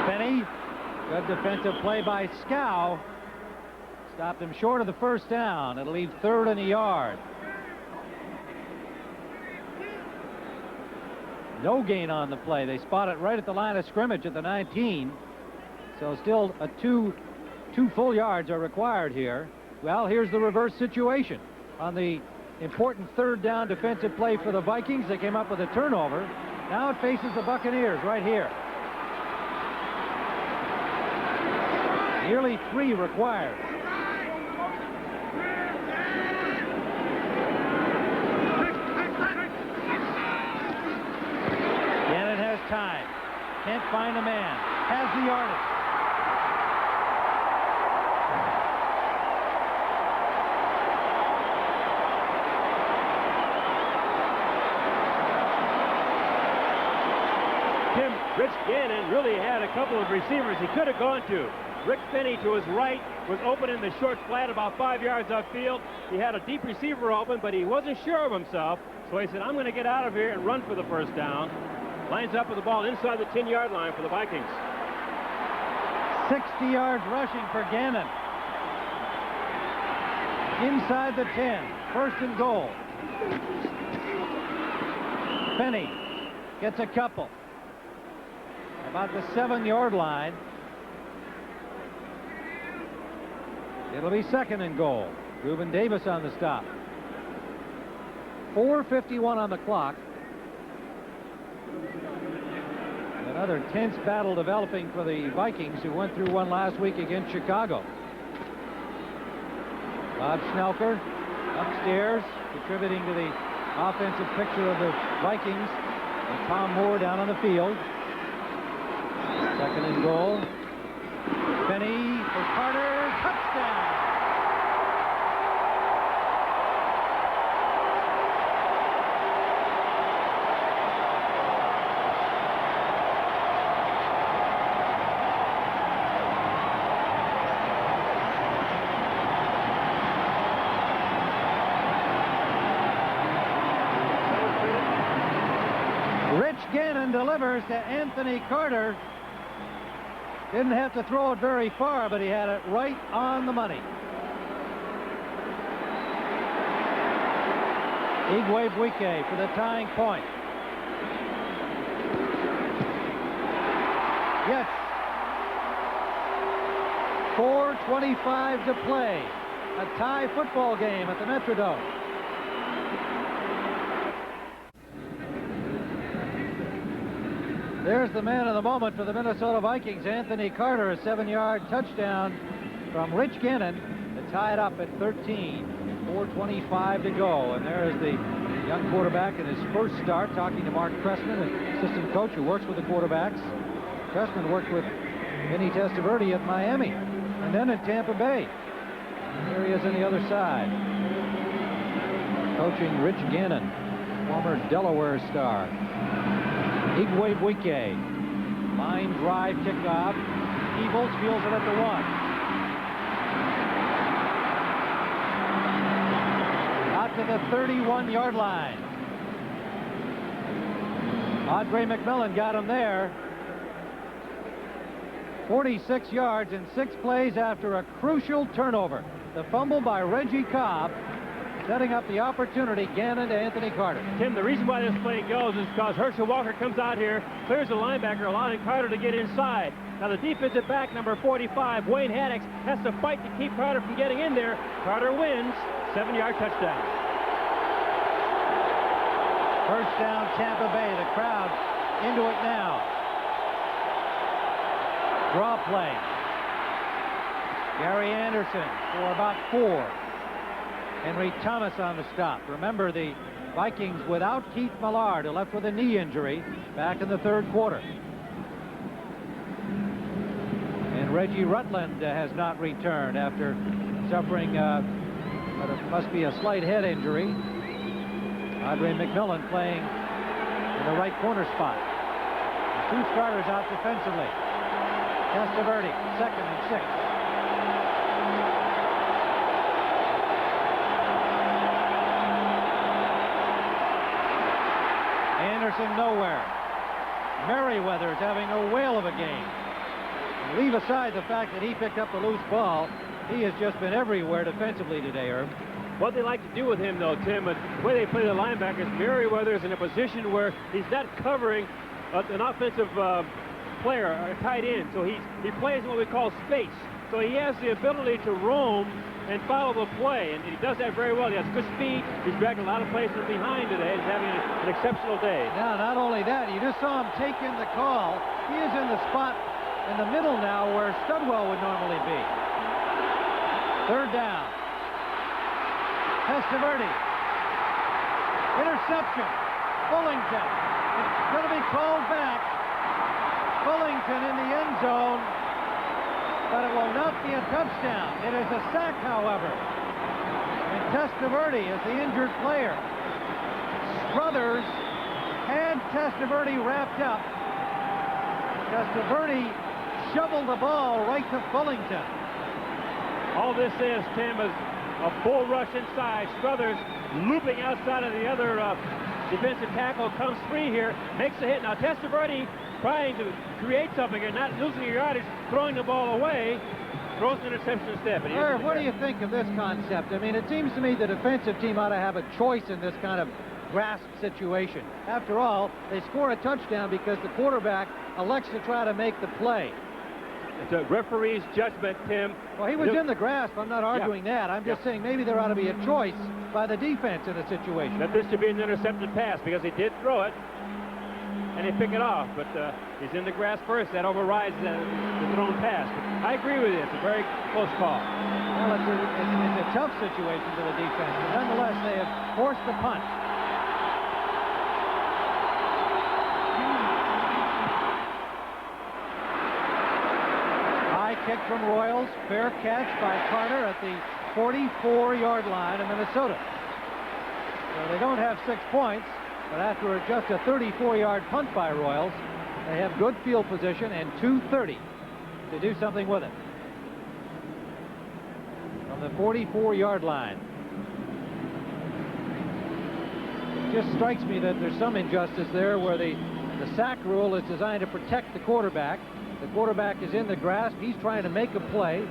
A: Finney, good defensive play by Scow. Stopped him short of the first down. It'll leave 3rd and a yard. No gain on the play. They spot it right at the line of scrimmage at the 19. So still a two full yards are required here. Well, here's the reverse situation. On the important 3rd down defensive play for the Vikings, they came up with a turnover. Now it faces the Buccaneers right here. Nearly 3 required. Gannon has time. Can't find a man. Has the yardage.
B: Tim, Rich Gannon really had a couple of receivers he could have gone to. Rick Finney to his right was open in the short flat about 5 yards upfield. He had a deep receiver open, but he wasn't sure of himself. So he said, I'm going to get out of here and run for the first down. Lines up with the ball inside the 10-yard line for the Vikings.
A: 60 yards rushing for Gannon. Inside the 10. 1st and goal. Finney gets a couple. About the 7-yard line. It'll be 2nd and goal. Reuben Davis on the stop. 4:51 on the clock. Another tense battle developing for the Vikings, who went through one last week against Chicago. Bob Schnelker upstairs, contributing to the offensive picture of the Vikings. And Tom Moore down on the field. 2nd and goal. Finney for Carter. Touchdown. Gannon delivers to Anthony Carter. Didn't have to throw it very far, but he had it right on the money. Igwe for the tying point. Yes. 4:25 to play. A tie football game at the Metrodome. There's the man of the moment for the Minnesota Vikings, Anthony Carter, a 7-yard touchdown from Rich Gannon to tie it up at 13. 4:25 to go, and there is the young quarterback in his first start, talking to Mark Pressman, an assistant coach who works with the quarterbacks. Pressman worked with Vinny Testaverde at Miami, and then at Tampa Bay. Here he is on the other side, coaching Rich Gannon, former Delaware star. Igwe line drive kickoff. Eagles fields it at the 1. To the 31-yard line. Andre McMillan got him there. 46 yards in 6 plays after a crucial turnover. The fumble by Reggie Cobb, setting up the opportunity. Gannon to Anthony Carter.
B: Tim, the reason why this play goes is because Herschel Walker comes out here, clears the linebacker, allowing Carter to get inside. Now the defensive back, number 45, Wayne Haddix, has to fight to keep Carter from getting in there. Carter wins. 7-yard touchdown.
A: First down, Tampa Bay. The crowd into it now. Draw play. Gary Anderson for about 4. Henry Thomas on the stop. Remember, the Vikings without Keith Millard, who left with a knee injury back in the 3rd quarter. And Reggie Rutland has not returned after suffering but it must be a slight head injury. Andre McMillan playing in the right corner spot. The 2 starters out defensively. Testaverde, 2nd and 6. Anderson nowhere. Merriweather's having a whale of a game. Leave aside the fact that he picked up the loose ball, he has just been everywhere defensively today, Herb.
B: What they like to do with him, though, Tim, the way they play the linebackers, Merriweather is in a position where he's not covering an offensive player, or tight end, so he plays in what we call space. So he has the ability to roam and follow the play, and he does that very well. He has good speed. He's dragging a lot of plays from behind today. He's having an exceptional day.
A: Now, not only that, you just saw him take in the call. He is in the spot in the middle now where Studwell would normally be. 3rd down. Testaverde. Interception. Bullington. It's going to be called back. Bullington in the end zone, but it will not be a touchdown. It is a sack, however. And Testaverde is the injured player. Struthers had Testaverde wrapped up. Testaverde shoveled the ball right to Bullington.
B: All this is, Tim, is a bull rush inside. Struthers looping outside of the other defensive tackle, comes free here, makes the hit. Now Testaverde trying to create something here, not losing your yardage, throwing the ball away, throws an interception instead.
A: Irv, what do you think of this concept? I mean, it seems to me the defensive team ought to have a choice in this kind of grasp situation. After all, they score a touchdown because the quarterback elects to try to make the play.
B: It's a referee's judgment, Tim.
A: Well, he was in the grasp. I'm not arguing that. I'm just saying maybe there ought to be a choice by the defense in the situation.
B: That this should be an intercepted pass because he did throw it, and he picked it off. But he's in the grasp first. That overrides the thrown pass. But I agree with you. It's a very close call.
A: Well, it's a tough situation for the defense. But nonetheless, they have forced the punt. Kick from Royals, fair catch by Carter at the 44-yard line of Minnesota. So they don't have 6 points, but after just a 34-yard punt by Royals, they have good field position and 2:30 to do something with it. From the 44-yard line. It just strikes me that there's some injustice there where the The sack rule is designed to protect the quarterback. The quarterback is in the grasp. He's trying to make a play.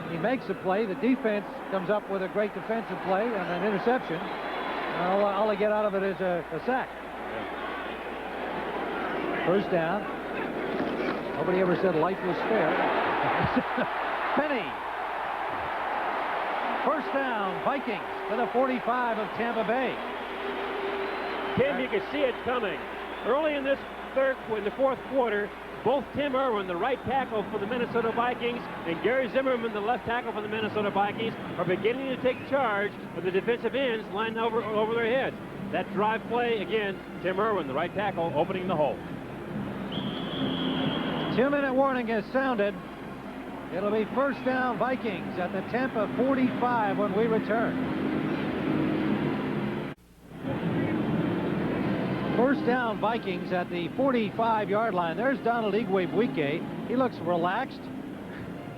A: He makes a play. The defense comes up with a great defensive play and an interception. All they get out of it is a sack. First down. Nobody ever said life was fair. Vinny. First down, Vikings to the 45 of Tampa Bay.
B: Tim, you can see it coming. Early in the fourth quarter, both Tim Irwin, the right tackle for the Minnesota Vikings, and Gary Zimmerman, the left tackle for the Minnesota Vikings, are beginning to take charge of the defensive ends lined over their heads. That drive play, again, Tim Irwin, the right tackle, opening the hole.
A: 2-minute warning has sounded. It'll be first down Vikings at the Tampa 45 when we return. First down Vikings at the 45-yard line. There's Donald Igwebuike. He looks relaxed.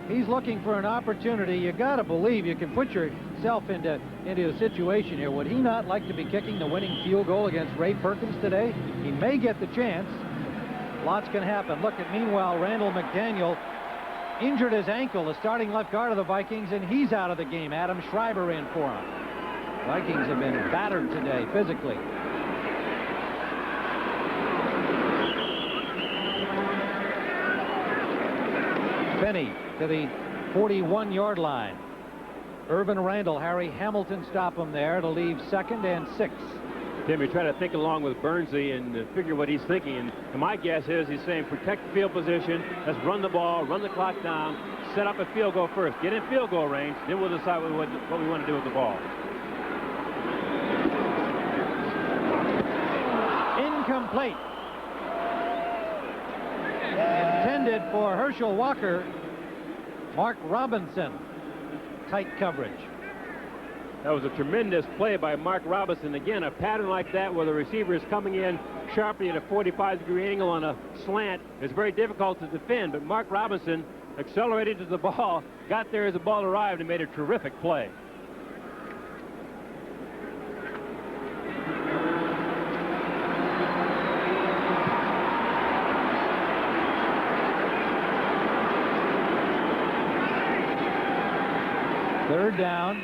A: He's looking for an opportunity. You got to believe you can put yourself into a situation here. Would he not like to be kicking the winning field goal against Ray Perkins today? He may get the chance. Lots can happen. Look at, meanwhile, Randall McDaniel injured his ankle, the starting left guard of the Vikings, and he's out of the game. Adam Schreiber in for him. Vikings have been battered today physically. Vinny to the 41-yard line. Irvin Randall, Harry Hamilton stop him there to leave 2nd and 6.
B: Tim, you try to think along with Bernsey and figure what he's thinking. And my guess is he's saying protect the field position. Let's run the ball, run the clock down, set up a field goal first. Get in field goal range, then we'll decide what we want to do with the ball.
A: Incomplete. Intended for Herschel Walker. Mark Robinson. Tight coverage.
B: That was a tremendous play by Mark Robinson. Again, a pattern like that where the receiver is coming in sharply at a 45-degree angle on a slant is very difficult to defend. But Mark Robinson accelerated to the ball, got there as the ball arrived, and made a terrific play.
A: Third down.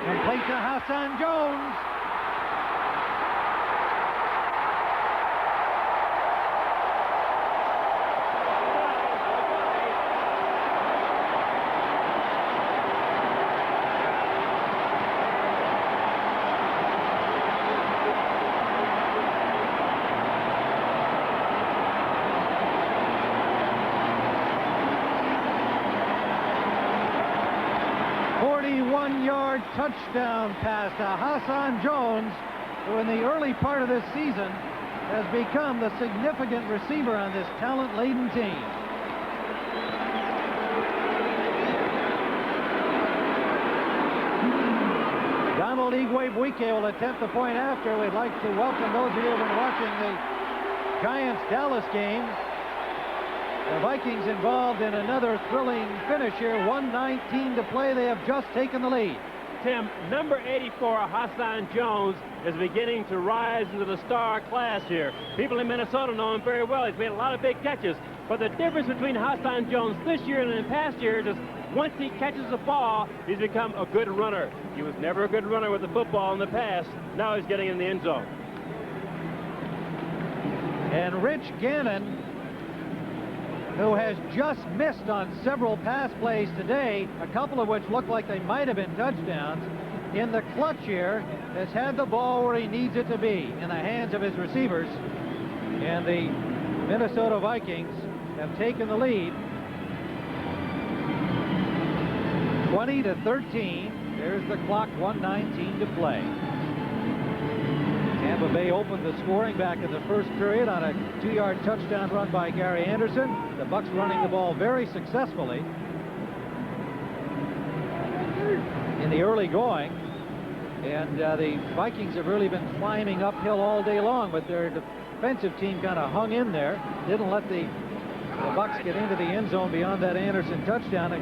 A: Complete to Hassan Jones. Touchdown pass to Hassan Jones, who in the early part of this season has become the significant receiver on this talent-laden team. Donald Igwebuike will attempt the point after. We'd like to welcome those of you who have been watching the Giants-Dallas game. The Vikings involved in another thrilling finish here. 1:19 to play. They have just taken the lead.
B: Tim, number 84, Hassan Jones, is beginning to rise into the star class here. People in Minnesota know him very well. He's made a lot of big catches. But the difference between Hassan Jones this year and in past years is once he catches the ball, he's become a good runner. He was never a good runner with the football in the past. Now he's getting in the end zone.
A: And Rich Gannon, who has just missed on several pass plays today, a couple of which look like they might have been touchdowns, in the clutch here, has had the ball where he needs it to be, in the hands of his receivers. And the Minnesota Vikings have taken the lead 20-13. There's the clock, 1:19 to play. Tampa Bay opened the scoring back in the first period on a 2-yard touchdown run by Gary Anderson. The Bucs running the ball very successfully in the early going. And the Vikings have really been climbing uphill all day long, but their defensive team kind of hung in there, didn't let the Bucs get into the end zone beyond that Anderson touchdown.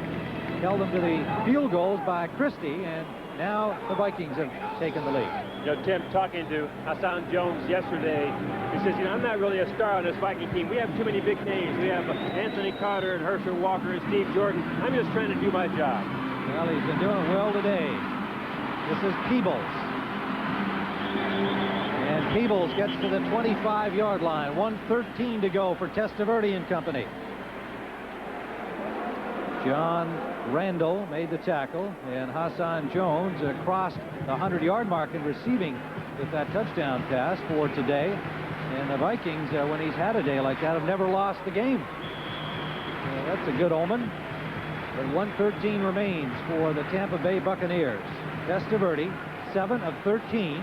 A: held them to the field goals by Christie, and now the Vikings have taken the lead.
B: You know, Tim, talking to Hassan Jones yesterday, he says, you know, I'm not really a star on this Viking team. We have too many big names. We have Anthony Carter and Herschel Walker and Steve Jordan. I'm just trying to do my job.
A: Well, he's been doing well today. This is Peebles. And Peebles gets to the 25-yard line. 1:13 to go for Testaverde and company. John Randall made the tackle, and Hassan Jones crossed the 100-yard mark in receiving with that touchdown pass for today. And the Vikings, when he's had a day like that, have never lost the game. That's a good omen. But 1:13 remains for the Tampa Bay Buccaneers. Testaverde, 7 of 13.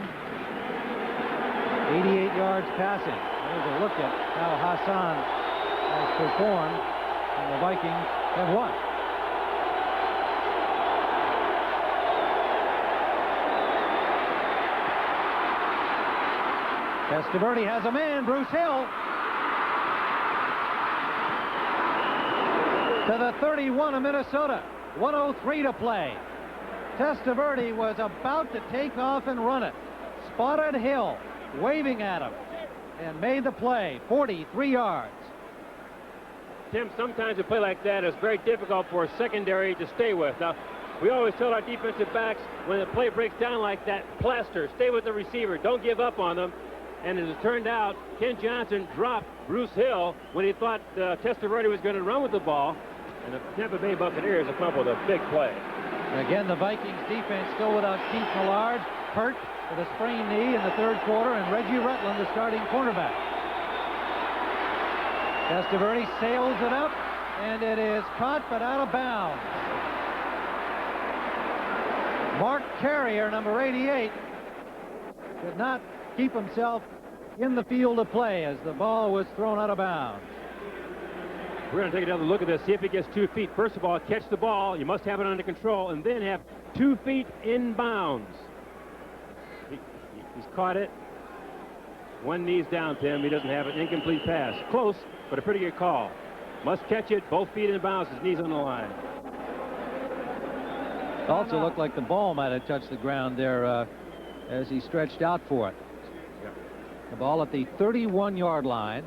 A: 88 yards passing. There's a look at how Hassan has performed, and the Vikings have won. Testaverde has a man, Bruce Hill. To the 31 of Minnesota. 1:03 to play. Testaverde was about to take off and run it. Spotted Hill, waving at him, and made the play. 43 yards.
B: Tim, sometimes a play like that is very difficult for a secondary to stay with. Now, we always tell our defensive backs, when the play breaks down like that, plaster, stay with the receiver, don't give up on them. And as it turned out, Ken Johnson dropped Bruce Hill when he thought Testaverde was going to run with the ball. And the Tampa Bay Buccaneers have come up with a big play.
A: Again, the Vikings defense still without Keith Millard, hurt with a sprained knee in the third quarter, and Reggie Rutland, the starting cornerback. Testaverde sails it up, and it is caught but out of bounds. Mark Carrier, number 88, could not keep himself in the field of play as the ball was thrown out of bounds.
B: We're going to take another look at this, see if he gets 2 feet. First of all, catch the ball. You must have it under control, and then have 2 feet in bounds. He's caught it. One knee's down, Tim. He doesn't have an incomplete pass. Close, but a pretty good call. Must catch it, both feet in bounds, his knees on the line.
A: It also looked like the ball might have touched the ground there as he stretched out for it.
B: Yep.
A: The ball at the 31-yard line.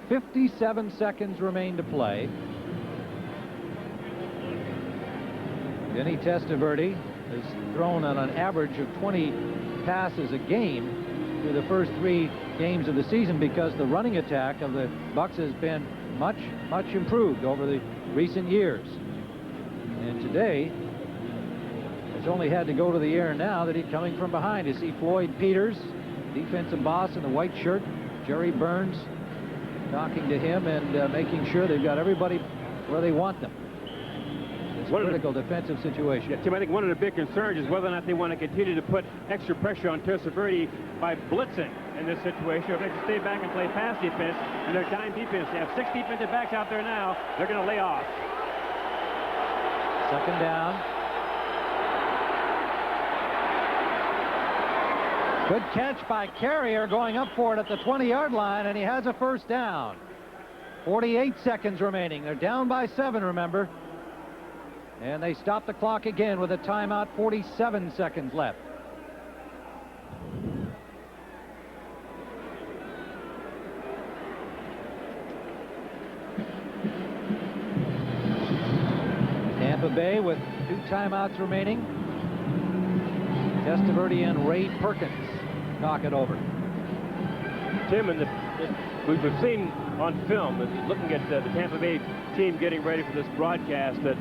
A: 57 seconds remain to play. Vinny Testaverde has thrown on an average of 20 passes a game through the first 3 games of the season because the running attack of the Bucs has been much improved over the recent years. And today, it's only had to go to the air now that he's coming from behind. You see Floyd Peters, defensive boss in the white shirt, Jerry Burns, talking to him and making sure they've got everybody where they want them. It's a critical defensive situation.
B: Yeah, Tim, I think one of the big concerns is whether or not they want to continue to put extra pressure on Testaverde by blitzing in this situation. If they can stay back and play pass defense and their dime defense, they have 6 defensive backs out there now. They're going to lay off.
A: Second down. Good catch by Carrier going up for it at the 20-yard line, and he has a first down. 48 seconds remaining. They're down by 7, remember. And they stop the clock again with a timeout, 47 seconds left. Tampa Bay with 2 timeouts remaining. Testaverde and Ray Perkins knock it over.
B: Tim, and we've seen on film, looking at the Tampa Bay team getting ready for this broadcast, that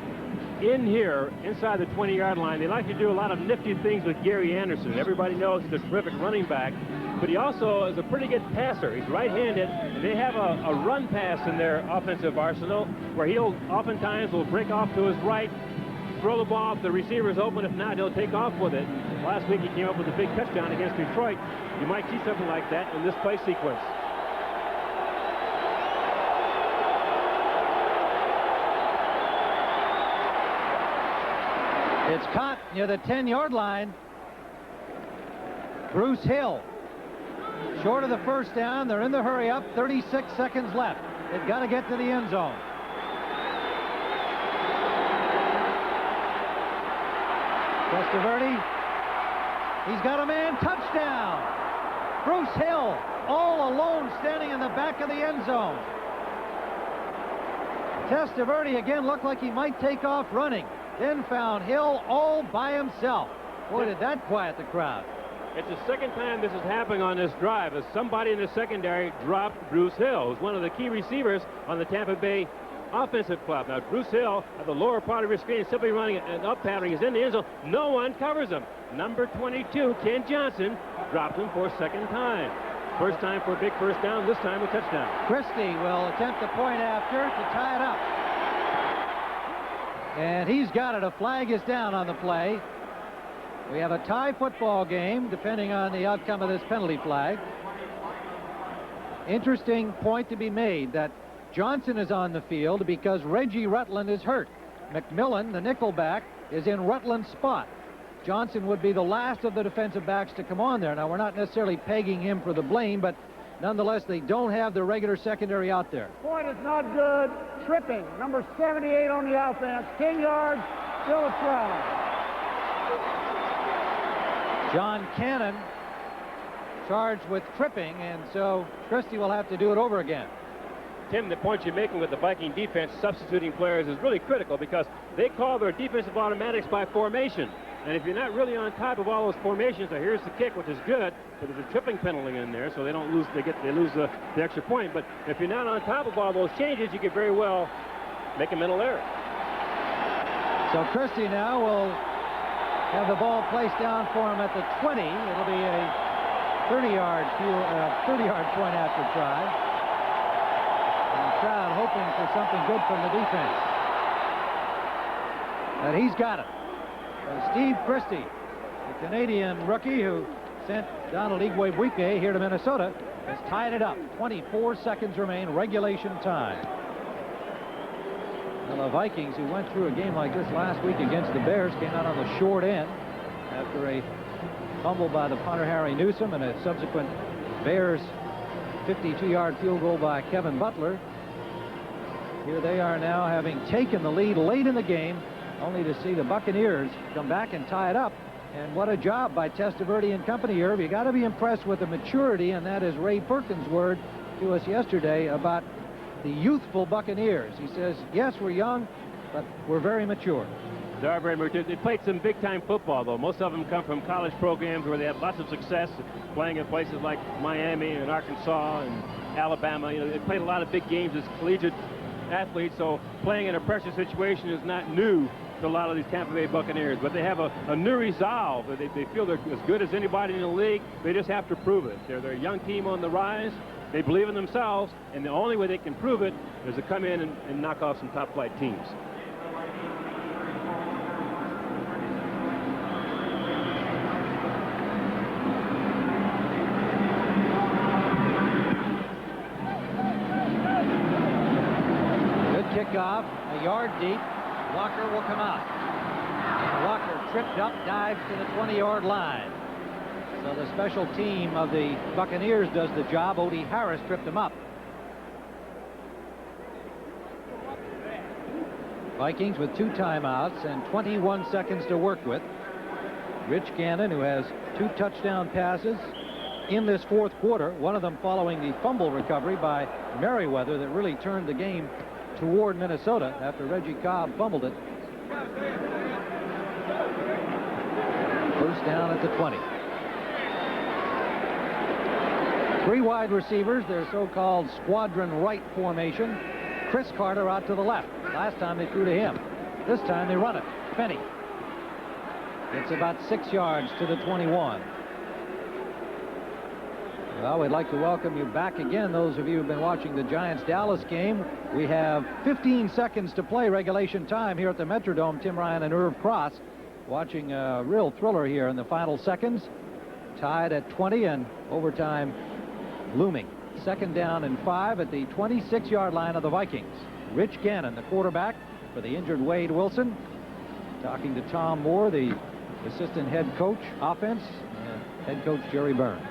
B: in here, inside the 20-yard line, they like to do a lot of nifty things with Gary Anderson. Everybody knows he's a terrific running back, but he also is a pretty good passer. He's right-handed, and they have a run pass in their offensive arsenal where he'll oftentimes will break off to his right, throw the ball if the receiver's open. If not, he'll take off with it. Last week he came up with a big touchdown against Detroit. You might see something like that in this play sequence.
A: It's caught near the 10-yard line. Bruce Hill, short of the first down. They're in the hurry up. 36 seconds left. They've got to get to the end zone. Testaverde. He's got a man. Touchdown. Bruce Hill, all alone, standing in the back of the end zone. Testaverde again looked like he might take off running. Then found Hill all by himself. Boy, did that quiet the crowd.
B: It's the second time this is happening on this drive as somebody in the secondary dropped Bruce Hill, who's one of the key receivers on the Tampa Bay offensive club. Now, Bruce Hill at the lower part of your screen, simply running an up pattern. He's in the end zone. No one covers him. Number 22, Ken Johnson, dropped him for a second time. First time for a big first down, this time a touchdown.
A: Christie will attempt the point after to tie it up. And he's got it. A flag is down on the play. We have a tie football game, depending on the outcome of this penalty flag. Interesting point to be made that Johnson is on the field because Reggie Rutland is hurt. McMillan, the nickelback, is in Rutland's spot. Johnson would be the last of the defensive backs to come on there. Now, we're not necessarily pegging him for the blame, but nonetheless, they don't have the regular secondary out there.
C: Point is not good. Tripping. Number 78 on the offense. 10 yards. Still a try.
A: John Cannon charged with tripping, and so Christie will have to do it over again.
B: Tim, the point you're making with the Viking defense substituting players is really critical because they call their defensive automatics by formation. And if you're not really on top of all those formations, so here's the kick, which is good, but there's a tripping penalty in there, so they don't lose. They lose the extra point. But if you're not on top of all those changes, you could very well make a mental error.
A: So Christie now will have the ball placed down for him at the 20. It'll be a 30-yard point after try. And the crowd hoping for something good from the defense. But he's got it. Steve Christie, the Canadian rookie who sent Donald Igwebuike here to Minnesota, has tied it up. 24 seconds remain, regulation time. Well, the Vikings, who went through a game like this last week against the Bears, came out on the short end after a fumble by the punter Harry Newsom and a subsequent Bears 52-yard field goal by Kevin Butler. Here they are now, having taken the lead late in the game, only to see the Buccaneers come back and tie it up. And what a job by Testaverde and company, Irv. You got to be impressed with the maturity, and that is Ray Perkins' word to us yesterday about the youthful Buccaneers. He says, yes, we're young, but we're very mature.
B: They are very mature. They played some big-time football, though. Most of them come from college programs where they had lots of success playing in places like Miami and Arkansas and Alabama. You know, they played a lot of big games as collegiate athletes, so playing in a pressure situation is not new to a lot of these Tampa Bay Buccaneers, but they have a new resolve. They feel they're as good as anybody in the league. They just have to prove it. They're a young team on the rise. They believe in themselves, and the only way they can prove it is to come in and knock off some top-flight teams.
A: Good kickoff, a yard deep. Walker will come out. Walker tripped up, dives to the 20-yard line. So the special team of the Buccaneers does the job. Odie Harris tripped him up. Vikings with 2 timeouts and 21 seconds to work with. Rich Gannon, who has 2 touchdown passes in this fourth quarter, one of them following the fumble recovery by Merriweather that really turned the game toward Minnesota after Reggie Cobb fumbled it. First down at the 20. 3 wide receivers, their so-called squadron right formation. Chris Carter out to the left. Last time they threw to him. This time they run it. Vinny. It's about 6 yards to the 21. Well, we'd like to welcome you back again, those of you who've been watching the Giants-Dallas game. We have 15 seconds to play regulation time here at the Metrodome. Tim Ryan and Irv Cross watching a real thriller here in the final seconds. Tied at 20 and overtime looming. Second down and 5 at the 26-yard line of the Vikings. Rich Gannon, the quarterback for the injured Wade Wilson, talking to Tom Moore, the assistant head coach offense, and head coach Jerry Burns.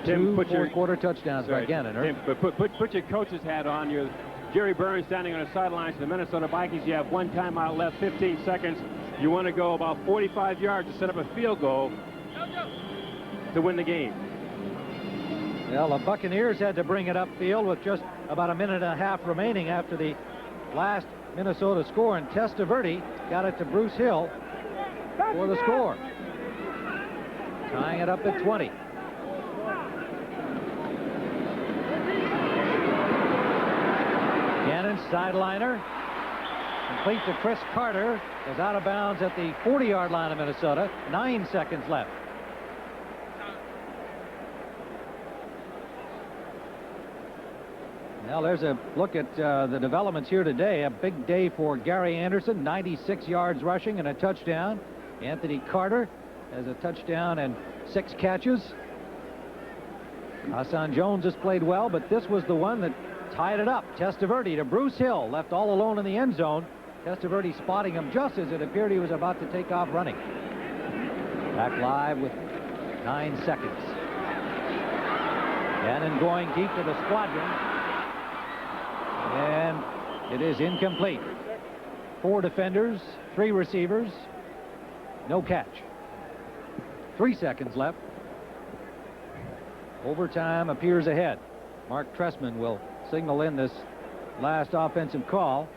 B: Tim,
A: 2 fourth-quarter touchdowns by Gannon.
B: Tim, put your coach's hat on. You're Jerry Burns standing on the sidelines of the Minnesota Vikings. You have 1 timeout left, 15 seconds. You want to go about 45 yards to set up a field goal to win the game.
A: Well, the Buccaneers had to bring it upfield with just about a minute and a half remaining after the last Minnesota score, and Testaverde got it to Bruce Hill for the score, tying it up at 20. Gannon, sideliner, complete to Chris Carter, is out of bounds at the 40-yard line of Minnesota. 9 seconds left. Well, there's a look at the developments here today. A big day for Gary Anderson, 96 yards rushing and a touchdown. Anthony Carter has a touchdown and 6 catches. Hassan Jones has played well, but this was the one that tied it up. Testaverde to Bruce Hill, left all alone in the end zone. Testaverde spotting him just as it appeared he was about to take off running. Back live with 9 seconds. Gannon going deep to the squadron. And it is incomplete. 4 defenders, 3 receivers, no catch. 3 seconds left. Overtime appears ahead. Mark Trestman will signal in this last offensive call.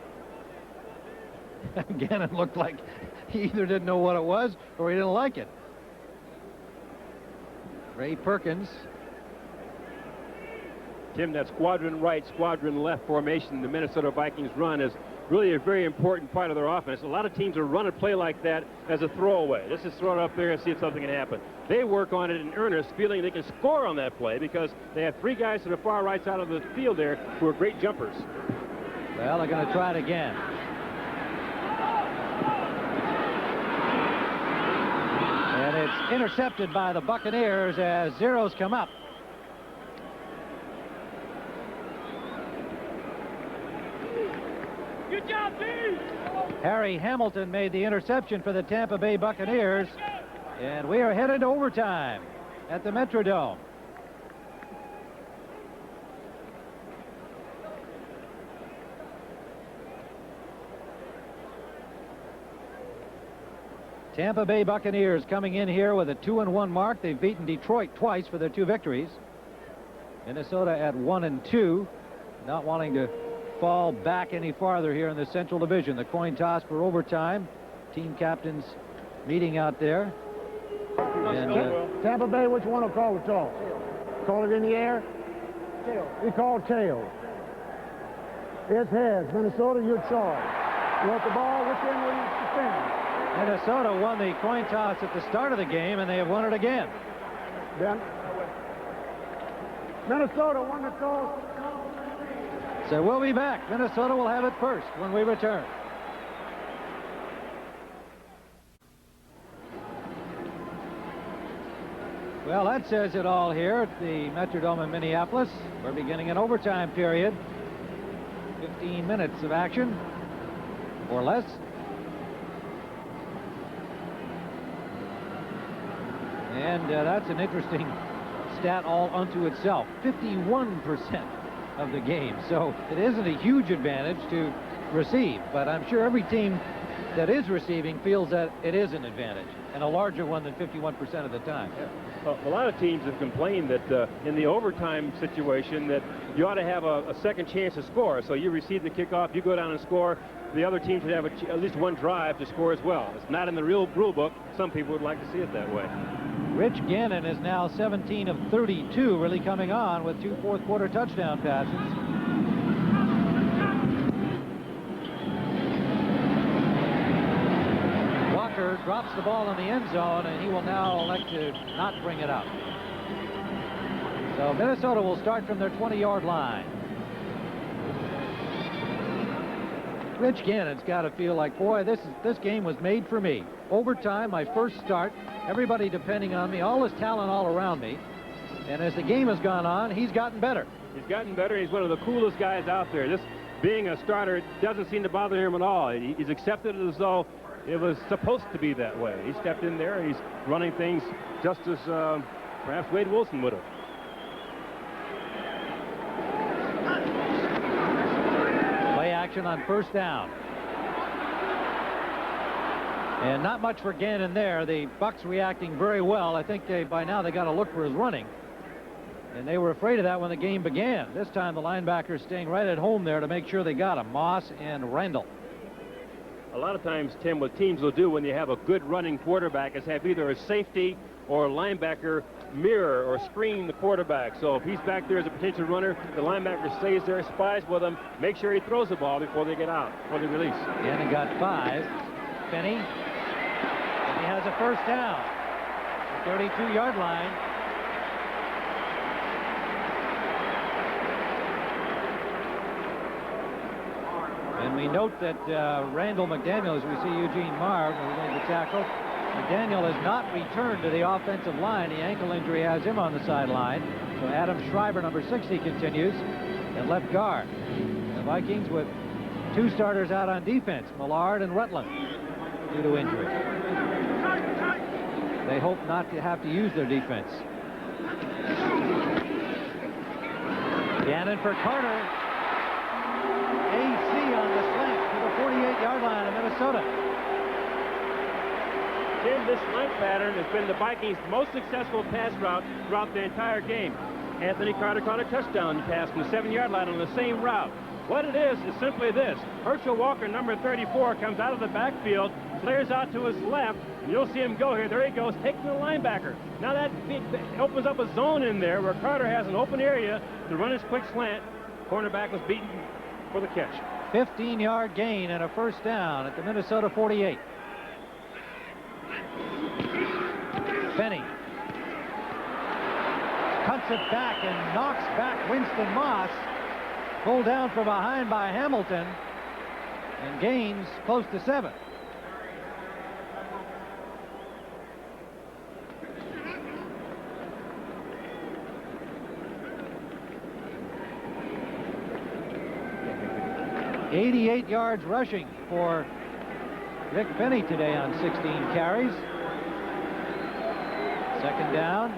A: Gannon looked like he either didn't know what it was or he didn't like it. Ray Perkins.
B: Tim, that squadron right, squadron left formation the Minnesota Vikings run is really a very important part of their offense. A lot of teams will run a play like that as a throwaway. Let's just throw it up there and see if something can happen. They work on it in earnest, feeling they can score on that play because they have 3 guys to the far right side of the field there who are great jumpers.
A: Well, they're going to try it again. And it's intercepted by the Buccaneers as zeros come up.
G: Good job, Steve!
A: Harry Hamilton made the interception for the Tampa Bay Buccaneers, and we are headed to overtime at the Metrodome. Tampa Bay Buccaneers coming in here with a 2-1 mark. They've beaten Detroit twice for their 2 victories. Minnesota at 1-2, not wanting to fall back any farther here in the Central Division. The coin toss for overtime. Team captains meeting out there. And
C: Tampa Bay, which one will call the toss? Call it in the air? Tail. He called tail. It's heads. Minnesota, your charge. You want the ball? Which end will you defend?
A: Minnesota won the coin toss at the start of the game, and they have won it again.
C: Then Minnesota won the toss.
A: So we'll be back. Minnesota will have it first when we return. Well, that says it all here at the Metrodome in Minneapolis. We're beginning an overtime period. 15 minutes of action or less. And that's an interesting stat all unto itself. 51% of the game. So it isn't a huge advantage to receive, but I'm sure every team that is receiving feels that it is an advantage, and a larger one than 51% of the time.
B: Yeah. Well, a lot of teams have complained that in the overtime situation that you ought to have a second chance to score. So you receive the kickoff, you go down and score. The other team should have at least 1 drive to score as well. It's not in the real rule book. Some people would like to see it that way.
A: Rich Gannon is now 17 of 32, really coming on with 2 fourth-quarter touchdown passes. Walker drops the ball in the end zone, and he will now elect to not bring it up. So Minnesota will start from their 20-yard line. Rich Gannon's got to feel like, boy, this game was made for me. Overtime, my first start, everybody depending on me, all his talent all around me. And as the game has gone on, he's gotten better.
B: He's gotten better. He's one of the coolest guys out there. This being a starter doesn't seem to bother him at all. He's accepted it as though it was supposed to be that way. He stepped in there. He's running things just as perhaps Wade Wilson would have. Play
A: action on first down. And not much for Gannon there. The Bucs reacting very well. I think by now they got to look for his running. And they were afraid of that when the game began. This time the linebackers staying right at home there to make sure they got him. Moss and Randall.
B: A lot of times, Tim, what teams will do when you have a good running quarterback is have either a safety or a linebacker mirror or screen the quarterback. So if he's back there as a potential runner, the linebacker stays there, spies with him, make sure he throws the ball before they get out, before they release.
A: Gannon got 5. Vinny. And he has a first down. 32-yard line. And we note that Randall McDaniel, as we see Eugene Marv, who made the tackle, McDaniel has not returned to the offensive line. The ankle injury has him on the sideline. So Adam Schreiber, number 60, continues at left guard. The Vikings with 2 starters out on defense, Millard and Rutland, due to injury. They hope not to have to use their defense. Gannon for Carter. AC on the slant to the 48-yard line of Minnesota.
B: Tim, this slant pattern has been the Vikings' most successful pass route throughout the entire game. Anthony Carter caught a touchdown pass from the 7-yard line on the same route. What it is simply this. Herschel Walker, number 34, comes out of the backfield, flares out to his left, and you'll see him go here. There he goes, taking the linebacker. Now that opens up a zone in there where Carter has an open area to run his quick slant. Cornerback was beaten for the catch.
A: 15-yard gain and a first down at the Minnesota 48. Vinny cuts it back and knocks back Winston Moss. Pulled down from behind by Hamilton and gains close to 7. $88 yards rushing for Vic Vinny today on 16 carries. Second down.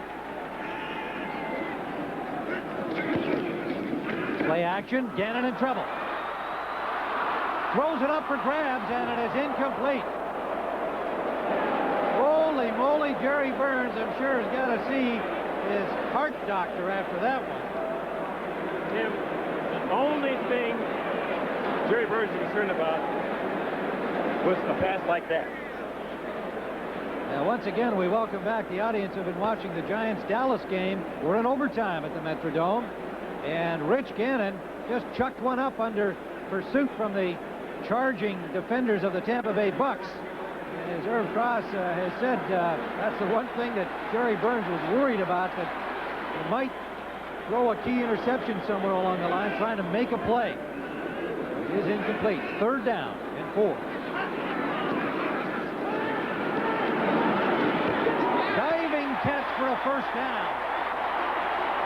A: Play action. Gannon in trouble. Throws it up for grabs, and it is incomplete. Holy moly, Jerry Burns, I'm sure, has got to see his heart doctor after that one.
B: Tim, the only thing Jerry Burns is concerned about was a pass like that.
A: Now, once again, we welcome back the audience who've been watching the Giants-Dallas game. We're in overtime at the Metrodome, and Rich Gannon just chucked one up under pursuit from the charging defenders of the Tampa Bay Bucs. And as Irv Cross has said, that's the one thing that Jerry Burns was worried about, that he might throw a key interception somewhere along the line, trying to make a play. It is incomplete. Third down and 4. Diving catch for a first down.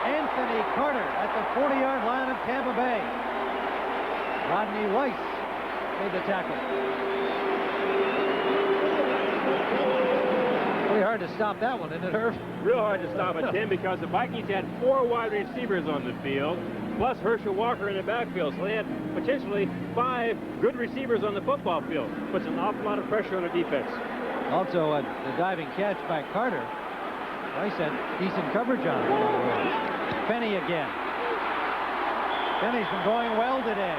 A: Anthony Carter at the 40-yard line of Tampa Bay. Rodney Weiss made the tackle. Really hard to stop that one, isn't it, Irv?
B: Real hard to stop it, Tim, because the Vikings had 4 wide receivers on the field, plus Herschel Walker in the backfield. So they had potentially 5 good receivers on the football field. Puts an awful lot of pressure on the defense.
A: Also, the diving catch by Carter. Weiss had decent coverage on it. Vinny again. Vinny's been going well today.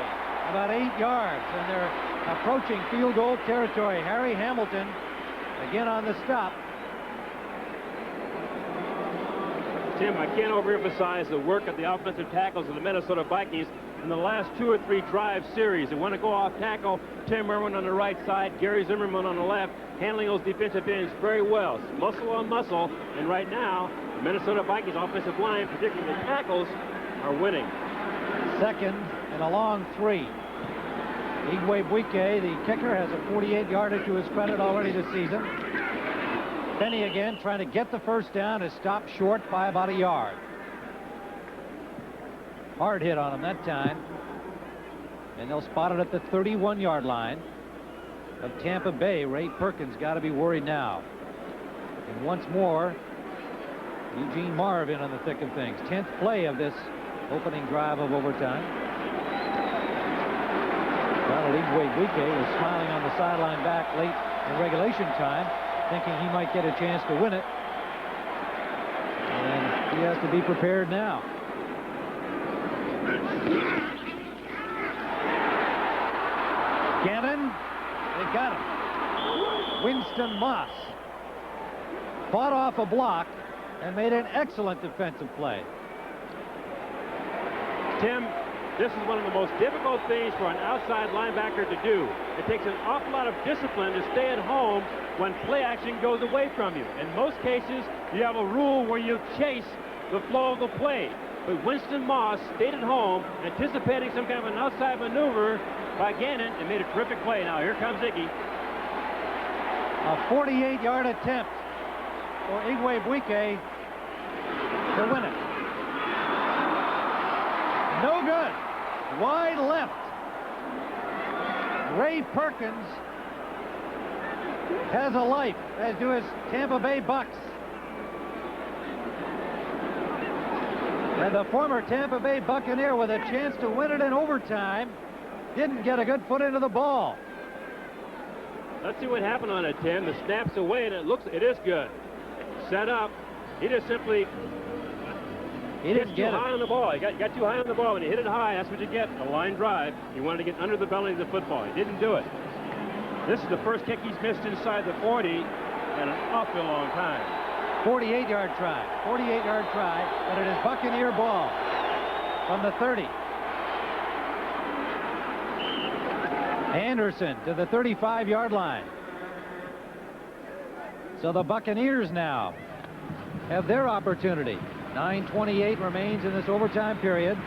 A: About 8 yards, and they're approaching field goal territory. Harry Hamilton again on the stop.
B: Tim, I can't overemphasize the work of the offensive tackles of the Minnesota Vikings in the last 2 or 3 drive series. They want to go off tackle. Tim Irwin on the right side, Gary Zimmerman on the left, handling those defensive ends very well. It's muscle on muscle, and right now, the Minnesota Vikings offensive line, particularly the tackles, are winning.
A: Second and a long 3. Igwe Buike, the kicker, has a 48-yarder to his credit already this season. Vinny again trying to get the first down, is stopped short by about a yard. Hard hit on him that time. And they'll spot it at the 31-yard line of Tampa Bay. Ray Perkins got to be worried now. And once more, Eugene Marv in on the thick of things. 10th play of this opening drive of overtime. Donald Igwe Buike was smiling on the sideline back late in regulation time, thinking he might get a chance to win it. And he has to be prepared now. Gannon, they got him. Winston Moss fought off a block and made an excellent defensive play.
B: Tim, this is one of the most difficult things for an outside linebacker to do. It takes an awful lot of discipline to stay at home when play action goes away from you. In most cases, you have a rule where you chase the flow of the play. But Winston Moss stayed at home, anticipating some kind of an outside maneuver by Gannon, and made a terrific play. Now here comes Iggy.
A: A 48-yard attempt for Igwebuike to win it. No good. Wide left. Ray Perkins has a life, as do his Tampa Bay Bucks. And the former Tampa Bay Buccaneer, with a chance to win it in overtime, didn't get a good foot into the ball.
B: Let's see what happened on it, Tim. The snap's away, and it is good. Set up. He just simply
A: didn't get
B: too high on the ball. He got too high on the ball. When you hit it high, that's what you get, a line drive. He wanted to get under the belly of the football. He didn't do it. This is the first kick he's missed inside the 40 in an awfully long time.
A: 48-yard try. 48-yard try, but it is Buccaneer ball from the 30. Anderson to the 35-yard line. So the Buccaneers now have their opportunity. 9:28 remains in this overtime period.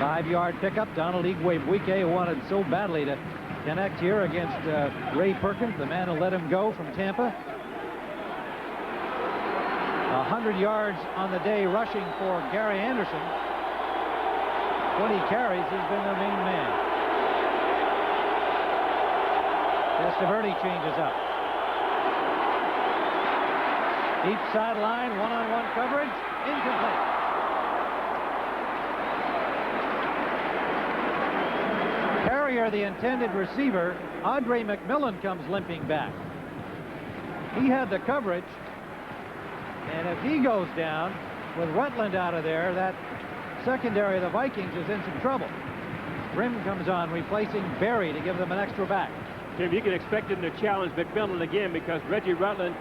A: 5-yard pickup. Donald Igwebuike, who wanted so badly to connect here against Ray Perkins, the man who let him go from Tampa. 100 yards on the day rushing for Gary Anderson. 20 carries, he's been their main man. Testaverde changes up. Deep sideline, one-on-one coverage, incomplete. Carrier, the intended receiver, Andre McMillan, comes limping back. He had the coverage, and if he goes down with Rutland out of there, that secondary of the Vikings is in some trouble. Grimm comes on, replacing Berry to give them an extra back.
B: Tim, you can expect him to challenge McMillan again, because Reggie Rutland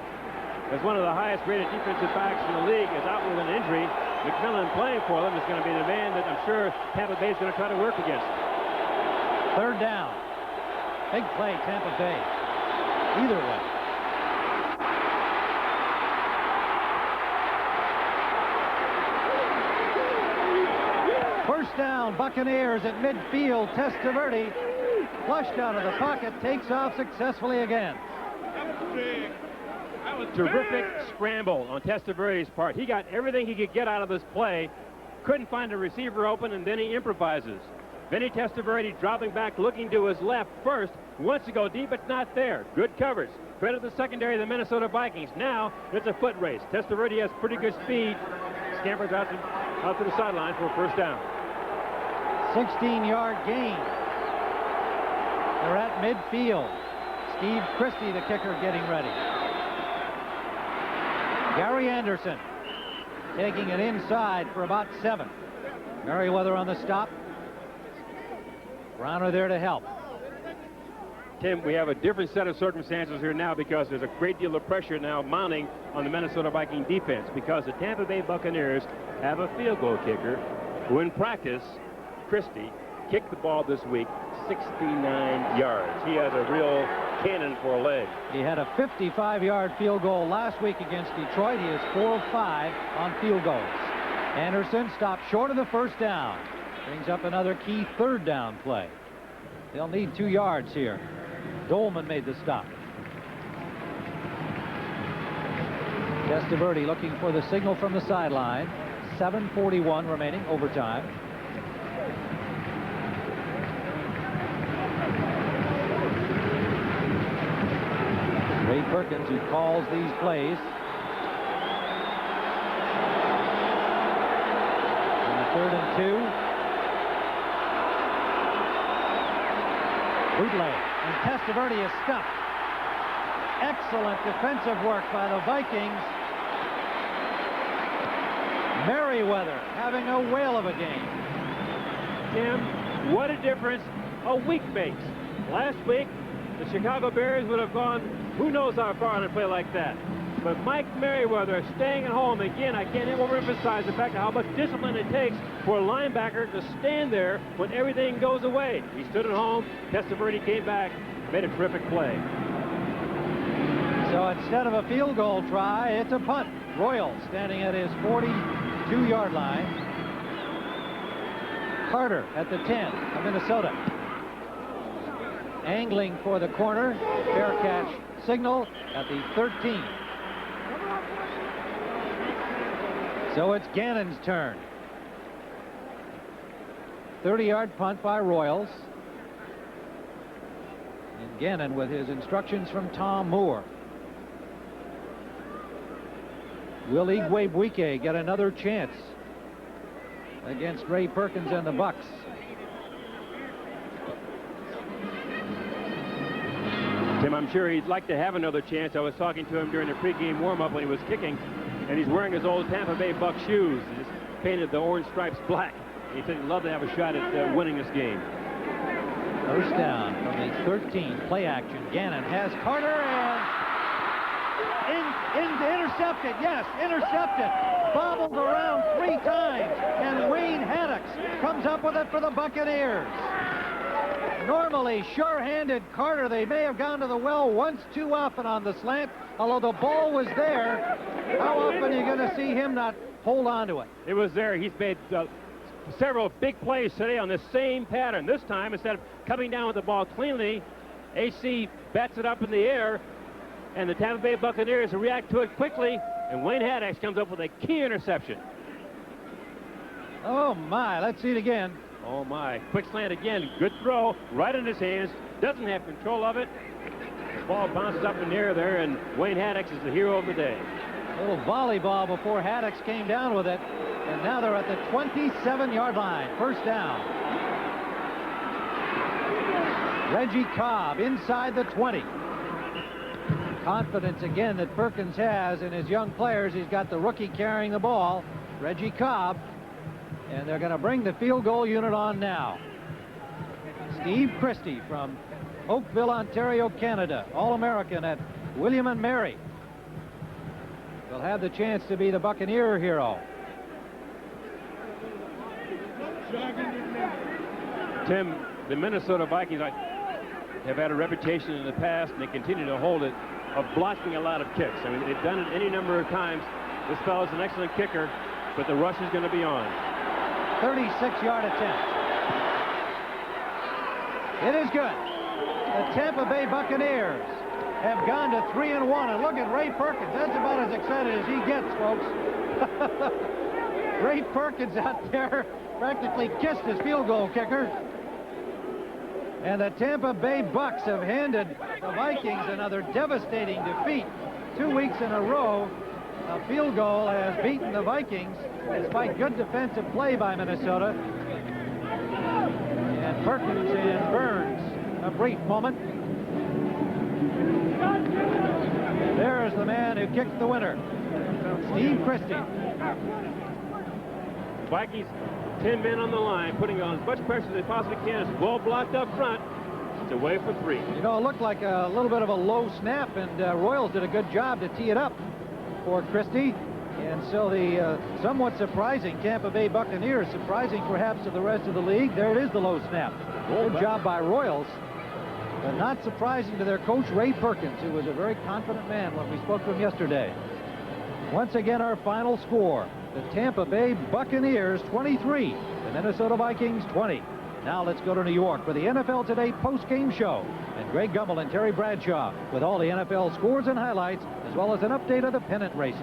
B: is one of the highest rated defensive backs in the league, is out with an injury. McMillan playing for them is going to be the man that I'm sure Tampa Bay is going to try to work against.
A: Third down. Big play, Tampa Bay. Either way. First down, Buccaneers at midfield. Testaverde, flushed out of the pocket, takes off successfully again.
B: That was terrific scramble on Testaverde's part. He got everything he could get out of this play, couldn't find a receiver open, and then he improvises. Vinny Testaverde dropping back, looking to his left first, wants to go deep, it's not there. Good coverage. Credit the secondary of the Minnesota Vikings. Now it's a foot race. Testaverde has pretty good speed. Scampers out to the sideline for a first down.
A: 16-yard gain. They're at midfield. Steve Christie, the kicker, getting ready. Gary Anderson taking it inside for about 7. Merriweather on the stop. Browner there to help.
B: Tim, we have a different set of circumstances here now, because there's a great deal of pressure now mounting on the Minnesota Viking defense, because the Tampa Bay Buccaneers have a field goal kicker who in practice, Christie, kicked the ball this week 69 yards. He has a real cannon for a leg.
A: He had a 55-yard field goal last week against Detroit. He is 4 of 5 on field goals. Anderson stopped short of the first down. Brings up another key third down play. They'll need 2 yards here. Dolman made the stop. Testaverde looking for the signal from the sideline. 7:41 remaining, overtime. Ray Perkins, who calls these plays. On the 3rd and 2. Bootleg. And Testaverde is stuffed. Excellent defensive work by the Vikings. Merriweather having a whale of a game.
B: Tim, what a difference a week makes. Last week, the Chicago Bears would have gone who knows how far on a play like that. But Mike Merriweather staying at home. Again, I can't overemphasize the fact of how much discipline it takes for a linebacker to stand there when everything goes away. He stood at home. Testaverde came back, made a terrific play.
A: So instead of a field goal try, it's a punt. Royals standing at his 42-yard line. Carter at the 10 of Minnesota. Angling for the corner. Fair catch signal at the 13. So it's Gannon's turn. 30-yard punt by Royals. And Gannon with his instructions from Tom Moore. Will Igwebuike get another chance against Ray Perkins and the Bucks?
B: Tim, I'm sure he'd like to have another chance. I was talking to him during the pregame warm-up when he was kicking, and he's wearing his old Tampa Bay Bucks shoes. He just painted the orange stripes black. He said he'd love to have a shot at winning this game.
A: First down from the 13. Play action. Gannon has Carter and intercepted. Yes, intercepted. Bobbled around 3 times, and Wayne Haddix comes up with it for the Buccaneers. Normally sure-handed Carter. They may have gone to the well once too often on the slant, although the ball was there. How often are you going to see him not hold on to it?
B: It was there. He's made several big plays today on the same pattern. This time, instead of coming down with the ball cleanly, AC bats it up in the air, and the Tampa Bay Buccaneers react to it quickly, and Wayne Haddix comes up with a key interception.
A: Oh, my. Let's see it again.
B: Oh, my. Quick slant again. Good throw. Right in his hands. Doesn't have control of it. The ball bounces up in the air there, and Wayne Haddix is the hero of the day.
A: A little volleyball before Haddix came down with it. And now they're at the 27-yard line. First down. Reggie Cobb inside the 20. Confidence again that Perkins has in his young players. He's got the rookie carrying the ball, Reggie Cobb. And they're going to bring the field goal unit on now. Steve Christie from Oakville, Ontario, Canada. All-American at William & Mary. Will have the chance to be the Buccaneer hero.
B: Tim, the Minnesota Vikings have had a reputation in the past, and they continue to hold it, of blocking a lot of kicks. I mean, they've done it any number of times. This fellow's an excellent kicker, but the rush is going to be on.
A: 36-yard attempt. It is good. The Tampa Bay Buccaneers have gone to 3-1, and look at Ray Perkins. That's about as excited as he gets, folks. Ray Perkins out there practically kissed his field goal kicker. And the Tampa Bay Bucks have handed the Vikings another devastating defeat. 2 weeks in a row, a field goal has beaten the Vikings despite good defensive play by Minnesota. And Perkins and Burns, a brief moment. There's the man who kicked the winner, Steve Christie.
B: Vikings, 10 men on the line, putting on as much pressure as they possibly can. It's well blocked up front. It's away for 3.
A: You know, it looked like a little bit of a low snap, and Royals did a good job to tee it up for Christie. And so the somewhat surprising Tampa Bay Buccaneers, surprising perhaps to the rest of the league, there it is, the low snap. Good job by Royals, but not surprising to their coach, Ray Perkins, who was a very confident man when we spoke to him yesterday. Once again, our final score, the Tampa Bay Buccaneers 23, the Minnesota Vikings 20. Now let's go to New York for the NFL Today post-game show. And Greg Gumbel and Terry Bradshaw with all the NFL scores and highlights, as well as an update of the pennant races.